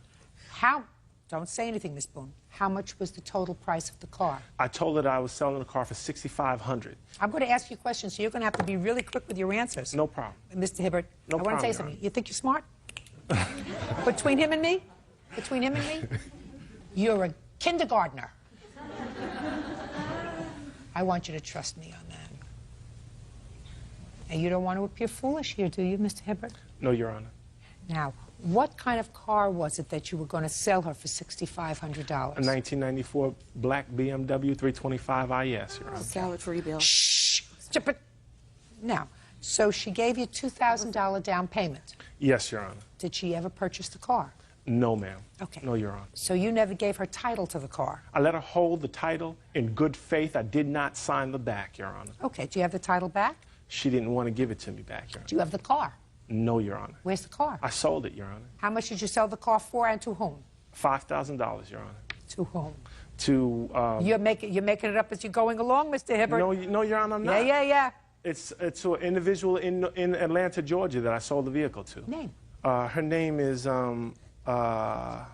How? Don't say anything, Miss Boone. How much was the total price of the car? I told her that I was selling the car for $6,500. I'm going to ask you questions, so you're going to have to be really quick with your answers. No problem. Mr. Hibbert, No I want to problem, say Your something. Honor. You think you're smart? Between him and me, you're a kindergartner. I want you to trust me on that. And you don't want to appear foolish here, do you, Mr. Hibbert? No, Your Honor. Now, what kind of car was it that you were going to sell her for $6,500? A 1994 black BMW 325 IS, Your Honor. Salvage rebuild. Shh! Now, so she gave you $2,000 down payment. Yes, Your Honor. Did she ever purchase the car? No, ma'am. Okay. No, Your Honor. So you never gave her title to the car? I let her hold the title in good faith. I did not sign the back, Your Honor. Okay. Do you have the title back? She didn't want to give it to me back, Your Honor. Do you have the car? No, Your Honor. Where's the car? I sold it, Your Honor. How much did you sell the car for, and to whom? $5,000, Your Honor. To whom? To You're making it up as you're going along, Mr. Hibbert. No, Your Honor, I'm not. Yeah. It's to an individual in Atlanta, Georgia that I sold the vehicle to. Name? Her name is Yeah.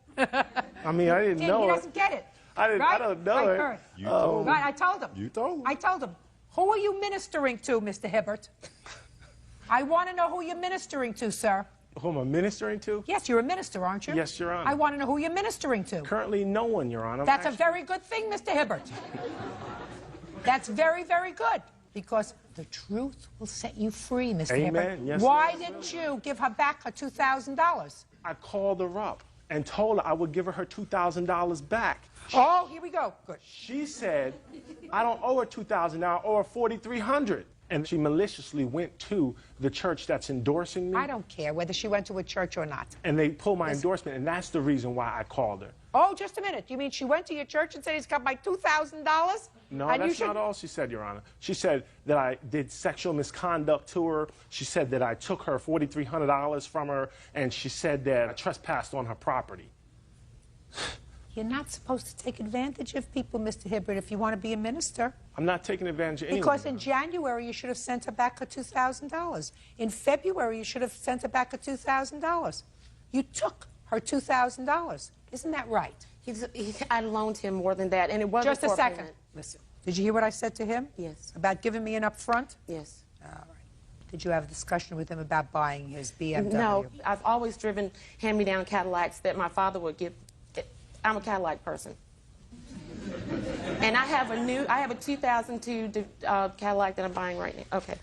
I mean, I didn't know He her. doesn't get it. I don't know her. You told him. Right, I told him. You told him. I told him. Who are you ministering to, Mr. Hibbert? I want to know who you're ministering to, sir. Who am I ministering to? Yes, you're a minister, aren't you? Yes, Your Honor. I want to know who you're ministering to. Currently, no one, Your Honor. That's a very good thing, Mr. Hibbert. That's very, very good. Because the truth will set you free, Mr. Hibbert. Amen. Yes, Why didn't you give her back her $2,000? I called her up and told her I would give her $2,000 back. Oh, here we go. Good. She said, I don't owe her $2,000 now, I owe her $4,300. And she maliciously went to the church that's endorsing me. I don't care whether she went to a church or not. And they pulled my endorsement, and that's the reason why I called her. Oh, just a minute. You mean she went to your church and said he's got my $2,000? No, and that's not all she said, Your Honor. She said that I did sexual misconduct to her. She said that I took her $4,300 from her, and she said that I trespassed on her property. You're not supposed to take advantage of people, Mr. Hibbert, if you want to be a minister. I'm not taking advantage of anyone. Because in January, you should have sent her back her $2,000. In February, you should have sent her back her $2,000. You took her $2,000. Isn't that right? I loaned him more than that, and it wasn't Just a for second. payment. Listen, did you hear what I said to him? Yes. About giving me an upfront? Yes. All right. Did you have a discussion with him about buying his BMW? No, I've always driven hand-me-down Cadillacs that my father would give. I'm a Cadillac person. And I have a 2002 Cadillac that I'm buying right now. Okay.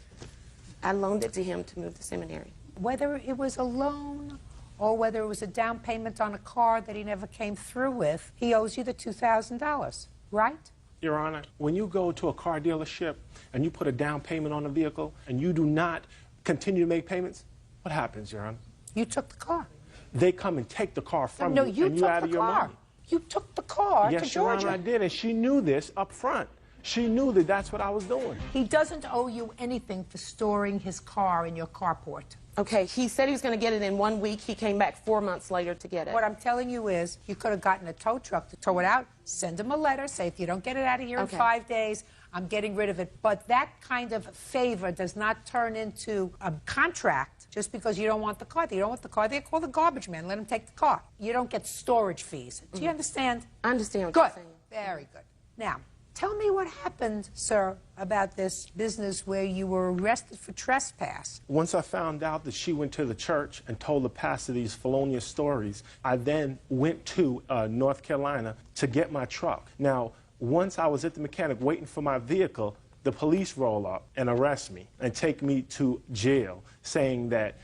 I loaned it to him to move to seminary. Whether it was a loan or whether it was a down payment on a car that he never came through with, he owes you the $2,000, right? Your Honor, when you go to a car dealership and you put a down payment on a vehicle and you do not continue to make payments, what happens, Your Honor? You took the car. They come and take the car from you, you, and you out of your money. You took the car to Yes, Georgia. Your Honor, I did, and she knew this up front. She knew that that's what I was doing. He doesn't owe you anything for storing his car in your carport. Okay, he said he was going to get it in 1 week. He came back 4 months later to get it. What I'm telling you is you could have gotten a tow truck to tow it out, send him a letter, say, if you don't get it out of here in 5 days, I'm getting rid of it. But that kind of favor does not turn into a contract just because you don't want the car. You don't want the car, they call the garbage man, let him take the car. You don't get storage fees. Do you understand? I understand what you're saying. Very good. Now, tell me what happened, sir, about this business where you were arrested for trespass. Once I found out that she went to the church and told the pastor these felonious stories, I then went to North Carolina to get my truck. Now, once I was at the mechanic waiting for my vehicle, the police roll up and arrest me and take me to jail, saying that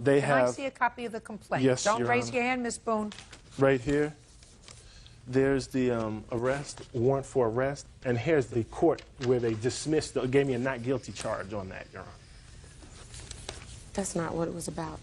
they have... Can I see a copy of the complaint? Yes, Don't Your raise Honor. your hand, Miss Boone. Right here, there's the warrant for arrest, and here's the court where they dismissed, gave me a not guilty charge on that, Your Honor. That's not what it was about.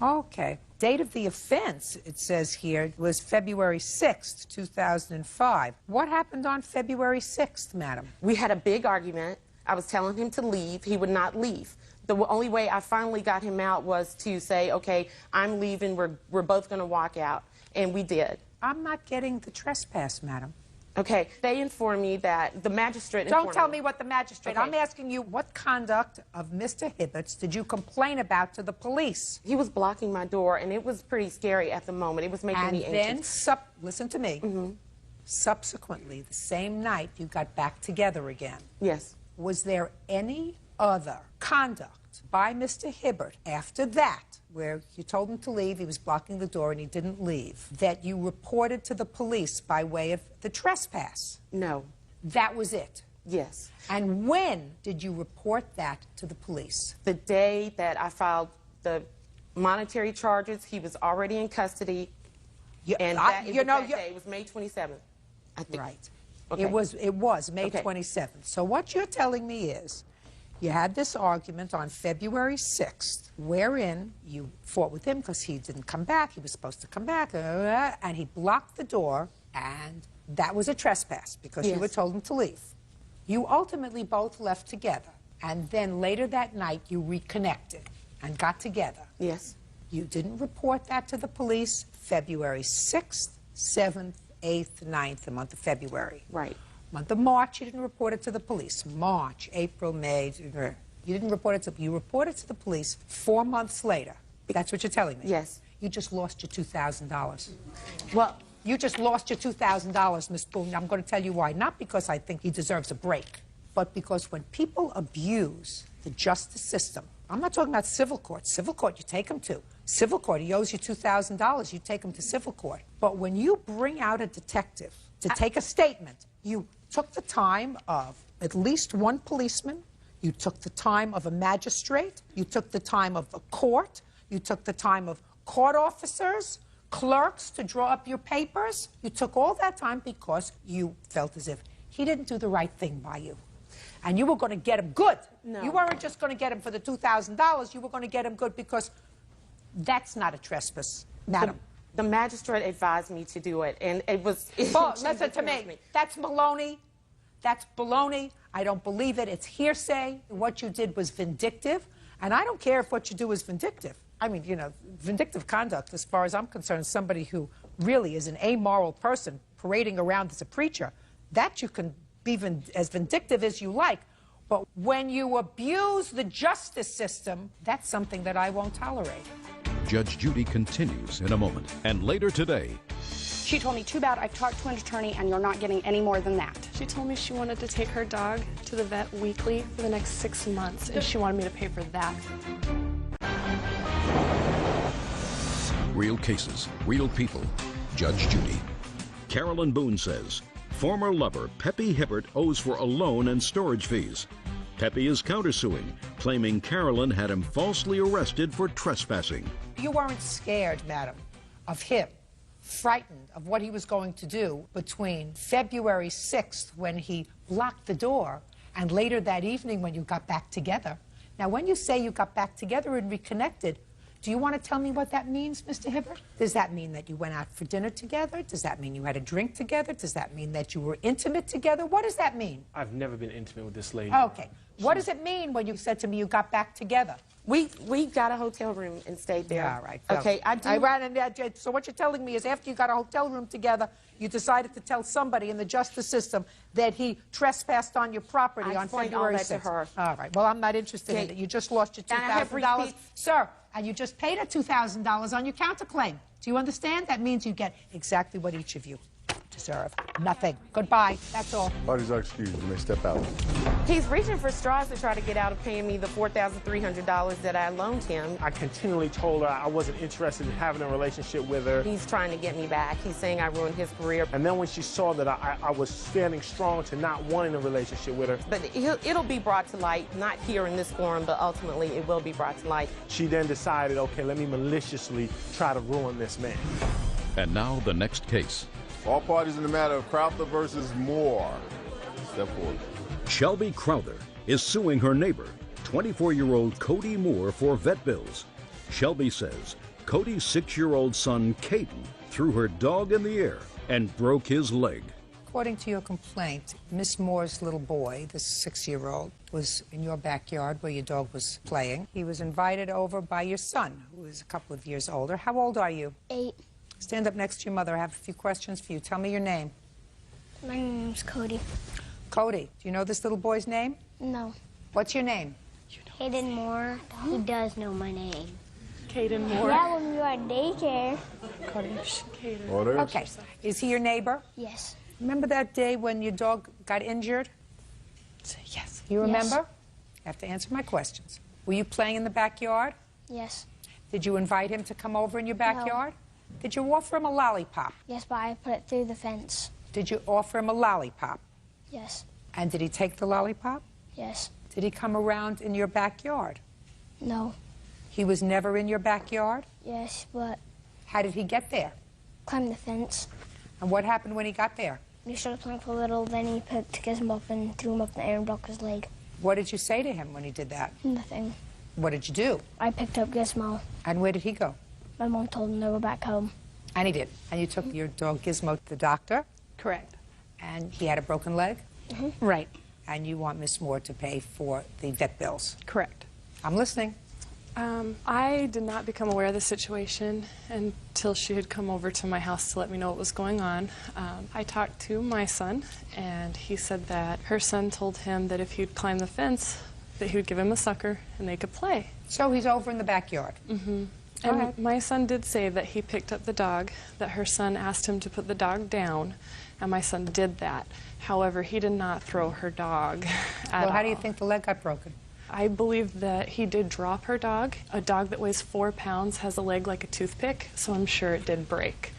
Okay. Date of the offense, it says here, was February 6th, 2005. What happened on February 6th, madam? We had a big argument. I was telling him to leave. He would not leave. The only way I finally got him out was to say, okay, I'm leaving. We're both going to walk out. And we did. I'm not getting the trespass, madam. Okay. They informed me that the magistrate... Don't tell me what the magistrate... Okay. I'm asking you, what conduct of Mr. Hibbert's did you complain about to the police? He was blocking my door, and it was pretty scary at the moment. It was making me anxious. And then, listen to me, subsequently, the same night, you got back together again. Yes. Was there any other conduct by Mr. Hibbert after that, where you told him to leave, he was blocking the door, and he didn't leave, that you reported to the police by way of the trespass? No. That was it? Yes. And when did you report that to the police? The day that I filed the monetary charges, he was already in custody. And that day was May 27th, I think. Right. Okay. It was May 27th. So what you're telling me is you had this argument on February 6th, wherein you fought with him because he didn't come back. He was supposed to come back, and he blocked the door, and that was a trespass because you were told him to leave. You ultimately both left together, and then later that night you reconnected and got together. Yes. You didn't report that to the police February 6th, 7th, 8th, 9th, the month of February. Right. Month of March, you didn't report it to the police. March, April, May, you didn't report it to, you reported to the police 4 months later. That's what you're telling me? Yes. You just lost your $2,000. Well, you just lost your $2,000, Miss Boone. I'm going to tell you why. Not because I think he deserves a break, but because when people abuse the justice system, I'm not talking about civil court. Civil court, you take him to. Civil court, he owes you $2,000. You take him to civil court. But when you bring out a detective to take a statement, you took the time of at least one policeman, you took the time of a magistrate, you took the time of a court, you took the time of court officers, clerks to draw up your papers. You took all that time because you felt as if he didn't do the right thing by you. and you were going to get him good. No. You weren't just going to get him for the $2,000. You were going to get him good because that's not a trespass, madam. The magistrate advised me to do it, and it was... Oh, listen to me. That's baloney. That's baloney. I don't believe it. It's hearsay. What you did was vindictive, and I don't care if what you do is vindictive. I mean, you know, vindictive conduct, as far as I'm concerned, is somebody who really is an amoral person parading around as a preacher. That you can be as vindictive as you like, but when you abuse the justice system, that's something that I won't tolerate. Judge Judy continues in a moment. And later today, she told me, too bad, I've talked to an attorney and you're not getting any more than that. She told me she wanted to take her dog to the vet weekly for the next 6 months, and she wanted me to pay for that. real cases, real people. Judge Judy. Carolyn Boone says former lover Peppy Hibbert owes for a loan and storage fees. Peppy is countersuing, claiming Carolyn had him falsely arrested for trespassing. You weren't scared, madam, of him, frightened of what he was going to do between February 6th, when he locked the door, and later that evening when you got back together. Now, when you say you got back together and reconnected, do you want to tell me what that means, Mr. Hibbert? Does that mean that you went out for dinner together? Does that mean you had a drink together? Does that mean that you were intimate together? What does that mean? I've never been intimate with this lady. Okay. What does it mean when you said to me you got back together? We got a hotel room and stayed there. Yeah, all right. Okay, So what you're telling me is after you got a hotel room together, you decided to tell somebody in the justice system that he trespassed on your property on February 6th. To her. All right. Well, I'm not interested in it. You just lost your $2,000. Sir, and you just paid her $2,000 on your counterclaim. Do you understand? That means you get exactly what each of you deserve. Nothing. Goodbye. That's all. Parties are excused. You may step out. He's reaching for straws to try to get out of paying me the $4,300 that I loaned him. I continually told her I wasn't interested in having a relationship with her. He's trying to get me back. He's saying I ruined his career. And then when she saw that I was standing strong to not wanting a relationship with her. But it'll be brought to light, not here in this forum, but ultimately it will be brought to light. She then decided, okay, let me maliciously try to ruin this man. And now the next case. All parties in the matter of Crowther versus Moore. Step forward. Shelby Crowther is suing her neighbor, 24-year-old Cody Moore, for vet bills. Shelby says Cody's 6-year-old son, Caden, threw her dog in the air and broke his leg. According to your complaint, Miss Moore's little boy, this 6-year-old, was in your backyard where your dog was playing. He was invited over by your son, who is a couple of years older. How old are you? 8. Stand up next to your mother. I have a few questions for you. Tell me your name. My name's Cody. Cody, do you know this little boy's name? No. What's your name? Caden Moore. He does know my name. Caden Moore. Yeah, when we were at daycare. Caden. Order. Okay. Is he your neighbor? Yes. Remember that day when your dog got injured? Yes. You remember? Yes. You have to answer my questions. Were you playing in the backyard? Yes. Did you invite him to come over in your backyard? No. Did you offer him a lollipop? Yes, but I put it through the fence. Did you offer him a lollipop? Yes. And did he take the lollipop? Yes. Did he come around in your backyard? No. He was never in your backyard? Yes, but... How did he get there? Climbed the fence. And what happened when he got there? He started playing for a little, then he picked Gizmo up and threw him up in the air and broke his leg. What did you say to him when he did that? Nothing. What did you do? I picked up Gizmo. And where did he go? My mom told him to go back home. And he did. And you took your dog Gizmo to the doctor? Correct. And he had a broken leg? Mm-hmm. Right. And you want Miss Moore to pay for the vet bills? Correct. I'm listening. I did not become aware of the situation until she had come over to my house to let me know what was going on. I talked to my son, and he said that her son told him that if he'd climb the fence, that he would give him a sucker and they could play. So he's over in the backyard? Mm-hmm. And my son did say that he picked up the dog, that her son asked him to put the dog down, and my son did that. However, he did not throw her dog at all. Well, how do you think the leg got broken? I believe that he did drop her dog. A dog that weighs 4 pounds has a leg like a toothpick, so I'm sure it did break.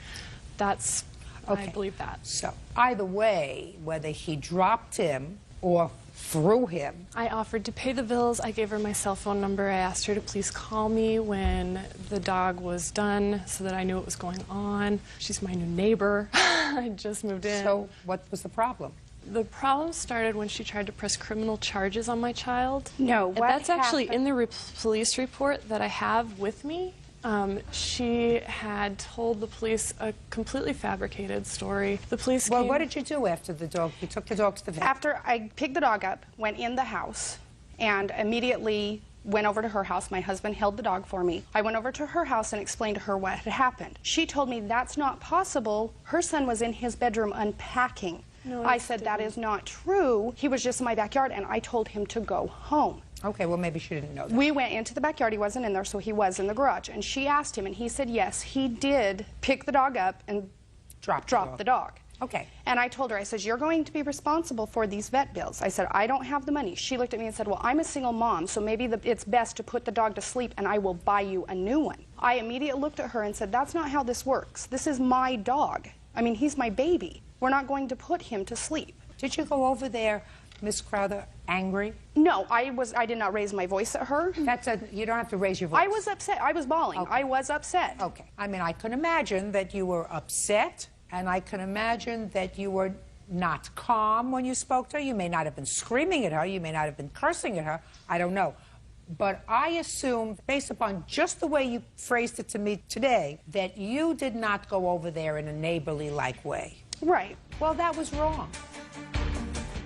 That's, okay. I believe that. So either way, whether he dropped him or threw him. I offered to pay the bills. I gave her my cell phone number. I asked her to please call me when the dog was done so that I knew what was going on. She's my new neighbor. I just moved in. So what was the problem? The problem started when she tried to press criminal charges on my child. No, And what that's actually happened- in the police report that I have with me. She had told the police a completely fabricated story. The police Well, came... what did you do after the dog? You took the dog to the vet. After I picked the dog up, went in the house, and immediately went over to her house. My husband held the dog for me. I went over to her house and explained to her what had happened. She told me that's not possible. Her son was in his bedroom unpacking. No, I said that is not true. He was just in my backyard, and I told him to go home. Okay, well, maybe she didn't know that. We went into the backyard. He wasn't in there, so he was in the garage. And she asked him, and he said yes, he did pick the dog up and drop the dog. Okay. And I told her, I said, you're going to be responsible for these vet bills. I said, I don't have the money. She looked at me and said, well, I'm a single mom, so maybe it's best to put the dog to sleep and I will buy you a new one. I immediately looked at her and said, that's not how this works. This is my dog. I mean, he's my baby. We're not going to put him to sleep. Did you go over there, Miss Crowther, angry? No, I did not raise my voice at her. You don't have to raise your voice. I was upset. I was bawling. Okay. I was upset. Okay. I mean, I can imagine that you were upset, and I can imagine that you were not calm when you spoke to her. You may not have been screaming at her. You may not have been cursing at her. I don't know. But I assume, based upon just the way you phrased it to me today, that you did not go over there in a neighborly-like way. Right. Well, that was wrong.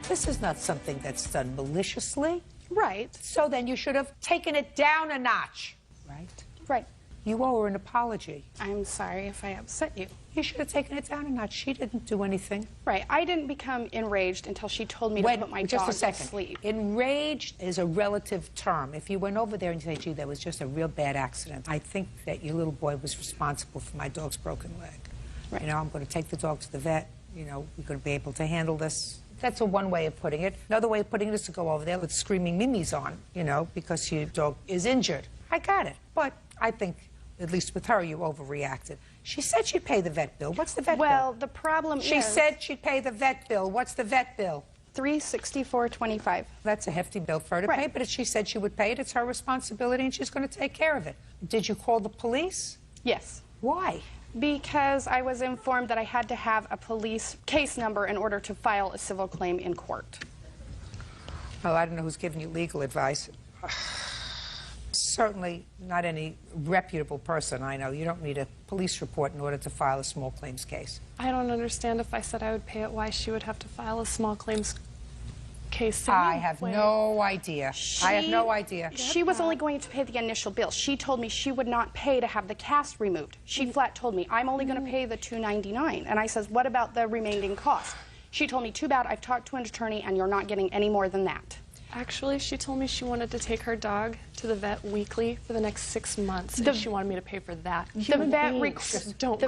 This is not something that's done maliciously. Right. So then you should have taken it down a notch. Right? Right. You owe her an apology. I'm sorry if I upset you. You should have taken it down a notch. She didn't do anything. Right. I didn't become enraged until she told me to put my just dog a second. to sleep. Enraged is a relative term. If you went over there and you say, gee, that was just a real bad accident, I think that your little boy was responsible for my dog's broken leg. Right. You know, I'm going to take the dog to the vet. You know, we're going to be able to handle this. That's one way of putting it. Another way of putting it is to go over there with screaming mimis on, you know, because your dog is injured. I got it. But I think, at least with her, you overreacted. She said she'd pay the vet bill. What's the vet bill? Well, the problem is... She said she'd pay the vet bill. What's the vet bill? $364.25. That's a hefty bill for her to pay, but if she said she would pay it, it's her responsibility, and she's going to take care of it. Did you call the police? Yes. Why? Because I was informed that I had to have a police case number in order to file a civil claim in court. Well, I don't know who's giving you legal advice. Certainly not any reputable person I know. You don't need a police report in order to file a small claims case. I don't understand if I said I would pay it, why she would have to file a small claims case. I have no idea. I have no idea. She was only going to pay the initial bill. She told me she would not pay to have the cast removed. She flat told me, I'm only going to pay the $299. And I says, what about the remaining cost? She told me, too bad, I've talked to an attorney and you're not getting any more than that. Actually, she told me she wanted to take her dog to the vet weekly for the next 6 months, and she wanted me to pay for that. The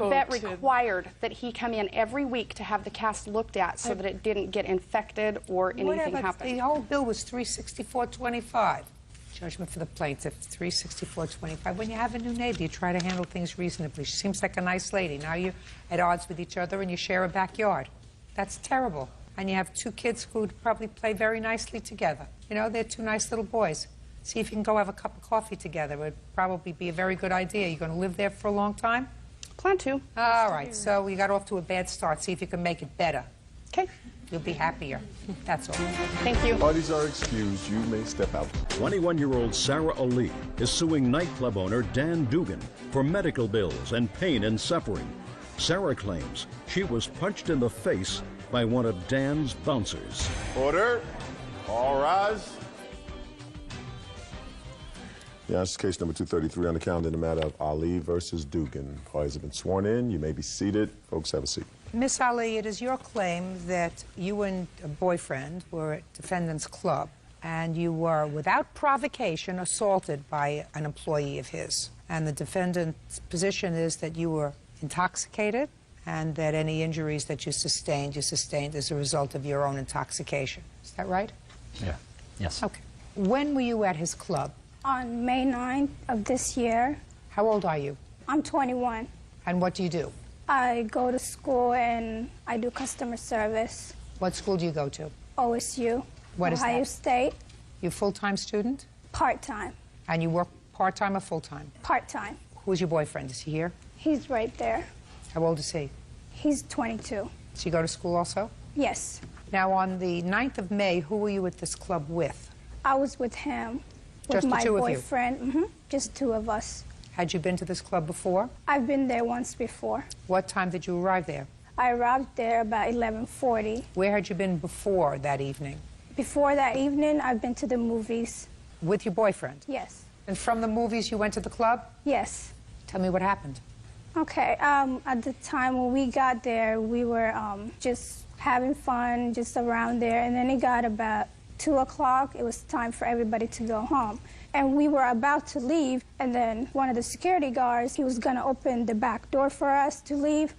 vet required that he come in every week to have the cast looked at so that it didn't get infected or anything happen. The whole bill was $364.25. Judgment for the plaintiff, $364.25. When you have a new neighbor, you try to handle things reasonably. She seems like a nice lady. Now you're at odds with each other and you share a backyard. That's terrible. And you have two kids who would probably play very nicely together. You know, they're two nice little boys. See if you can go have a cup of coffee together. It would probably be a very good idea. You're going to live there for a long time? Plan to. All right, so you got off to a bad start. See if you can make it better. Okay. You'll be happier. That's all. Thank you. Parties are excused. You may step out. 21-year-old Sarah Ali is suing nightclub owner Dan Dugan for medical bills and pain and suffering. Sarah claims she was punched in the face by one of Dan's bouncers. Order. All rise. Yeah, this is case number 233 on the calendar in the matter of Ali versus Dugan. Parties have been sworn in. You may be seated. Folks, have a seat. Miss Ali, it is your claim that you and a boyfriend were at defendant's club and you were, without provocation, assaulted by an employee of his. And the defendant's position is that you were intoxicated and that any injuries that you sustained as a result of your own intoxication. Is that right? Yeah. Yes. Okay. When were you at his club? On May 9th of this year. How old are you? I'm 21. And what do you do? I go to school and I do customer service. What school do you go to? OSU. What is that? Ohio State. You a full-time student? Part-time. And you work part-time or full-time? Part-time. Who's your boyfriend? Is he here? He's right there. How old is he? He's 22. Does he go to school also? Yes. Now, on the 9th of May, who were you at this club with? I was with him, with Just the my two of you? boyfriend. Just two of us. Had you been to this club before? I've been there once before. What time did you arrive there? I arrived there about 11:40. Where had you been before that evening? Before that evening, I've been to the movies. With your boyfriend? Yes. And from the movies, you went to the club? Yes. Tell me what happened. Okay, at the time when we got there, we were just having fun, just around there, and then it got about 2 o'clock. It was time for everybody to go home. And we were about to leave, and then one of the security guards, he was gonna open the back door for us to leave,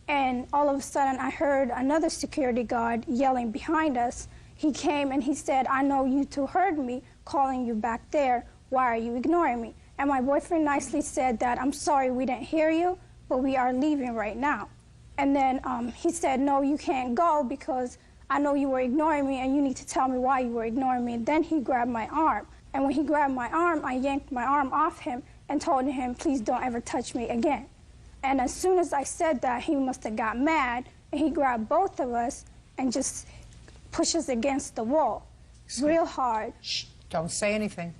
and all of a sudden I heard another security guard yelling behind us. He came and he said, "I know you two heard me calling you back there. Why are you ignoring me?" And my boyfriend nicely said that, "I'm sorry we didn't hear you, but we are leaving right now." And then he said, "No, you can't go because I know you were ignoring me and you need to tell me why you were ignoring me." And then he grabbed my arm. And when he grabbed my arm, I yanked my arm off him and told him, "Please don't ever touch me again." And as soon as I said that, he must have got mad and he grabbed both of us and just pushed us against the wall real hard. Shh, don't say anything.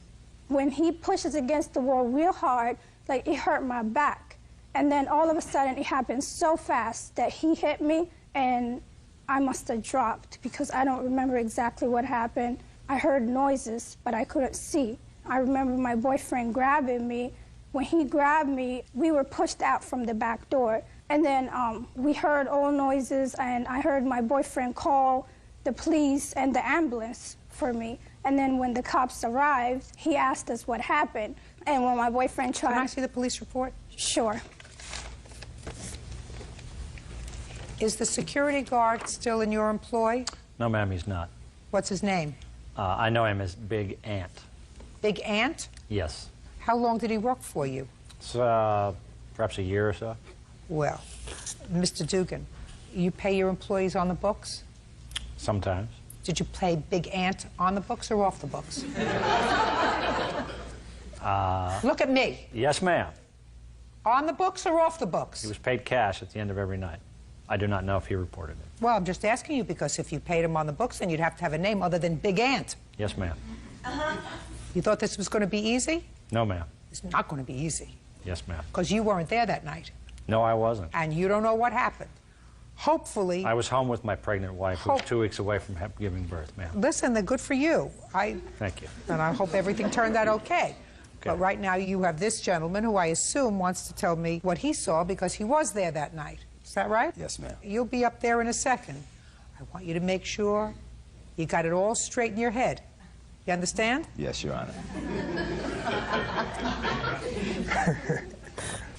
When he pushes against the wall real hard, like it hurt my back. And then all of a sudden it happened so fast that he hit me and I must have dropped because I don't remember exactly what happened. I heard noises, but I couldn't see. I remember my boyfriend grabbing me. When he grabbed me, we were pushed out from the back door. And then we heard all noises and I heard my boyfriend call the police and the ambulance for me. And then when the cops arrived, he asked us what happened. And when my boyfriend tried... Can I see the police report? Sure. Is the security guard still in your employ? No, ma'am, he's not. What's his name? I know him as Big Ant. Big Ant? Yes. How long did he work for you? It's perhaps a year or so. Well, Mr. Dugan, you pay your employees on the books? Sometimes. Did you pay Big Ant on the books or off the books? Look at me. Yes, ma'am. On the books or off the books? He was paid cash at the end of every night. I do not know if he reported it. Well, I'm just asking you because if you paid him on the books, then you'd have to have a name other than Big Ant. Yes, ma'am. You thought this was going to be easy? No, ma'am. It's not going to be easy. Yes, ma'am. Because you weren't there that night. No, I wasn't. And you don't know what happened. Hopefully... I was home with my pregnant wife, who was 2 weeks away from giving birth, ma'am. Listen, they're good for you. Thank you. And I hope everything turned out okay. But right now you have this gentleman who I assume wants to tell me what he saw because he was there that night. Is that right? Yes, ma'am. You'll be up there in a second. I want you to make sure you got it all straight in your head. You understand? Yes, Your Honor.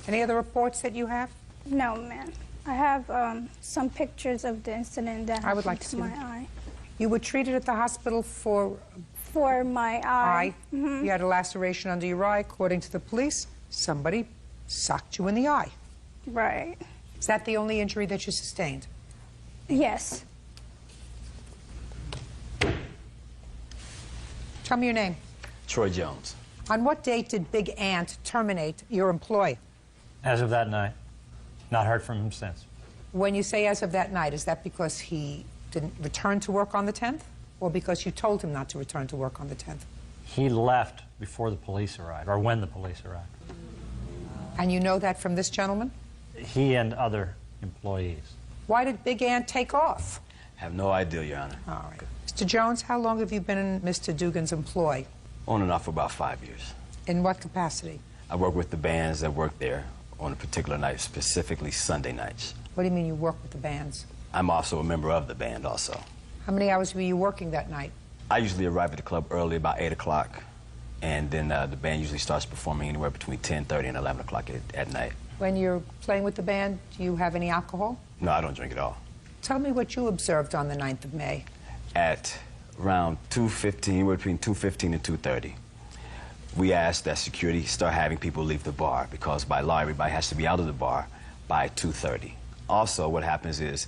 Any other reports that you have? No, ma'am. I have some pictures of the incident that I would like to see my them. eye. You were treated at the hospital for my eye. You had a laceration under your eye. According to the police, somebody socked you in the eye. Right. Is that the only injury that you sustained? Yes. Tell me your name. Troy Jones. On what date did Big Ant terminate your employ? As of that night. Not heard from him since. When you say as of that night, is that because he didn't return to work on the 10th? Or because you told him not to return to work on the 10th? He left before the police arrived, or when the police arrived. And you know that from this gentleman? He and other employees. Why did Big Ant take off? I have no idea, Your Honor. All right. Mr. Jones, how long have you been in Mr. Dugan's employ? On and off for about 5 years. In what capacity? I work with the bands that work there on a particular night, specifically Sunday nights. What do you mean you work with the bands? I'm also a member of the band also. How many hours were you working that night? I usually arrive at the club early, about 8 o'clock, and then the band usually starts performing anywhere between 10:30 and 11 o'clock at night. When you're playing with the band, do you have any alcohol? No, I don't drink at all. Tell me what you observed on the 9th of May. At around 2:15, anywhere between 2:15 and 2:30, we asked that security start having people leave the bar because by law, everybody has to be out of the bar by 2:30. Also, what happens is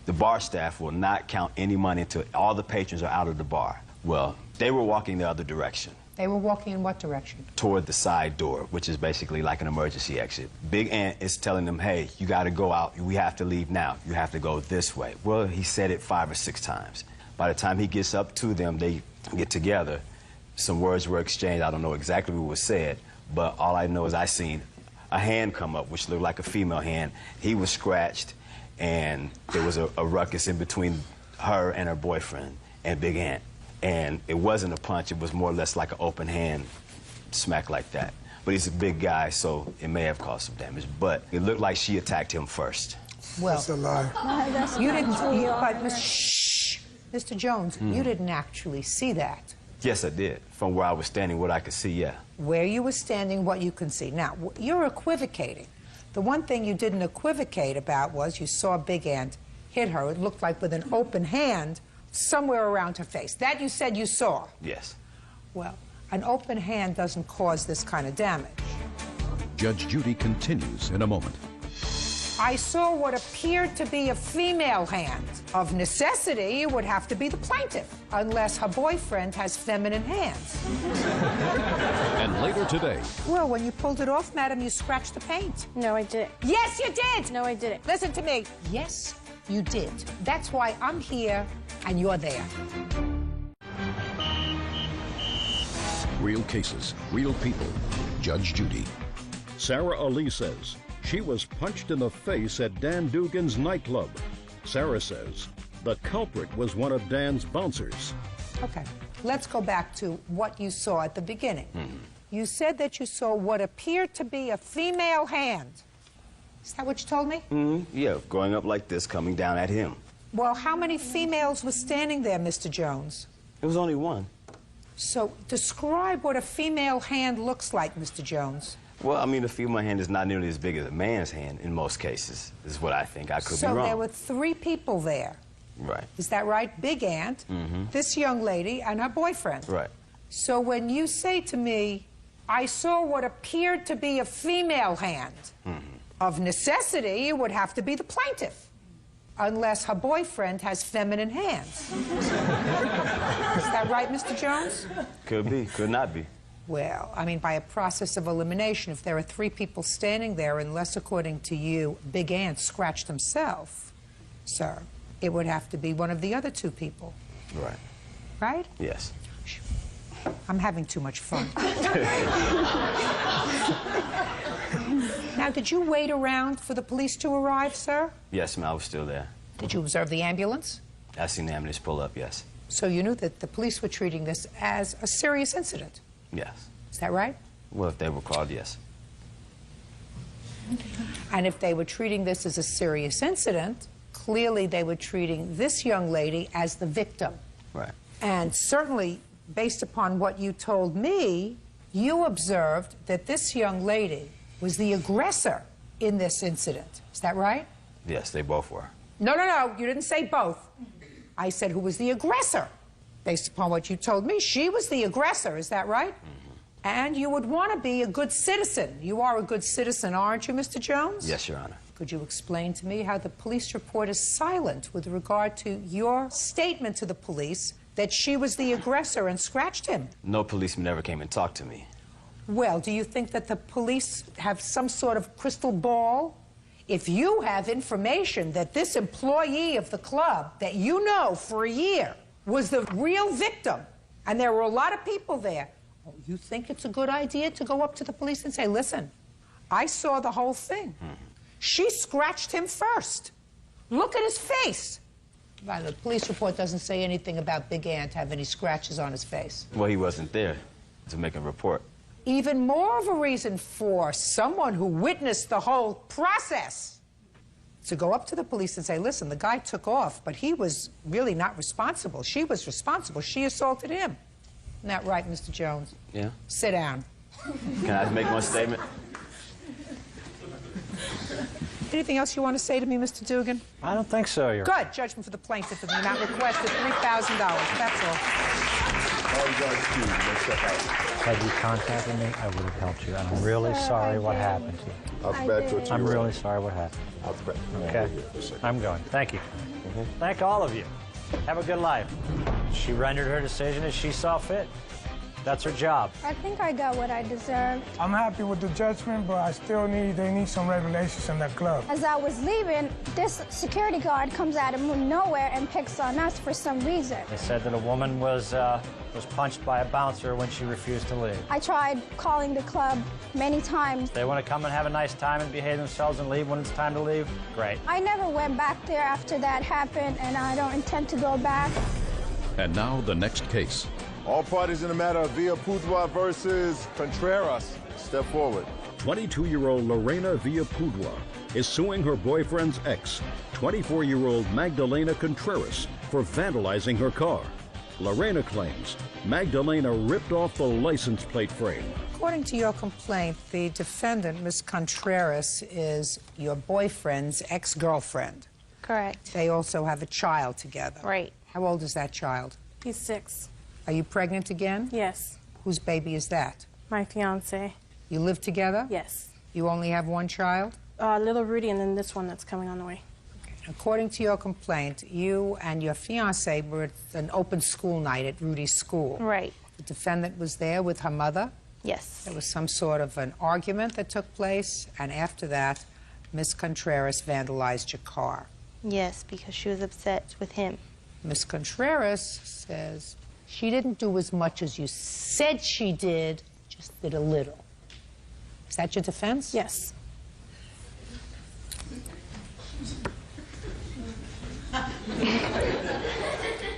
the bar staff will not count any money until all the patrons are out of the bar. Well, they were walking the other direction. They were walking in what direction? Toward the side door, which is basically like an emergency exit. Big Ant is telling them, hey, you got to go out. We have to leave now. You have to go this way. Well, he said it 5 or 6 times. By the time he gets up to them, they get together. Some words were exchanged. I don't know exactly what was said, but all I know is I seen a hand come up, which looked like a female hand. He was scratched, and there was a ruckus in between her and her boyfriend and Big Ant. And it wasn't a punch, it was more or less like an open hand smack like that. But he's a big guy, so it may have caused some damage. But it looked like she attacked him first. Well, that's a lie. You didn't, but Mr. Jones, you didn't actually see that. Yes, I did. From where I was standing, what I could see, yeah. Where you were standing, what you can see. Now, you're equivocating. The one thing you didn't equivocate about was you saw Big Ant hit her. It looked like with an open hand somewhere around her face. That you said you saw? Yes. Well, an open hand doesn't cause this kind of damage. Judge Judy continues in a moment. I saw what appeared to be a female hand. Of necessity, it would have to be the plaintiff, unless her boyfriend has feminine hands. And later today. Well, when you pulled it off, madam, you scratched the paint. No, I didn't. Yes, you did! No, I didn't. Listen to me. Yes, you did. That's why I'm here and you're there. Real cases, real people. Judge Judy. Sarah Ali says she was punched in the face at Dan Dugan's nightclub. Sarah says the culprit was one of Dan's bouncers. Okay, let's go back to what you saw at the beginning. You said that you saw what appeared to be a female hand. Is that what you told me? Yeah, going up like this, coming down at him. Well, how many females were standing there, Mr. Jones? It was only one. So, describe what a female hand looks like, Mr. Jones. Well, I mean, a female hand is not nearly as big as a man's hand in most cases, is what I think. I could be wrong. So there were 3 people there. Right. Is that right? Big Ant, this young lady, and her boyfriend. Right. So when you say to me, I saw what appeared to be a female hand, of necessity, it would have to be the plaintiff, unless her boyfriend has feminine hands. Is that right, Mr. Jones? Could be, could not be. Well, I mean, by a process of elimination, if there are 3 people standing there, unless, according to you, Big Ant scratched himself, sir, it would have to be one of the other 2 people. Right. Right? Yes. I'm having too much fun. Now, did you wait around for the police to arrive, sir? Yes, ma'am, I was still there. Did you observe the ambulance? I seen the ambulance pull up, yes. So you knew that the police were treating this as a serious incident? Yes. Is that right? Well, if they were called, yes. And if they were treating this as a serious incident, clearly they were treating this young lady as the victim. Right. And certainly, based upon what you told me, you observed that this young lady was the aggressor in this incident. Is that right? Yes, they both were. No, no, no, you didn't say both. I said who was the aggressor. Based upon what you told me, she was the aggressor. Is that right? And you would want to be a good citizen. You are a good citizen, aren't you, Mr. Jones? Yes, Your Honor. Could you explain to me how the police report is silent with regard to your statement to the police that she was the aggressor and scratched him? No policeman ever came and talked to me. Well, do you think that the police have some sort of crystal ball? If you have information that this employee of the club that you know for a year was the real victim, and there were a lot of people there, you think it's a good idea to go up to the police and say, listen, I saw the whole thing. She scratched him first. Look at his face. Well, the police report doesn't say anything about Big Ant having any scratches on his face. Well, he wasn't there to make a report. Even more of a reason for someone who witnessed the whole process to go up to the police and say, listen, the guy took off, but he was really not responsible. She was responsible. She assaulted him. Isn't that right, Mr. Jones? Yeah. Sit down. Can I make one statement? Anything else you want to say to me, Mr. Dugan? I don't think so, Your Good. Judgment for the plaintiff in the amount requested, $3,000. That's all. Had you contacted me, I would have helped you. I'm really sorry what happened to you. I'm really sorry what happened. Okay? I'm going. Thank you. Thank all of you. Have a good life. She rendered her decision as she saw fit. That's her job. I think I got what I deserved. I'm happy with the judgment, but I still they need some regulations in that club. As I was leaving, this security guard comes out of nowhere and picks on us for some reason. They said that a woman was punched by a bouncer when she refused to leave. I tried calling the club many times. They want to come and have a nice time and behave themselves and leave when it's time to leave? Great. I never went back there after that happened, and I don't intend to go back. And now the next case. All parties in the matter of Villapudua versus Contreras. Step forward. 22-year-old Lorena Villapudua is suing her boyfriend's ex, 24-year-old Magdalena Contreras, for vandalizing her car. Lorena claims Magdalena ripped off the license plate frame. According to your complaint, the defendant, Ms. Contreras, is your boyfriend's ex-girlfriend. Correct. They also have a child together. Right. How old is that child? He's 6. Are you pregnant again? Yes. Whose baby is that? My fiance. You live together? Yes. You only have one child? Little Rudy, and then this one that's coming on the way. According to your complaint, you and your fiance were at an open school night at Rudy's school. Right. The defendant was there with her mother? Yes. There was some sort of an argument that took place, and after that, Ms. Contreras vandalized your car. Yes, because she was upset with him. Ms. Contreras says she didn't do as much as you said she did, just did a little. Is that your defense? Yes.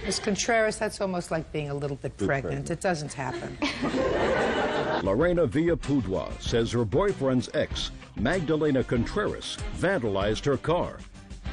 Ms. Contreras, that's almost like being a little bit pregnant. It doesn't happen. Lorena Villapudua says her boyfriend's ex, Magdalena Contreras, vandalized her car.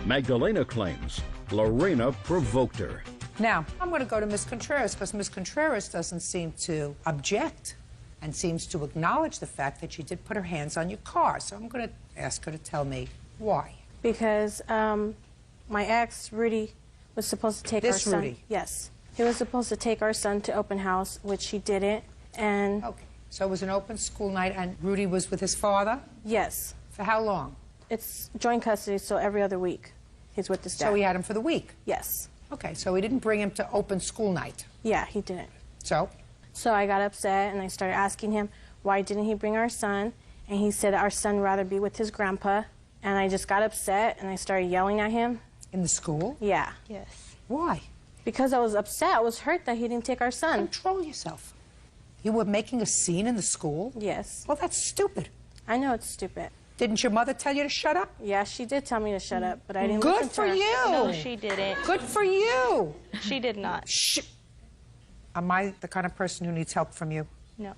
Magdalena claims Lorena provoked her. Now, I'm going to go to Ms. Contreras because Ms. Contreras doesn't seem to object and seems to acknowledge the fact that she did put her hands on your car. So I'm going to ask her to tell me why. Because my ex, Rudy, was supposed to take our son. Rudy? Yes. He was supposed to take our son to open house, which he didn't, and... Okay. So it was an open school night, and Rudy was with his father? Yes. For how long? It's joint custody, so every other week he's with his dad. So he had him for the week? Yes. Okay, so he didn't bring him to open school night? Yeah, he didn't. So? So I got upset, and I started asking him, why didn't he bring our son? And he said our son would rather be with his grandpa. And I just got upset, and I started yelling at him. In the school? Yeah. Yes. Why? Because I was upset. I was hurt that he didn't take our son. Control yourself. You were making a scene in the school? Yes. Well, that's stupid. I know it's stupid. Didn't your mother tell you to shut up? Yeah, she did tell me to shut up, but I didn't Good listen for to her. you. No, she didn't. Good for you. She did not. Shh. Am I the kind of person who needs help from you? No.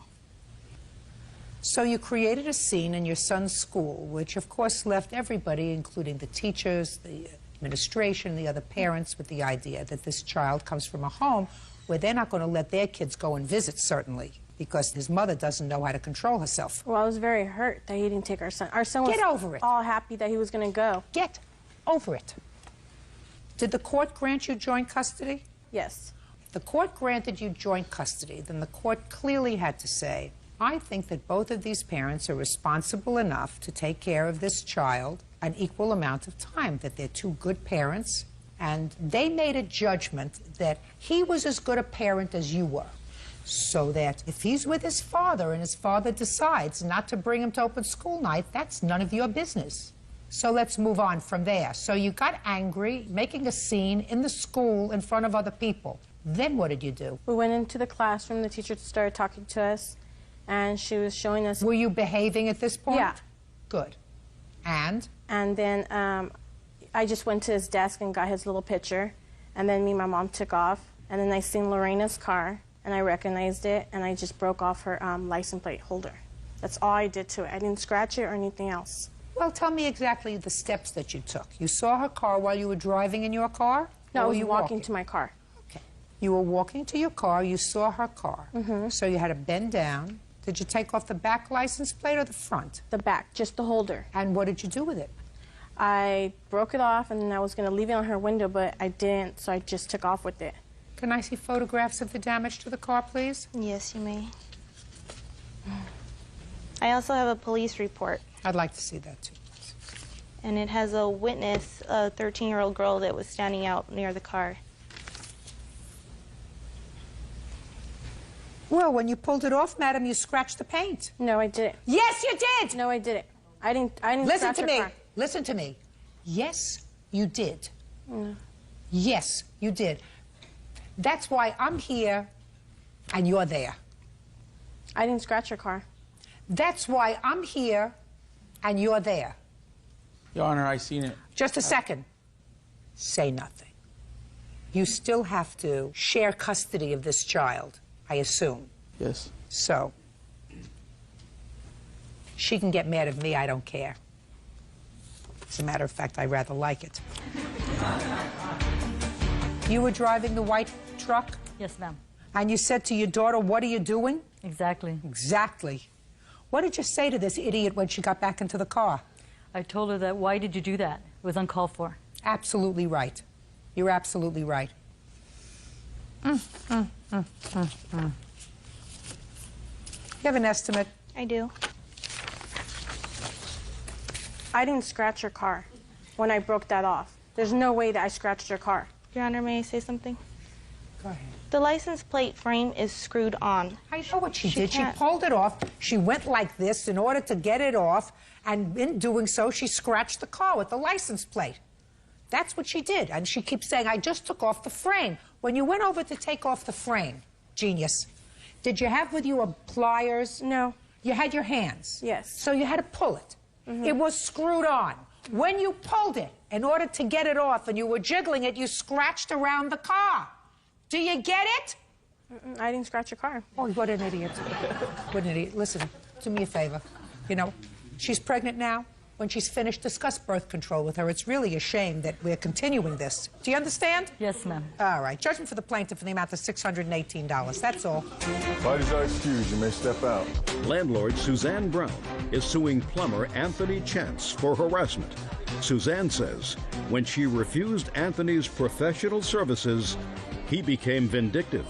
So you created a scene in your son's school, which of course left everybody, including the teachers, the administration, the other parents, with the idea that this child comes from a home where they're not going to let their kids go and visit, certainly, because his mother doesn't know how to control herself. Well, I was very hurt that he didn't take our son. Our son was Get over it. all happy that he was going to go. Get over it. Did the court grant you joint custody? Yes. If the court granted you joint custody, then the court clearly had to say, I think that both of these parents are responsible enough to take care of this child an equal amount of time, that they're two good parents, and they made a judgment that he was as good a parent as you were. So that if he's with his father and his father decides not to bring him to open school night, that's none of your business. So let's move on from there. So you got angry, making a scene in the school in front of other people. Then what did you do? We went into the classroom, the teacher started talking to us, and she was showing us... Were you behaving at this point? Yeah. Good. And? And then I just went to his desk and got his little picture, and then me and my mom took off, and then I seen Lorena's car, and I recognized it, and I just broke off her license plate holder. That's all I did to it. I didn't scratch it or anything else. Well, tell me exactly the steps that you took. You saw her car while you were driving in your car? No, I or was were you walking to my car. Okay. You were walking to your car, you saw her car. Mm-hmm. So you had to bend down. Did you take off the back license plate or the front? The back, just the holder. And what did you do with it? I broke it off, and then I was going to leave it on her window, but I didn't, so I just took off with it. Can I see photographs of the damage to the car, please? Yes, you may. I also have a police report. I'd like to see that, too. And it has a witness, a 13-year-old girl that was standing out near the car. Well, when you pulled it off, madam, you scratched the paint. No, I didn't. Yes, you did. No, I didn't. I didn't Listen scratch to her me. car. Listen to me. Yes, you did. No. Yes, you did. That's why I'm here and you're there. I didn't scratch your car. That's why I'm here and you're there. Your Honor, I seen it. Just a second. Say nothing. You still have to share custody of this child, I assume. Yes. So, she can get mad at me, I don't care. As a matter of fact, I rather like it. You were driving the white truck? Yes, ma'am. And you said to your daughter, what are you doing? Exactly. Exactly. What did you say to this idiot when she got back into the car? I told her that, why did you do that? It was uncalled for. Absolutely right. You're absolutely right. You have an estimate? I do. I didn't scratch your car when I broke that off. There's no way that I scratched your car. Your Honor, may I say something? Go ahead. The license plate frame is screwed on. I know what she did. She pulled it off. She went like this in order to get it off, and in doing so, she scratched the car with the license plate. That's what she did. And she keeps saying, I just took off the frame. When you went over to take off the frame, genius, did you have with you a pliers? No. You had your hands? Yes. So you had to pull it. It was screwed on. When you pulled it, in order to get it off, and you were jiggling it, you scratched around the car. Do you get it? I didn't scratch your car. Oh, what an idiot. What an idiot. Listen, do me a favor. You know, she's pregnant now. When she's finished, discuss birth control with her. It's really a shame that we're continuing this. Do you understand? Yes, ma'am. All right. Judgment for the plaintiff in the amount of $618. That's all. Parties are excused. You may step out. Landlord Suzanne Brown is suing plumber Anthony Chance for harassment. Suzanne says when she refused Anthony's professional services, he became vindictive.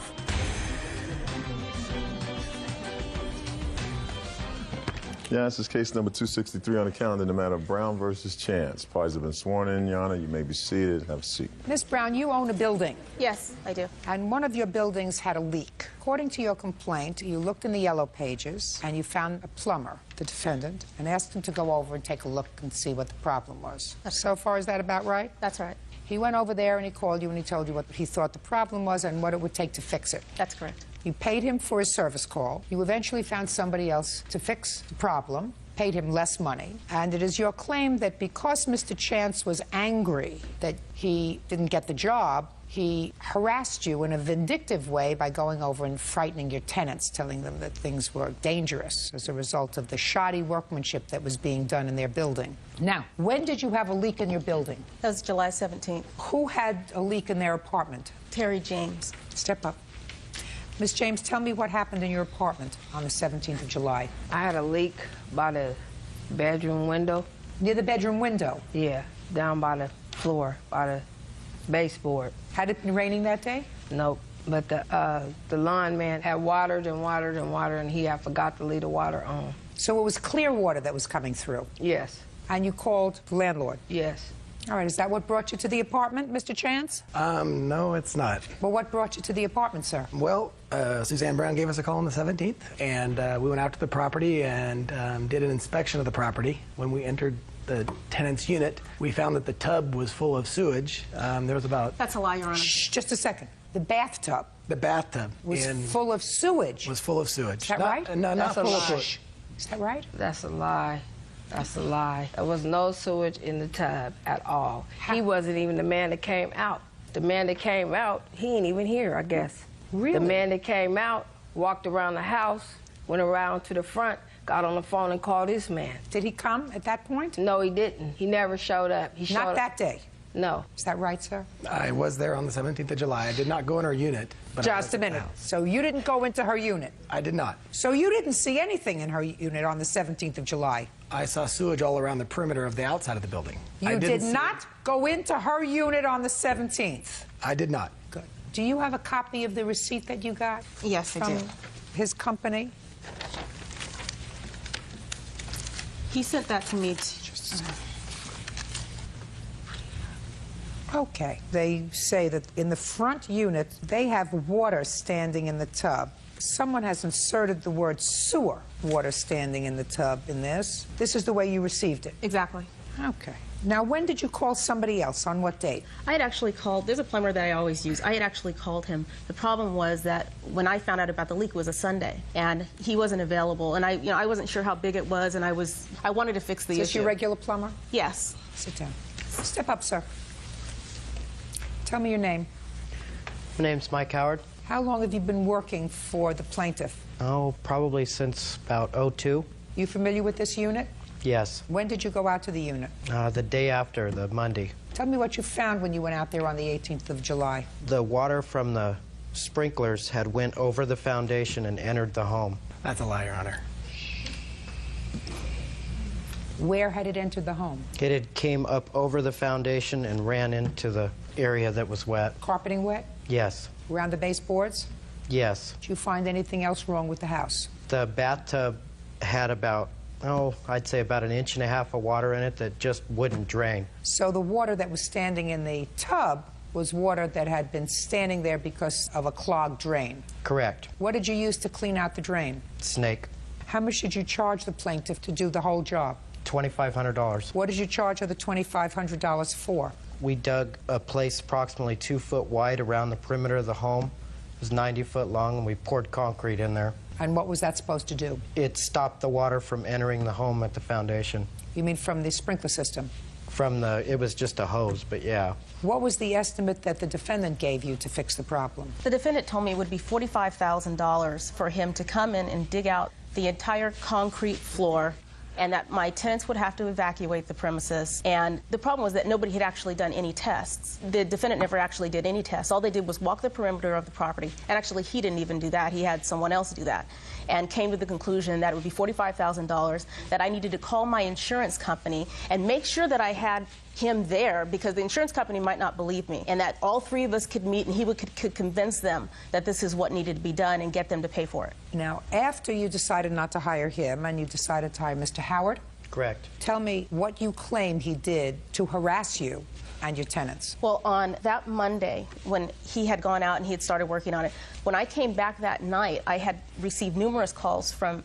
Yeah, this is case number 263 on the calendar in the matter of Brown versus Chance. Parties have been sworn in, Your Honor. You may be seated. Have a seat. Miss Brown, you own a building. Yes, I do. And one of your buildings had a leak. According to your complaint, you looked in the yellow pages and you found a plumber, the defendant, and asked him to go over and take a look and see what the problem was. So far, is that about right? That's right. He went over there and he called you and he told you what he thought the problem was and what it would take to fix it. That's correct. You paid him for his service call. You eventually found somebody else to fix the problem, paid him less money. And it is your claim that because Mr. Chance was angry that he didn't get the job, he harassed you in a vindictive way by going over and frightening your tenants, telling them that things were dangerous as a result of the shoddy workmanship that was being done in their building. Now, when did you have a leak in your building? That was July 17th. Who had a leak in their apartment? Terry James. Step up. Miss James, tell me what happened in your apartment on the 17th of July. I had a leak by the bedroom window. Near the bedroom window? Yeah, down by the floor, by the baseboard. Had it been raining that day? Nope. But the lawn man had watered and watered and watered, and he had forgot to leave the water on. So it was clear water that was coming through? Yes. And you called the landlord? Yes. All right, is that what brought you to the apartment, Mr. Chance? No, it's not. Well, what brought you to the apartment, sir? Well, Suzanne Brown gave us a call on the 17th, and we went out to the property and did an inspection of the property. When we entered the tenant's unit, we found that the tub was full of sewage. There was about... That's a lie, Your Honor. Shh, just a second. The bathtub? The bathtub was full of sewage? Was full of sewage. Is that right? No, not full of sewage. Is that right? That's a lie. That's a lie. There was no sewage in the tub at all. He wasn't even the man that came out. The man that came out, he ain't even here, I guess. Really? The man that came out walked around the house, went around to the front, got on the phone and called this man. Did he come at that point? No, he didn't. He never showed up. He showed Not up. that day? No. Is that right, sir? I was there on the 17th of July. I did not go in her unit. But Just a minute. So you didn't go into her unit? I did not. So you didn't see anything in her unit on the 17th of July? I saw sewage all around the perimeter of the outside of the building. You did not go into her unit on the 17th? I did not. Good. Do you have a copy of the receipt that you got? Yes, I do. From his company? He sent that to me. Okay. They say that in the front unit, they have water standing in the tub. Someone has inserted the word sewer water standing in the tub in this. This is the way you received it? Exactly. Okay. Now, when did you call somebody else? On what date? I had actually called, there's a plumber that I always use. I had actually called him. The problem was that when I found out about the leak, it was a Sunday, and he wasn't available, and I wasn't sure how big it was, and I wanted to fix the issue. Is this your regular plumber? Yes. Sit down. Step up, sir. Tell me your name. My name's Mike Howard. How long have you been working for the plaintiff? Oh, probably since about '02. You familiar with this unit? Yes. When did you go out to the unit? The day after, the Monday. Tell me what you found when you went out there on the 18th of July. The water from the sprinklers had went over the foundation and entered the home. That's a lie, Your Honor. Where had it entered the home? It had came up over the foundation and ran into the area that was wet. Carpeting wet? Yes. Around the baseboards? Yes. Did you find anything else wrong with the house? The bathtub had about, I'd say about 1.5 inches of water in it that just wouldn't drain. So the water that was standing in the tub was water that had been standing there because of a clogged drain? Correct. What did you use to clean out the drain? Snake. How much did you charge the plaintiff to do the whole job? $2,500. What did you charge her the $2,500 for? We dug a place approximately 2 foot wide around the perimeter of the home. It was 90 foot long, and we poured concrete in there. And what was that supposed to do? It stopped the water from entering the home at the foundation. You mean from the sprinkler system? It was just a hose, but yeah. What was the estimate that the defendant gave you to fix the problem? The defendant told me it would be $45,000 for him to come in and dig out the entire concrete floor, and that my tenants would have to evacuate the premises. And the problem was that nobody had actually done any tests. The defendant never actually did any tests. All they did was walk the perimeter of the property. And actually, he didn't even do that. He had someone else do that. And came to the conclusion that it would be $45,000, that I needed to call my insurance company and make sure that I had him there, because the insurance company might not believe me, and that all three of us could meet and he could convince them that this is what needed to be done and get them to pay for it. Now, after you decided not to hire him and you decided to hire Mr. Howard? Correct. Tell me what you claim he did to harass you and your tenants. Well, on that Monday, when he had gone out and he had started working on it, when I came back that night, I had received numerous calls from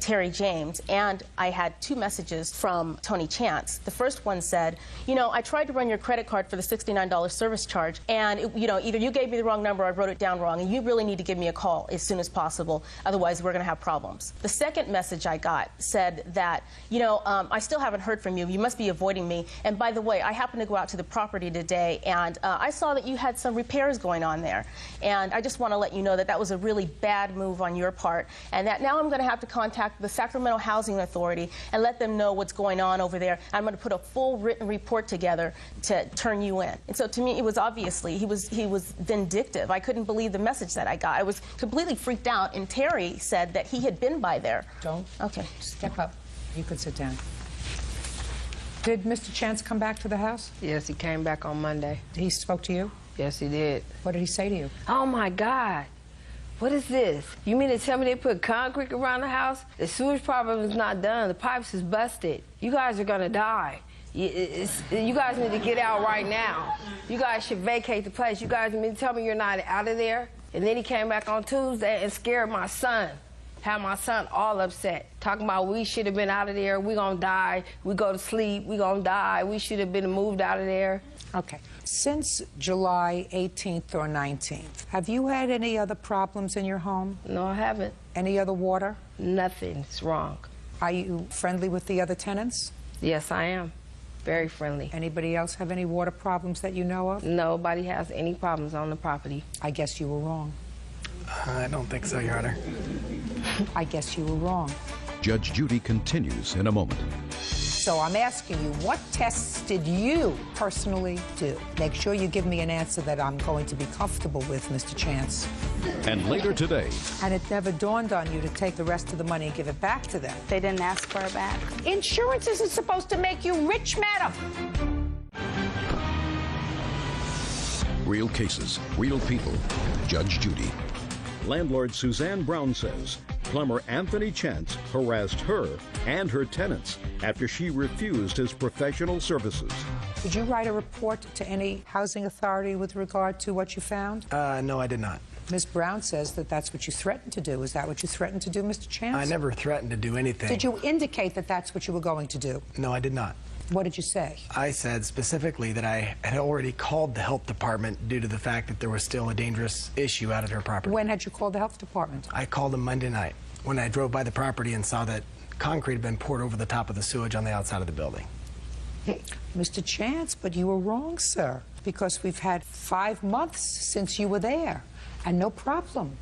Terry James, and I had 2 messages from Tony Chance. The first one said, I tried to run your credit card for the $69 service charge, and either you gave me the wrong number or I wrote it down wrong, and you really need to give me a call as soon as possible, otherwise we're going to have problems. The second message I got said that, I still haven't heard from you. You must be avoiding me. And by the way, I happened to go out to the property today, and I saw that you had some repairs going on there. And I just want to let you know that that was a really bad move on your part, and that now I'm going to have to contact the Sacramento Housing Authority and let them know what's going on over there. I'm going to put a full written report together to turn you in. And so to me, it was obviously, he was vindictive. I couldn't believe the message that I got. I was completely freaked out, and Terry said that he had been by there. Don't. Okay. Step up. You could sit down. Did Mr. Chance come back to the house? Yes, he came back on Monday. He spoke to you? Yes, he did. What did he say to you? Oh, my God. What is this? You mean to tell me they put concrete around the house? The sewage problem is not done. The pipes is busted. You guys are going to die. You guys need to get out right now. You guys should vacate the place. You guys mean to tell me you're not out of there? And then he came back on Tuesday and scared my son. Had my son all upset. Talking about we should have been out of there. We going to die. We go to sleep. We going to die. We should have been moved out of there. Okay. Since July 18th or 19th, have you had any other problems in your home? No, I haven't. Any other water? Nothing's wrong. Are you friendly with the other tenants? Yes, I am. Very friendly. Anybody else have any water problems that you know of? Nobody has any problems on the property. I guess you were wrong. I don't think so, Your Honor. I guess you were wrong. Judge Judy continues in a moment. So I'm asking you, what tests did you personally do? Make sure you give me an answer that I'm going to be comfortable with, Mr. Chance. And later today. And it never dawned on you to take the rest of the money and give it back to them. They didn't ask for it back. Insurance isn't supposed to make you rich, madam. Real cases, real people. Judge Judy. Landlord Suzanne Brown says plumber Anthony Chance harassed her and her tenants after she refused his professional services. Did you write a report to any housing authority with regard to what you found? No, I did not. Ms. Brown says that that's what you threatened to do. Is that what you threatened to do, Mr. Chance? I never threatened to do anything. Did you indicate that that's what you were going to do? No, I did not. What did you say? I said specifically that I had already called the health department due to the fact that there was still a dangerous issue out at her property. When had you called the health department? I called them Monday night when I drove by the property and saw that concrete had been poured over the top of the sewage on the outside of the building. Mr. Chance, but you were wrong, sir, because we've had 5 months since you were there. And no problem.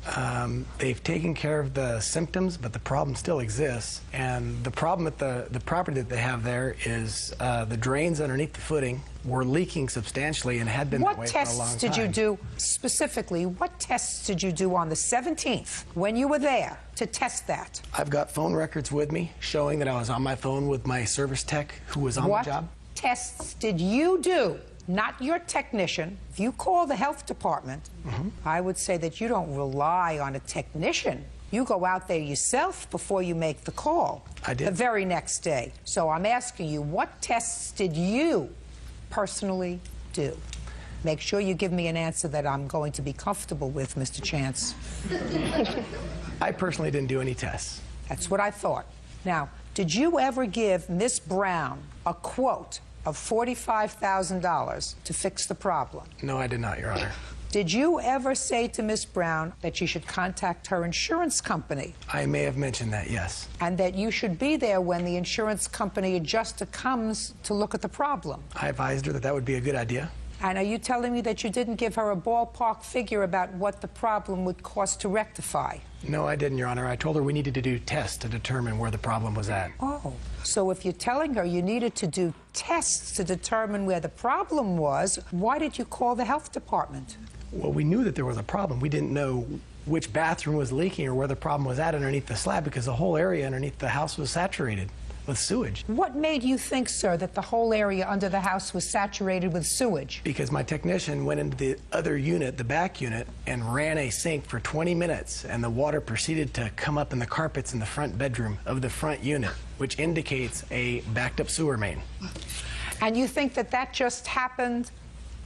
They've taken care of the symptoms, but the problem still exists. And the problem with the property that they have there is the drains underneath the footing were leaking substantially and had been that way for a long time. What tests did you do specifically? What tests did you do on the 17th when you were there to test that? I've got phone records with me showing that I was on my phone with my service tech who was on the job. What tests did you do? Not your technician. If you call the health department, I would say that you don't rely on a technician. You go out there yourself before you make the call. I did. The very next day. So I'm asking you, what tests did you personally do? Make sure you give me an answer that I'm going to be comfortable with, Mr. Chance. I personally didn't do any tests. That's what I thought. Now, did you ever give Miss Brown a quote of $45,000 to fix the problem? No, I did not, Your Honor. Did you ever say to Miss Brown that she should contact her insurance company? I may have mentioned that, yes. And that you should be there when the insurance company adjuster comes to look at the problem? I advised her that that would be a good idea. And are you telling me that you didn't give her a ballpark figure about what the problem would cost to rectify? No, I didn't, Your Honor. I told her we needed to do tests to determine where the problem was at. Oh, so if you're telling her you needed to do tests to determine where the problem was, why did you call the health department? Well, we knew that there was a problem. We didn't know which bathroom was leaking or where the problem was at underneath the slab because the whole area underneath the house was saturated with sewage. What made you think, sir, that the whole area under the house was saturated with sewage? Because my technician went into the other unit, the back unit, and ran a sink for 20 minutes, and the water proceeded to come up in the carpets in the front bedroom of the front unit, which indicates a backed up sewer main. And you think that that just happened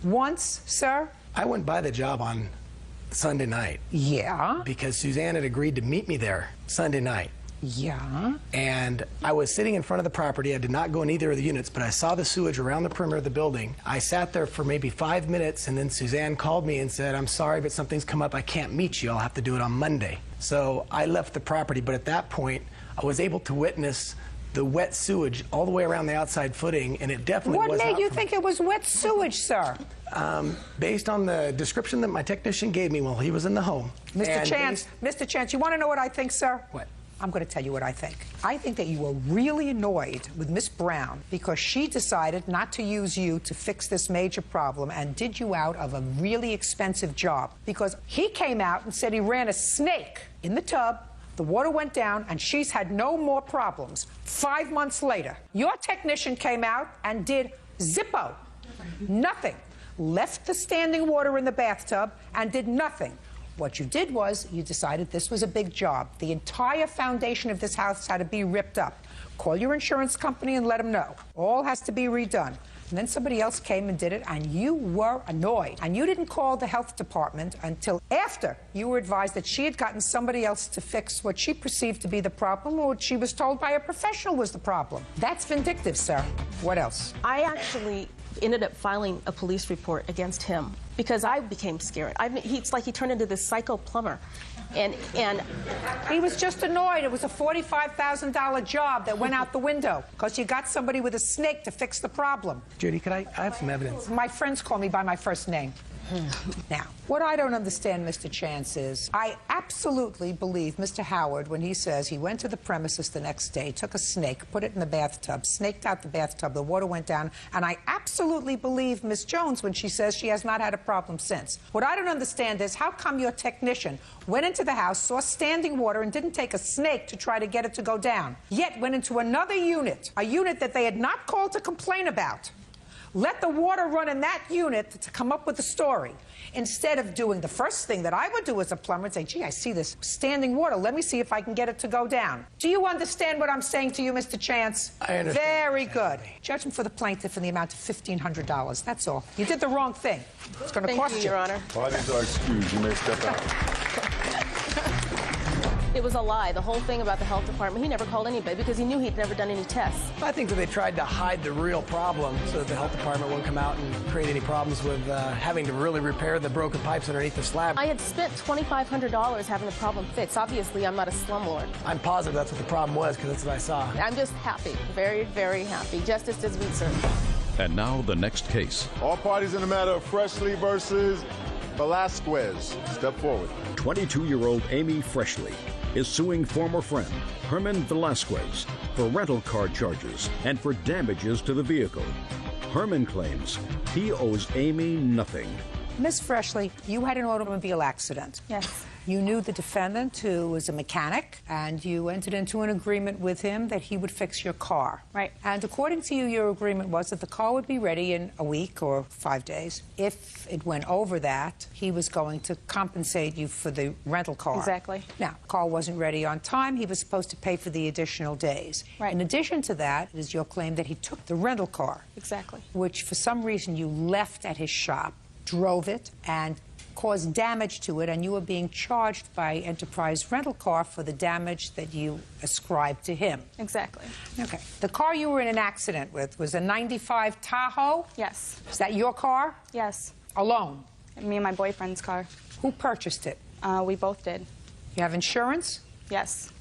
once, sir? I went by the job on Sunday night. Yeah? Because Suzanne had agreed to meet me there Sunday night. Yeah? And I was sitting in front of the property. I did not go in either of the units, but I saw the sewage around the perimeter of the building. I sat there for maybe 5 minutes, and then Suzanne called me and said, "I'm sorry, but something's come up. I can't meet you. I'll have to do it on Monday." So I left the property, but at that point, I was able to witness the wet sewage all the way around the outside footing, and it definitely was. What made you think it was wet sewage, sir? Based on the description that my technician gave me while he was in the home. Mr. Chance, you want to know what I think, sir? What? I'm going to tell you what I think. I think that you were really annoyed with Miss Brown because she decided not to use you to fix this major problem and did you out of a really expensive job. Because he came out and said he ran a snake in the tub, the water went down, and she's had no more problems. 5 months later, your technician came out and did zippo. Nothing. Left the standing water in the bathtub and did nothing. What you did was you decided this was a big job. The entire foundation of this house had to be ripped up. Call your insurance company and let them know. All has to be redone. And then somebody else came and did it, and you were annoyed. And you didn't call the health department until after you were advised that she had gotten somebody else to fix what she perceived to be the problem or what she was told by a professional was the problem. That's vindictive, sir. What else? I actually ended up filing a police report against him because I became scared. It's like he turned into this psycho plumber. And he was just annoyed. It was a $45,000 job that went out the window because you got somebody with a snake to fix the problem. Judy, could I have some evidence? My friends call me by my first name. Now, what I don't understand, Mr. Chance, is I absolutely believe Mr. Howard when he says he went to the premises the next day, took a snake, put it in the bathtub, snaked out the bathtub, the water went down, and I absolutely believe Miss Jones when she says she has not had a problem since. What I don't understand is how come your technician went into the house, saw standing water, and didn't take a snake to try to get it to go down, yet went into another unit, a unit that they had not called to complain about, Let the water run in that unit to come up with a story. Instead of doing the first thing that I would do as a plumber and say, gee, I see this standing water. Let me see if I can get it to go down. Do you understand what I'm saying to you, Mr. Chance? I understand. Very good. Judgment for the plaintiff in the amount of $1,500. That's all. You did the wrong thing. It's going to cost you. Thank you, Your Honor. Parties are excused. You may step out. It was a lie. The whole thing about the health department, he never called anybody because he knew he'd never done any tests. I think that they tried to hide the real problem so that the health department wouldn't come out and create any problems with having to really repair the broken pipes underneath the slab. I had spent $2,500 having the problem fixed. Obviously, I'm not a slumlord. I'm positive that's what the problem was because that's what I saw. I'm just happy. Very, very happy. Justice does be served. And now the next case. All parties in the matter of Freshly versus Velasquez. Step forward. 22-year-old Amy Freshley is suing former friend Herman Velasquez for rental car charges and for damages to the vehicle. Herman claims he owes Amy nothing. Miss Freshley, you had an automobile accident. Yes. You knew the defendant, who was a mechanic, and you entered into an agreement with him that he would fix your car. Right. And according to you, your agreement was that the car would be ready in a week or 5 days. If it went over that, he was going to compensate you for the rental car. Exactly. Now, the car wasn't ready on time. He was supposed to pay for the additional days. Right. In addition to that, it is your claim that he took the rental car. Exactly. Which, for some reason, you left at his shop, drove it, and caused damage to it, and you were being charged by Enterprise Rental Car for the damage that you ascribed to him. Exactly. Okay. The car you were in an accident with was a 95 Tahoe? Yes. Is that your car? Yes. Alone? Me and my boyfriend's car. Who purchased it? We both did. You have insurance? Yes.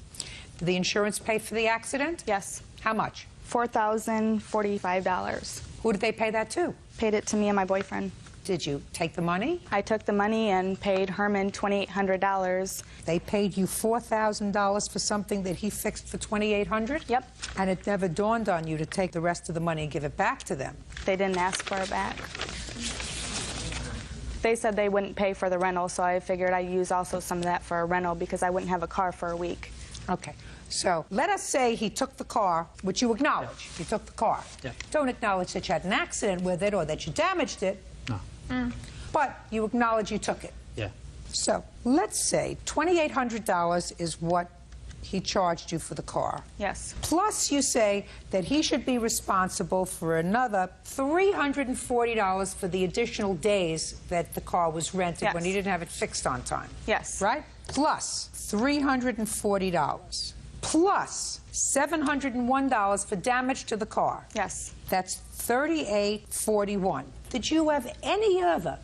Did the insurance pay for the accident? Yes. How much? $4,045. Who did they pay that to? Paid it to me and my boyfriend. Did you take the money? I took the money and paid Herman $2,800. They paid you $4,000 for something that he fixed for $2,800? Yep. And it never dawned on you to take the rest of the money and give it back to them? They didn't ask for it back. They said they wouldn't pay for the rental, so I figured I'd use also some of that for a rental because I wouldn't have a car for a week. Okay. So let us say he took the car, which you acknowledge. You took the car. Yeah. Don't acknowledge that you had an accident with it or that you damaged it. No. But you acknowledge you took it. Yeah. So let's say $2,800 is what he charged you for the car. Yes. Plus you say that he should be responsible for another $340 for the additional days that the car was rented Yes. when he didn't have it fixed on time. Yes. Right? Plus $340. Plus $701 for damage to the car. Yes. That's $3,841. Did you have any other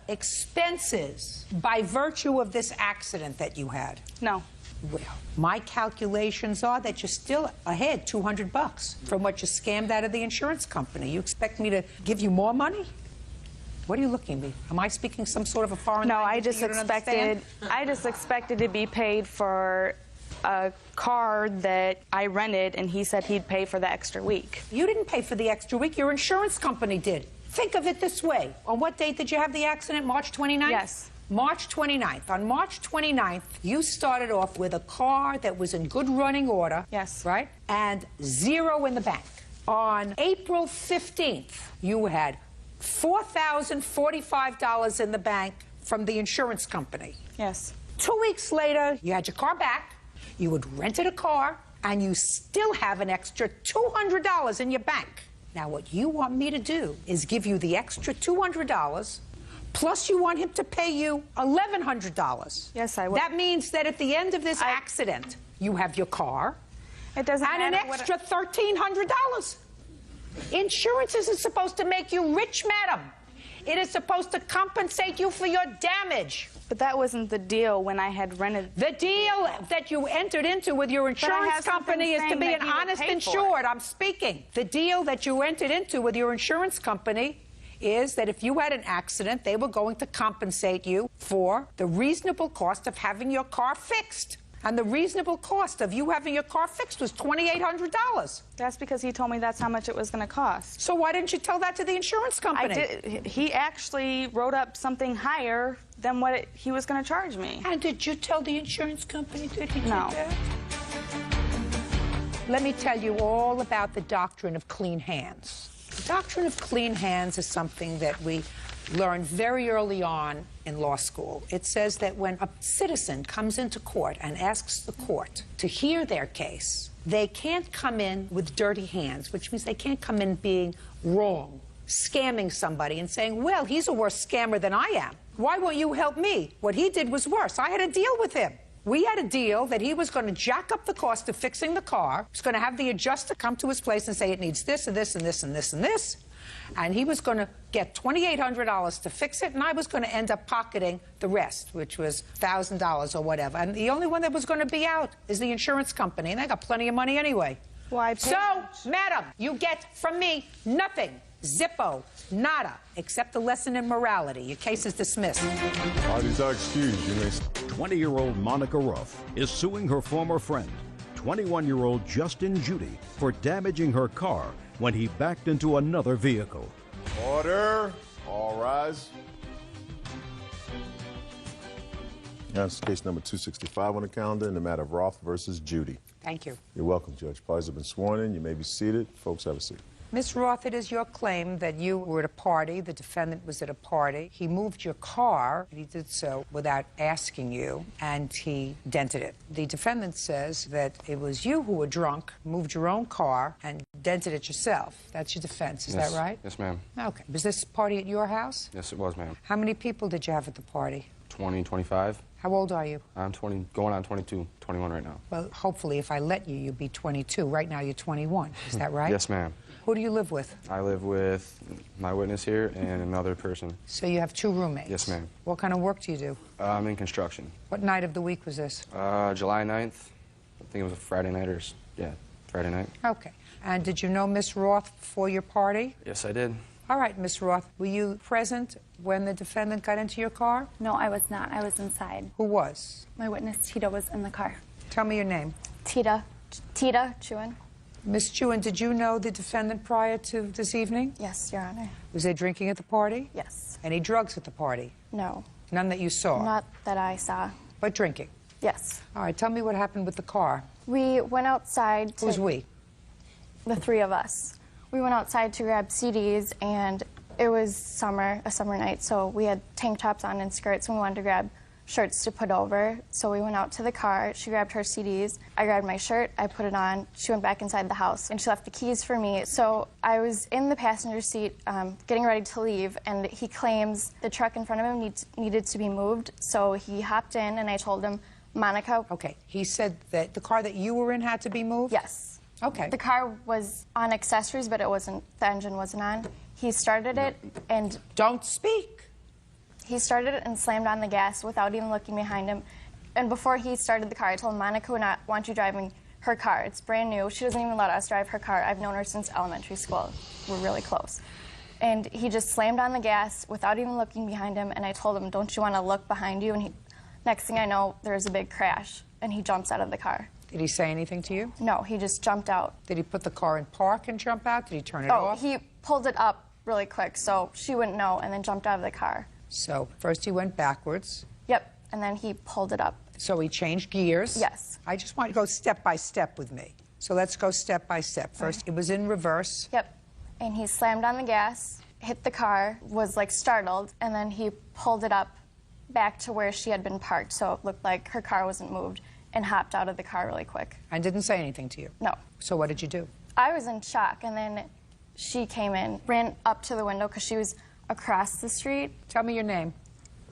expenses by virtue of this accident that you had? No. Well, my calculations are that you're still ahead $200 from what you scammed out of the insurance company. You expect me to give you more money? What are you looking at me? Am I speaking some sort of a foreign No, language I just that you don't understand? expected to be paid for a car that I rented, and he said he'd pay for the extra week. You didn't pay for the extra week. Your insurance company did. Think of it this way. On what date did you have the accident? March 29th? Yes. March 29th. On March 29th, you started off with a car that was in good running order. Yes. Right? And zero in the bank. On April 15th, you had $4,045 in the bank from the insurance company. Yes. 2 weeks later, you had your car back. You had rented a car, and you still have an extra $200 in your bank. Now, what you want me to do is give you the extra $200, plus you want him to pay you $1,100. Yes, I would. That means that at the end of this accident, you have your car It doesn't and an matter what extra $1,300. Insurance isn't supposed to make you rich, madam. It is supposed to compensate you for your damage. But that wasn't the deal when I had rented. The deal that you entered into with your insurance company is to be an honest insured. I'm speaking. The deal that you entered into with your insurance company is that if you had an accident, they were going to compensate you for the reasonable cost of having your car fixed. And the reasonable cost of you having your car fixed was $2,800. That's because he told me that's how much it was going to cost. So why didn't you tell that to the insurance company? I did. He actually wrote up something higher than what he was going to charge me. And did you tell the insurance company that he did No. that? Let me tell you all about the doctrine of clean hands. The doctrine of clean hands is something that we learned very early on in law school. It says that when a citizen comes into court and asks the court to hear their case, they can't come in with dirty hands, which means they can't come in being wrong, scamming somebody and saying, well, he's a worse scammer than I am. Why won't you help me? What he did was worse. I had a deal with him. We had a deal that he was going to jack up the cost of fixing the car. He was going to have the adjuster come to his place and say it needs this and this and this and this and this. And he was going to get $2,800 to fix it, and I was going to end up pocketing the rest, which was $1,000 or whatever. And the only one that was going to be out is the insurance company, and they got plenty of money anyway. Why? So, madam, you get from me nothing. Zippo, nada, except a lesson in morality. Your case is dismissed. Parties are excused. You may. 20-year-old Monica Ruff is suing her former friend, 21-year-old Justin Judy, for damaging her car when he backed into another vehicle. Order. All rise. That's case number 265 on the calendar in the matter of Roth versus Judy. Thank you. You're welcome, Judge. Parties have been sworn in. You may be seated. Folks, have a seat. Ms. Roth, it is your claim that you were at a party, the defendant was at a party, he moved your car, and he did so without asking you, and he dented it. The defendant says that it was you who were drunk, moved your own car, and dented it yourself. That's your defense, is that right? Yes, ma'am. Okay. Was this party at your house? Yes, it was, ma'am. How many people did you have at the party? 20, 25. How old are you? I'm 20, going on 22, 21 right now. Well, hopefully, if I let you, you'll be 22. Right now, you're 21. Is that right? Yes, ma'am. Who do you live with? I live with my witness here and another person. So you have two roommates? Yes, ma'am. What kind of work do you do? I'm in construction. What night of the week was this? July 9th. I think it was a Friday night or, yeah, Friday night. Okay. And did you know Miss Roth before your party? Yes, I did. All right, Miss Roth, were you present when the defendant got into your car? No, I was not. I was inside. Who was? My witness, Tita, was in the car. Tell me your name. Tita Chewin. Miss Chewin, did you know the defendant prior to this evening? Yes, Your Honor. Was there drinking at the party? Yes. Any drugs at the party? No. None that you saw? Not that I saw. But drinking? Yes. All right, tell me what happened with the car. We went outside to... Who's we? The three of us. We went outside to grab CDs, and it was a summer night, so we had tank tops on and skirts, and we wanted to grab shirts to put over. So we went out to the car, she grabbed her CDs, I grabbed my shirt, I put it on, she went back inside the house, and she left the keys for me. So I was in the passenger seat getting ready to leave, and he claims the truck in front of him needed to be moved, so he hopped in, and I told him, Monica... Okay, he said that the car that you were in had to be moved? Yes. Okay. The car was on accessories, but the engine wasn't on. He started it, and... Don't speak! He started it and slammed on the gas without even looking behind him. And before he started the car, I told him, Monica would not want you driving her car. It's brand new. She doesn't even let us drive her car. I've known her since elementary school. We're really close. And he just slammed on the gas without even looking behind him, and I told him, don't you want to look behind you? And next thing I know, there's a big crash, and he jumps out of the car. Did he say anything to you? No, he just jumped out. Did he put the car in park and jump out? Did he turn it off? He pulled it up really quick so she wouldn't know, and then jumped out of the car. So first he went backwards. Yep, and then he pulled it up. So he changed gears. Yes. I just want you to go step by step with me. So let's go step by step. First, it was in reverse. Yep, and he slammed on the gas, hit the car, was like startled, and then he pulled it up back to where she had been parked, so it looked like her car wasn't moved, and hopped out of the car really quick. And didn't say anything to you? No. So what did you do? I was in shock, and then she came in, ran up to the window because she was across the street. Tell me your name.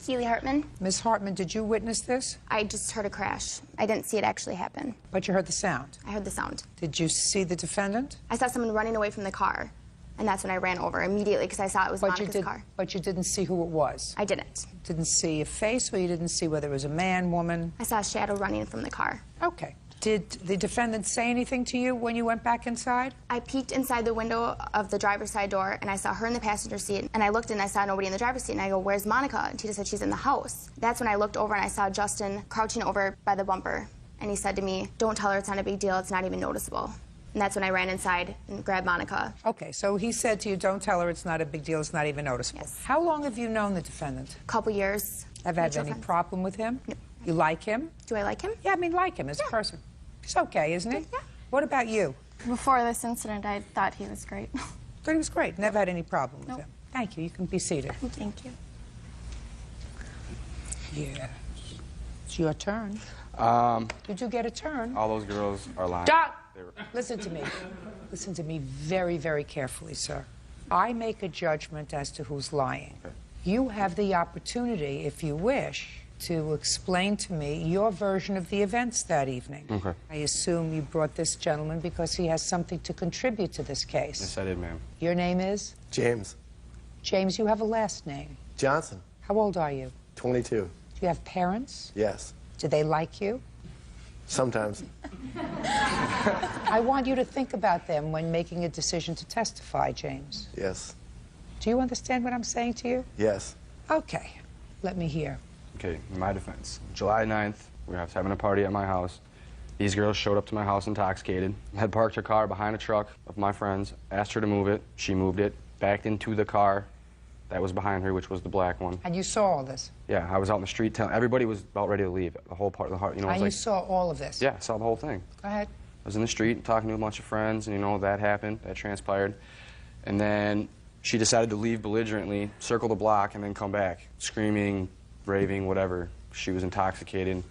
Keely Hartman. Ms. Hartman, did you witness this? I just heard a crash. I didn't see it actually happen. But you heard the sound? I heard the sound. Did you see the defendant? I saw someone running away from the car, and that's when I ran over immediately because I saw it was Monica's car. But you didn't see who it was? I didn't. Didn't see a face, or you didn't see whether it was a man, woman? I saw a shadow running from the car. Okay. Did the defendant say anything to you when you went back inside? I peeked inside the window of the driver's side door, and I saw her in the passenger seat, and I looked and I saw nobody in the driver's seat, and I go, where's Monica? And Tita said she's in the house. That's when I looked over and I saw Justin crouching over by the bumper, and he said to me, don't tell her it's not a big deal, it's not even noticeable. And that's when I ran inside and grabbed Monica. Okay, so he said to you, don't tell her it's not a big deal, it's not even noticeable. Yes. How long have you known the defendant? A couple years. Have had any problem with him? No. You like him? Do I like him? Yeah, I mean like him as a person. He's okay, isn't he? Yeah. What about you? Before this incident, I thought he was great. Thought he was great. Never had any problem with Nope. him. Thank you. You can be seated. Thank you. Yeah. It's your turn. Did you get a turn? All those girls are lying. Stop! Listen to me. Listen to me very, very carefully, sir. I make a judgment as to who's lying. Okay. You have the opportunity, if you wish, to explain to me your version of the events that evening. Okay. I assume you brought this gentleman because he has something to contribute to this case. Yes, I did, ma'am. Your name is? James. James, you have a last name. Johnson. How old are you? 22. Do you have parents? Yes. Do they like you? Sometimes. I want you to think about them when making a decision to testify, James. Yes. Do you understand what I'm saying to you? Yes. Okay. Let me hear. Okay, in my defense. July 9th, we were having a party at my house. These girls showed up to my house intoxicated, had parked her car behind a truck of my friend's, asked her to move it. She moved it, backed into the car that was behind her, which was the black one. And you saw all this? Yeah, I was out in the street telling everybody was about ready to leave. The whole part of the heart, you know. And it you was saw all of this? Yeah, I saw the whole thing. Go ahead. I was in the street talking to a bunch of friends, and you know, that happened, that transpired. And then she decided to leave belligerently, circle the block, and then come back, screaming, raving, whatever. She was intoxicated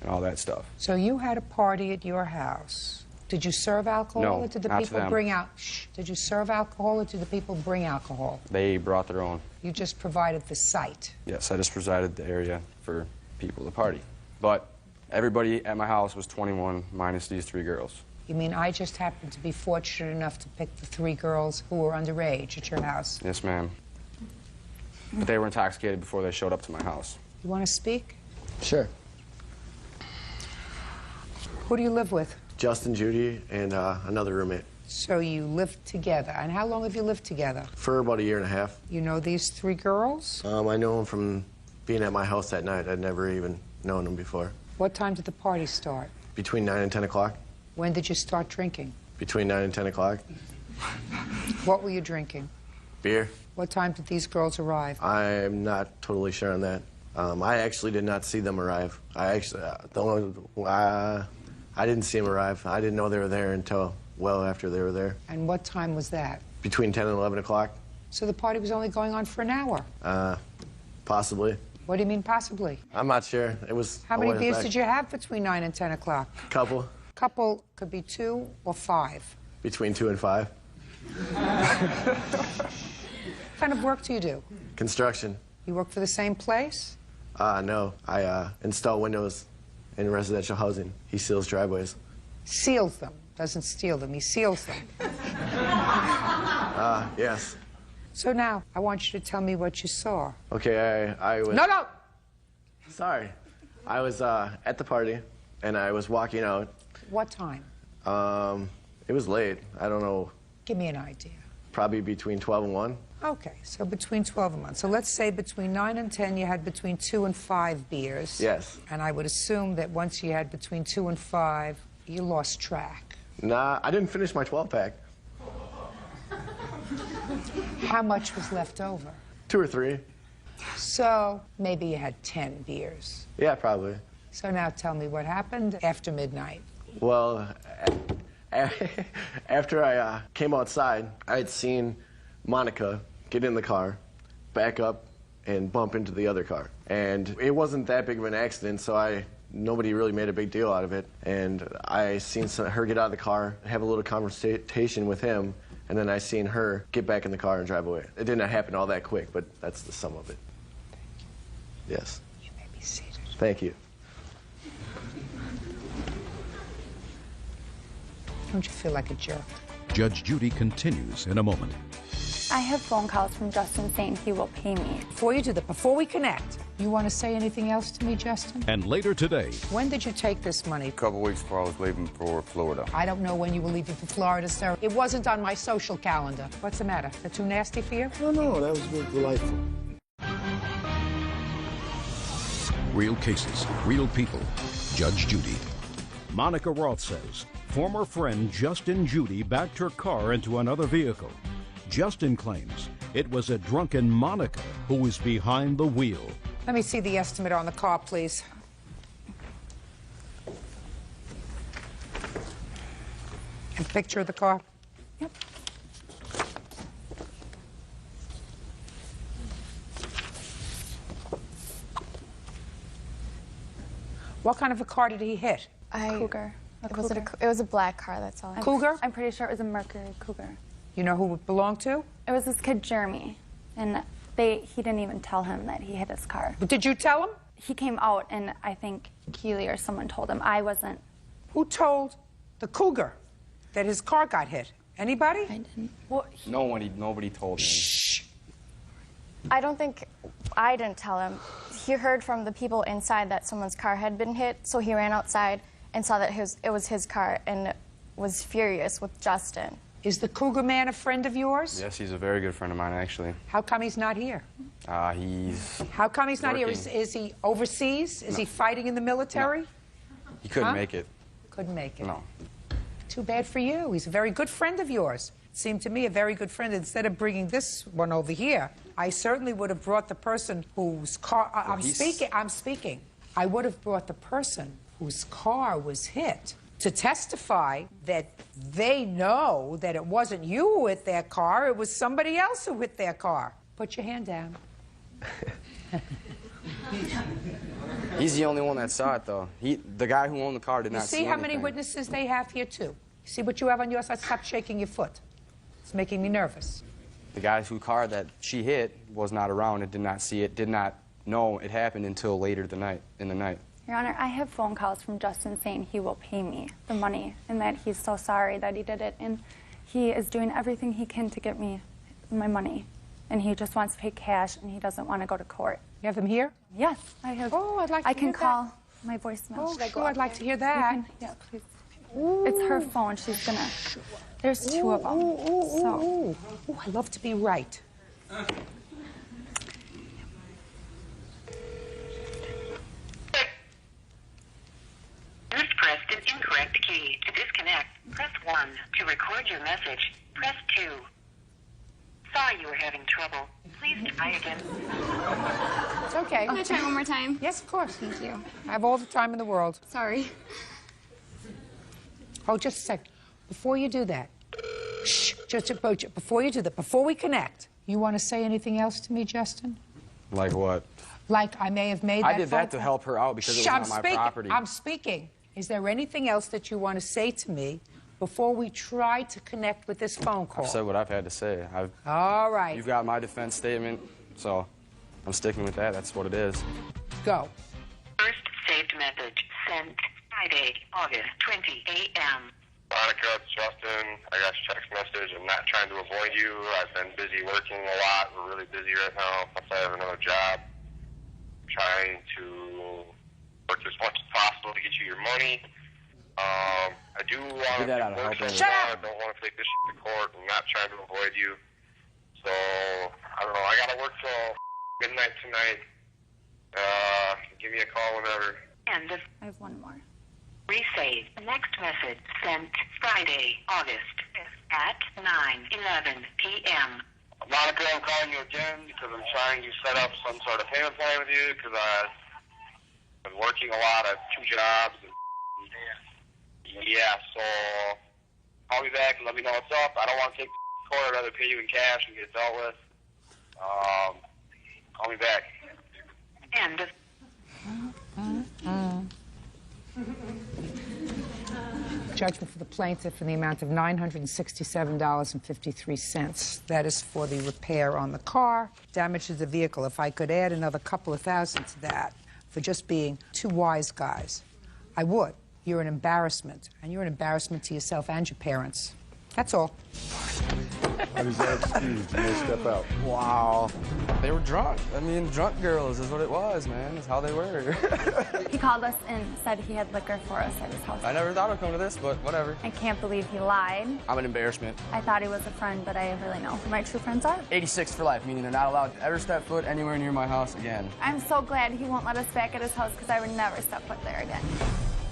and all that stuff. So you had a party at your house. Did you serve alcohol, No, or did the not to people them. bring out? Shh. Did you serve alcohol, or did the people bring alcohol? They brought their own. You just provided the site. Yes, I just presided the area for people to party. But everybody at my house was 21, minus these 3 girls. You mean I just happened to be fortunate enough to pick the 3 girls who were underage at your house? Yes, ma'am. But they were intoxicated before they showed up to my house. You want to speak? Sure. Who do you live with? Justin, Judy, and another roommate. So you lived together. And how long have you lived together? For about a year and a half. You know these 3 girls? I know them from being at my house that night. I'd never even known them before. What time did the party start? Between 9 and 10 o'clock. When did you start drinking? Between 9 and 10 o'clock. What were you drinking? Beer. What time did these girls arrive? I'm not totally sure on that. I actually did not see them arrive. I didn't see them arrive. I didn't know they were there until well after they were there. And what time was that? Between 10 and 11 o'clock. So the party was only going on for an hour? Possibly. What do you mean possibly? I'm not sure. It was. How many beers did you have between 9 and 10 o'clock? Couple. Couple could be 2 or 5. Between 2 and 5. What kind of work do you do? Construction. You work for the same place? No. I install windows in residential housing. He seals driveways. Seals them. Doesn't steal them. He seals them. Yes. So now, I want you to tell me what you saw. Okay, I was... No! Sorry. I was at the party, and I was walking out. What time? It was late. I don't know. Give me an idea. Probably between 12 and 1. Okay, so between 12 and 1. So let's say between 9 and 10 you had between 2 and 5 beers. Yes. And I would assume that once you had between 2 and 5, you lost track. Nah, I didn't finish my 12-pack. How much was left over? 2 or 3. So maybe you had 10 beers. Yeah, probably. So now tell me what happened after midnight. Well, after I came outside, I had seen Monica get in the car, back up, and bump into the other car. And it wasn't that big of an accident, so nobody really made a big deal out of it. And I seen her get out of the car, have a little conversation with him, and then I seen her get back in the car and drive away. It didn't happen all that quick, but that's the sum of it. Yes. You may be seated. Thank you. Don't you feel like a jerk? Judge Judy continues in a moment. I have phone calls from Justin saying he will pay me. Before you do that, before we connect, you want to say anything else to me, Justin? And later today. When did you take this money? A couple weeks before I was leaving for Florida. I don't know when you were leaving for Florida, sir. It wasn't on my social calendar. What's the matter? Is that too nasty for you? No, that was delightful. Real cases, real people. Judge Judy. Monica Roth says former friend Justin Judy backed her car into another vehicle. Justin claims it was a drunken Monica who was behind the wheel. Let me see the estimate on the car, please. And picture of the car? Yep. What kind of a car did he hit? Cougar. It was a black car, that's all. Cougar? I'm pretty sure it was a Mercury Cougar. You know who it belonged to? It was this kid, Jeremy, and he didn't even tell him that he hit his car. But did you tell him? He came out, and I think Keely or someone told him. I wasn't. Who told the Cougar that his car got hit? Anybody? I didn't. Well, Nobody told me. Shh. I don't think I didn't tell him. He heard from the people inside that someone's car had been hit, so he ran outside and saw that it was his car and was furious with Justin. Is the Cougar man a friend of yours? Yes, he's a very good friend of mine, actually. How come he's not here? He's How come he's not here? working. Is he overseas? Is he fighting in the military? No. He couldn't Huh? make it. Couldn't make it. No. Too bad for you. He's a very good friend of yours. It seemed to me a very good friend. Instead of bringing this one over here, I certainly would have brought the person whose car... I'm speaking. I would have brought the person whose car was hit to testify that they know that it wasn't you who hit their car, it was somebody else who hit their car. Put your hand down. He's the only one that saw it, though. The guy who owned the car did not see You see how anything. many witnesses they have here, too? You see what you have on your side? Stop shaking your foot. It's making me nervous. The guy whose car that she hit was not around and did not see it, did not know it happened until later in the night. Your Honor, I have phone calls from Justin saying he will pay me the money and that he's so sorry that he did it, and he is doing everything he can to get me my money, and he just wants to pay cash, and he doesn't want to go to court. You have him here? Yes, I have. Oh, I'd like to I hear can that. call my voicemail. Oh, Should I go sure, up I'd like there? to hear that. You can- yeah, please. It's her phone. She's gonna. There's two of them. So. Ooh, I love to be right. You've pressed an incorrect key. To disconnect, press 1. To record your message, press 2. Sorry you were having trouble. Please try again. It's okay. Can I try one more time? Yes, of course. Thank you. I have all the time in the world. Sorry. Oh, just a second. Before you do that, shh, before you do that, before we connect, you want to say anything else to me, Justin? Like what? Like I may have made that I did that to help her out because it was on my property. I'm speaking. Is there anything else that you want to say to me before we try to connect with this phone call? I've said what I've had to say. All right. You've got my defense statement, so I'm sticking with that. That's what it is. Go. First saved message sent Friday, August 20 a.m. Monica, it's Justin. I got your text message. I'm not trying to avoid you. I've been busy working a lot. We're really busy right now. Plus, I have another job. I'm trying to work as much as possible to get you your money. I do want to work something out. I don't want to take this shit to court. I'm not trying to avoid you. So, I don't know. I got to work till midnight tonight. Give me a call whenever. And I have one more. Resave. Next message sent Friday, August 5th at 9:11 p.m. Monica, I'm calling you again because I'm trying to set up some sort of payment plan with you because I've been working a lot. I have 2 jobs. Yeah, so call me back and let me know what's up. I don't want to take the court. I'd rather pay you in cash and get it dealt with. Call me back. End of Judgment for the plaintiff in the amount of $967.53. That is for the repair on the car, damage to the vehicle. If I could add another couple of thousand to that for just being 2 wise guys, I would. You're an embarrassment, and you're an embarrassment to yourself and your parents. That's all. How does that excuse? You may step out. Wow. They were drunk. I mean, drunk girls is what it was, man. It's how they were. He called us and said he had liquor for us at his house. I never thought it would come to this, but whatever. I can't believe he lied. I'm an embarrassment. I thought he was a friend, but I really know who my true friends are. 86 for life, meaning they're not allowed to ever step foot anywhere near my house again. I'm so glad he won't let us back at his house because I would never step foot there again.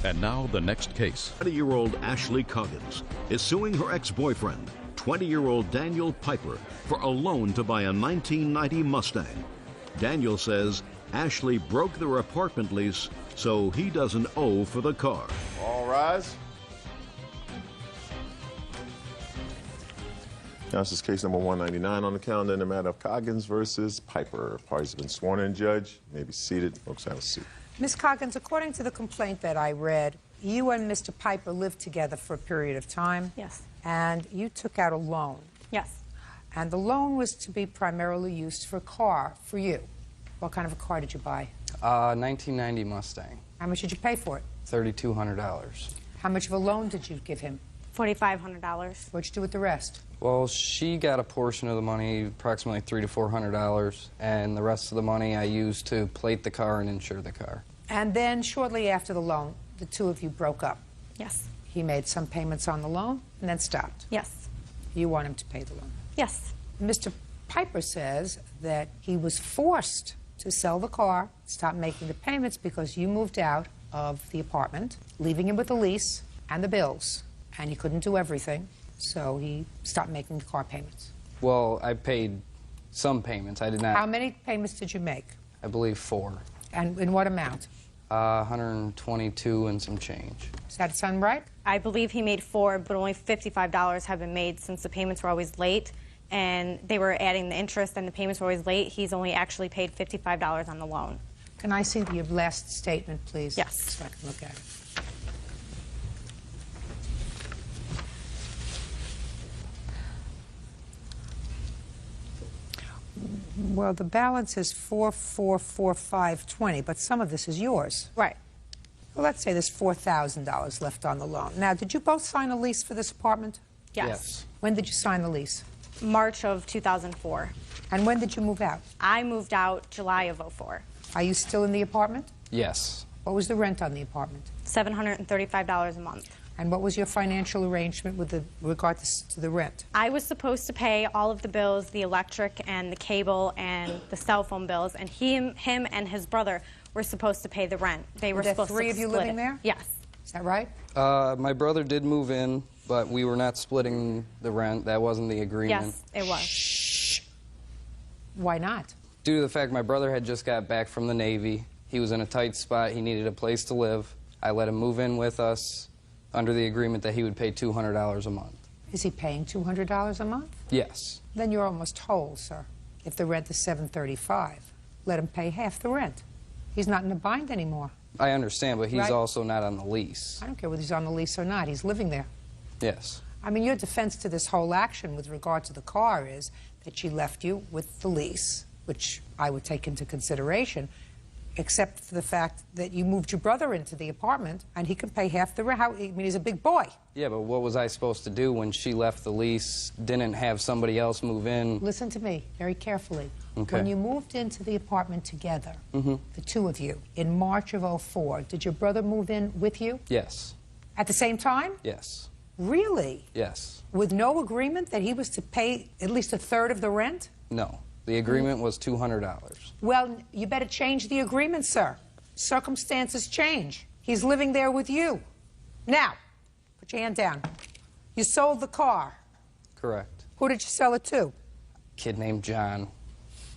And now the next case. 20-year-old Ashley Coggins is suing her ex-boyfriend, 20-year-old Daniel Piper, for a loan to buy a 1990 Mustang. Daniel says Ashley broke their apartment lease, so he doesn't owe for the car. All rise. Now, this is case number 199 on the calendar in the matter of Coggins versus Piper. Parties have been sworn in, Judge. You may be seated. Folks, have a seat. Ms. Coggins, according to the complaint that I read, you and Mr. Piper lived together for a period of time. Yes. And you took out a loan. Yes. And the loan was to be primarily used for a car for you. What kind of a car did you buy? 1990 Mustang. How much did you pay for it? $3,200. How much of a loan did you give him? $4,500. What'd you do with the rest? Well, she got a portion of the money, approximately $300 to $400, and the rest of the money I used to plate the car and insure the car. And then shortly after the loan, the two of you broke up. Yes. He made some payments on the loan and then stopped. Yes. You want him to pay the loan? Yes. Mr. Piper says that he was forced to sell the car, stop making the payments because you moved out of the apartment, leaving him with the lease and the bills. And he couldn't do everything, so he stopped making the car payments. Well, I paid some payments. I did not. How many payments did you make? I believe 4. And in what amount? 122 and some change. Does that sound right? I believe he made 4, but only $55 have been made since the payments were always late. And they were adding the interest and the payments were always late. He's only actually paid $55 on the loan. Can I see your last statement, please? Yes. So I can look at it. Well, the balance is $4,445.20, but some of this is yours. Right. Well, let's say there's $4,000 left on the loan. Now, did you both sign a lease for this apartment? Yes. When did you sign the lease? March of 2004. And when did you move out? I moved out July of 04. Are you still in the apartment? Yes. What was the rent on the apartment? $735 a month. And what was your financial arrangement with regard to the rent? I was supposed to pay all of the bills, the electric and the cable and the cell phone bills, and him and his brother were supposed to pay the rent. They were supposed to split it. 3 of you living there? Yes. Is that right? My brother did move in, but we were not splitting the rent. That wasn't the agreement. Yes, it was. Shh. Why not? Due to the fact my brother had just got back from the Navy, he was in a tight spot, he needed a place to live. I let him move in with us under the agreement that he would pay $200 a month. Is he paying $200 a month? Yes. Then you're almost whole, sir. If the rent is $735, let him pay half the rent. He's not in a bind anymore. I understand, but he's Right. also not on the lease. I don't care whether he's on the lease or not. He's living there. Yes. I mean, your defense to this whole action with regard to the car is that she left you with the lease, which I would take into consideration, except for the fact that you moved your brother into the apartment and he can pay half the rent. I mean, he's a big boy. Yeah, but what was I supposed to do when she left the lease, didn't have somebody else move in? Listen to me very carefully. Okay. When you moved into the apartment together, Mm-hmm. the two of you, in March of '04, did your brother move in with you? Yes. At the same time? Yes. Really? Yes. With no agreement that he was to pay at least a third of the rent? No. The agreement was $200. Well, you better change the agreement, sir. Circumstances change. He's living there with you. Now, put your hand down. You sold the car. Correct. Who did you sell it to? Kid named John.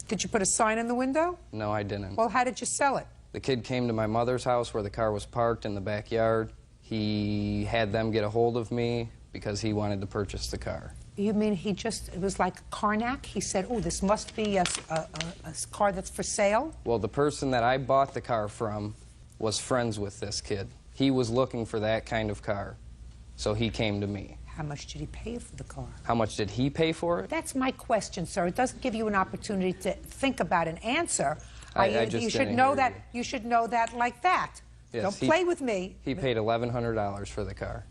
Did you put a sign in the window? No, I didn't. Well, how did you sell it? The kid came to my mother's house where the car was parked in the backyard. He had them get a hold of me because he wanted to purchase the car. You mean it was like Karnak? He said, oh, this must be a car that's for sale? Well, the person that I bought the car from was friends with this kid. He was looking for that kind of car, so he came to me. How much did he pay for the car? How much did he pay for it? That's my question, sir. It doesn't give you an opportunity to think about an answer. I just you should didn't know hear that. you. You should know that like that. Yes, Don't play with me. He paid $1,100 for the car.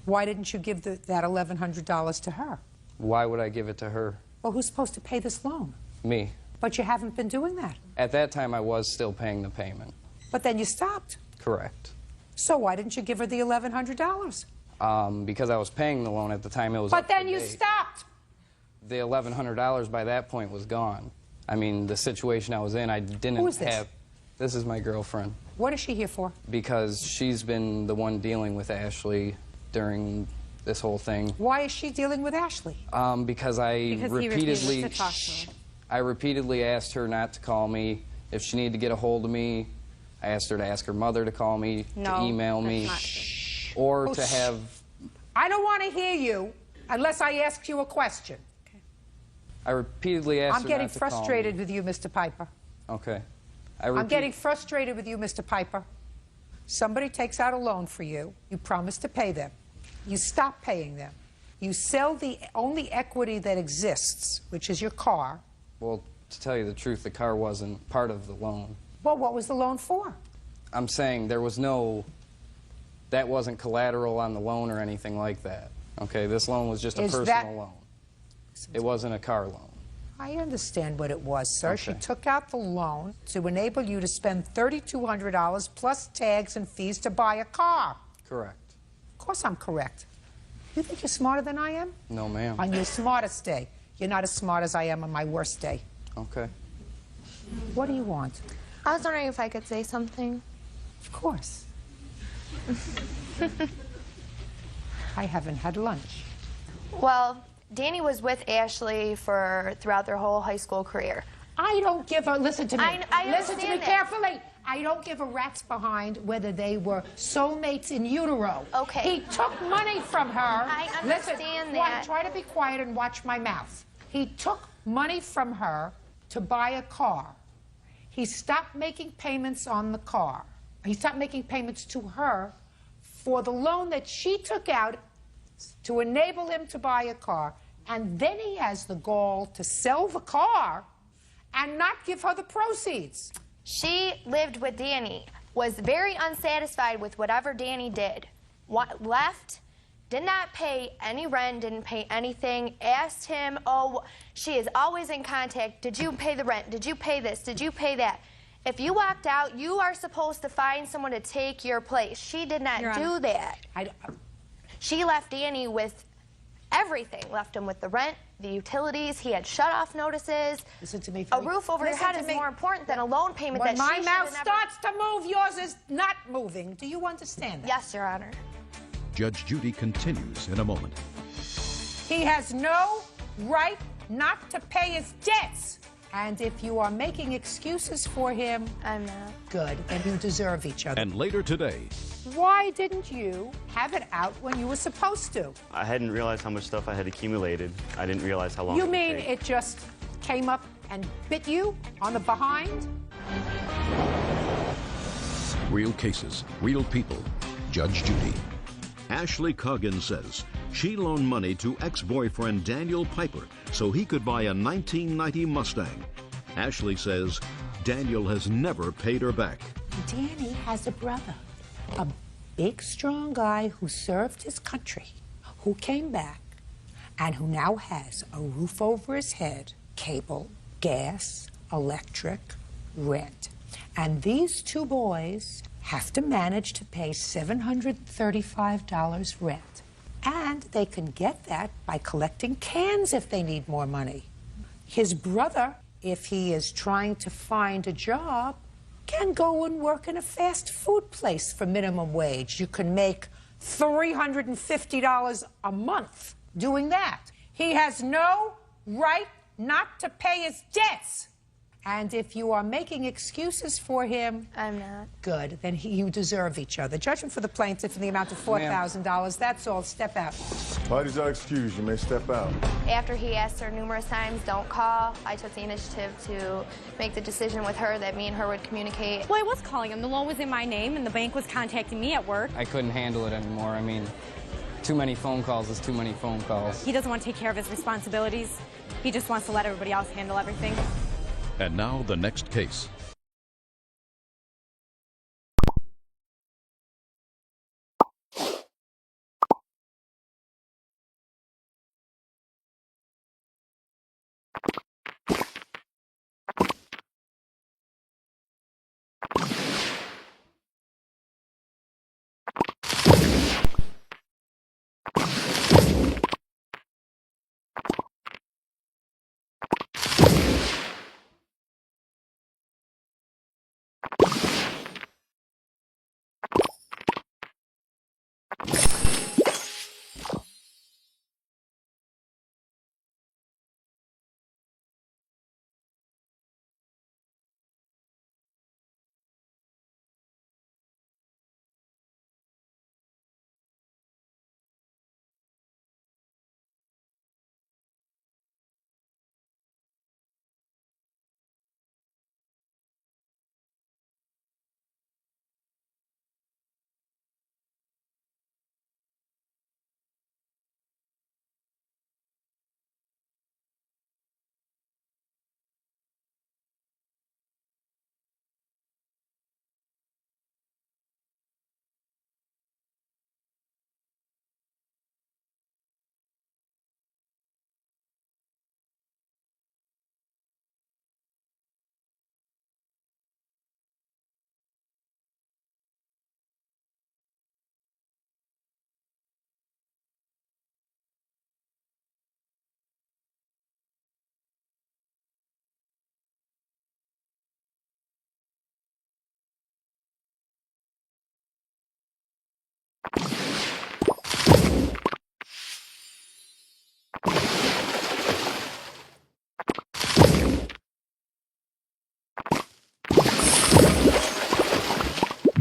Why didn't you give that $1,100 to her? Why would I give it to her? Well, who's supposed to pay this loan? Me. But you haven't been doing that. At that time, I was still paying the payment. But then you stopped. Correct. So why didn't you give her the $1,100? Because I was paying the loan at the time. It was. But then you stopped. The $1,100 by that point was gone. I mean, the situation I was in, I didn't Who is this? have. This is my girlfriend. What is she here for? Because she's been the one dealing with Ashley during this whole thing. Why is she dealing with Ashley? Because I repeatedly to talk to me. I repeatedly asked her not to call me. If she needed to get a hold of me, I asked her to ask her mother to call me, to email me, or to have... I don't want to hear you unless I ask you a question. I repeatedly asked I'm her getting not to call me. frustrated with you, Mr. Piper. Okay. I'm getting frustrated with you, Mr. Piper. Somebody takes out a loan for you. You promise to pay them. You stop paying them. You sell the only equity that exists, which is your car. Well, to tell you the truth, the car wasn't part of the loan. Well, what was the loan for? I'm saying there was no, that wasn't collateral on the loan or anything like that. Okay, this loan was just a personal loan. It wasn't a car loan. I understand what it was, sir. Okay. She took out the loan to enable you to spend $3,200 plus tags and fees to buy a car. Correct. Of course I'm correct. You think you're smarter than I am? No, ma'am. On your smartest day. You're not as smart as I am on my worst day. Okay. What do you want? I was wondering if I could say something. Of course. I haven't had lunch. Well, Danny was with Ashley throughout their whole high school career. I don't give a, listen to me. I listen to me understand that. carefully. I don't give a rat's behind whether they were soulmates in utero. Okay. He took money from her. I understand Listen, that. Try to be quiet and watch my mouth. He took money from her to buy a car. He stopped making payments on the car. He stopped making payments to her for the loan that she took out to enable him to buy a car. And then he has the gall to sell the car and not give her the proceeds. She lived with Danny, was very unsatisfied with whatever Danny did. Left, did not pay any rent, didn't pay anything, asked him, oh, she is always in contact. Did you pay the rent? Did you pay this? Did you pay that? If you walked out, you are supposed to find someone to take your place. She did not do that. She left Danny with everything. Left him with the rent, the utilities. He had shut-off notices. Listen to me. A roof over his head is more important than a loan payment When that my she mouth should have starts to move, yours is not moving. Do you understand that? Yes, Your Honor. Judge Judy continues in a moment. He has no right not to pay his debts. And if you are making excuses for him, I'm not. Good, and you deserve each other. And later today, Why didn't you have it out when you were supposed to? I hadn't realized how much stuff I had accumulated. I didn't realize how long You it would mean take. it just came up and bit you on the behind? real cases, real people. Judge Judy. Ashley Coggin says she loaned money to ex-boyfriend Daniel Piper so he could buy a 1990 Mustang. Ashley says Daniel has never paid her back. Danny has a brother, a big, strong guy who served his country, who came back, and who now has a roof over his head, cable, gas, electric, rent. And these two boys have to manage to pay $735 rent. And they can get that by collecting cans if they need more money. His brother, if he is trying to find a job, can go and work in a fast food place for minimum wage. You can make $350 a month doing that. He has no right not to pay his debts. And if you are making excuses for him, I'm not. Good, then you deserve each other. Judgment for the plaintiff in the amount of $4,000. That's all. Step out. Parties are excused. You may step out. After he asked her numerous times, don't call, I took the initiative to make the decision with her that me and her would communicate. Well, I was calling him. The loan was in my name, and the bank was contacting me at work. I couldn't handle it anymore. I mean, too many phone calls is too many phone calls. He doesn't want to take care of his responsibilities. He just wants to let everybody else handle everything. And now the next case.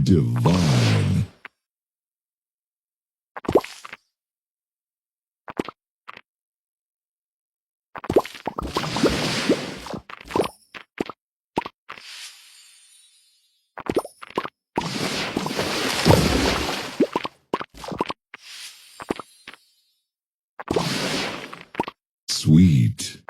divine. Sweet.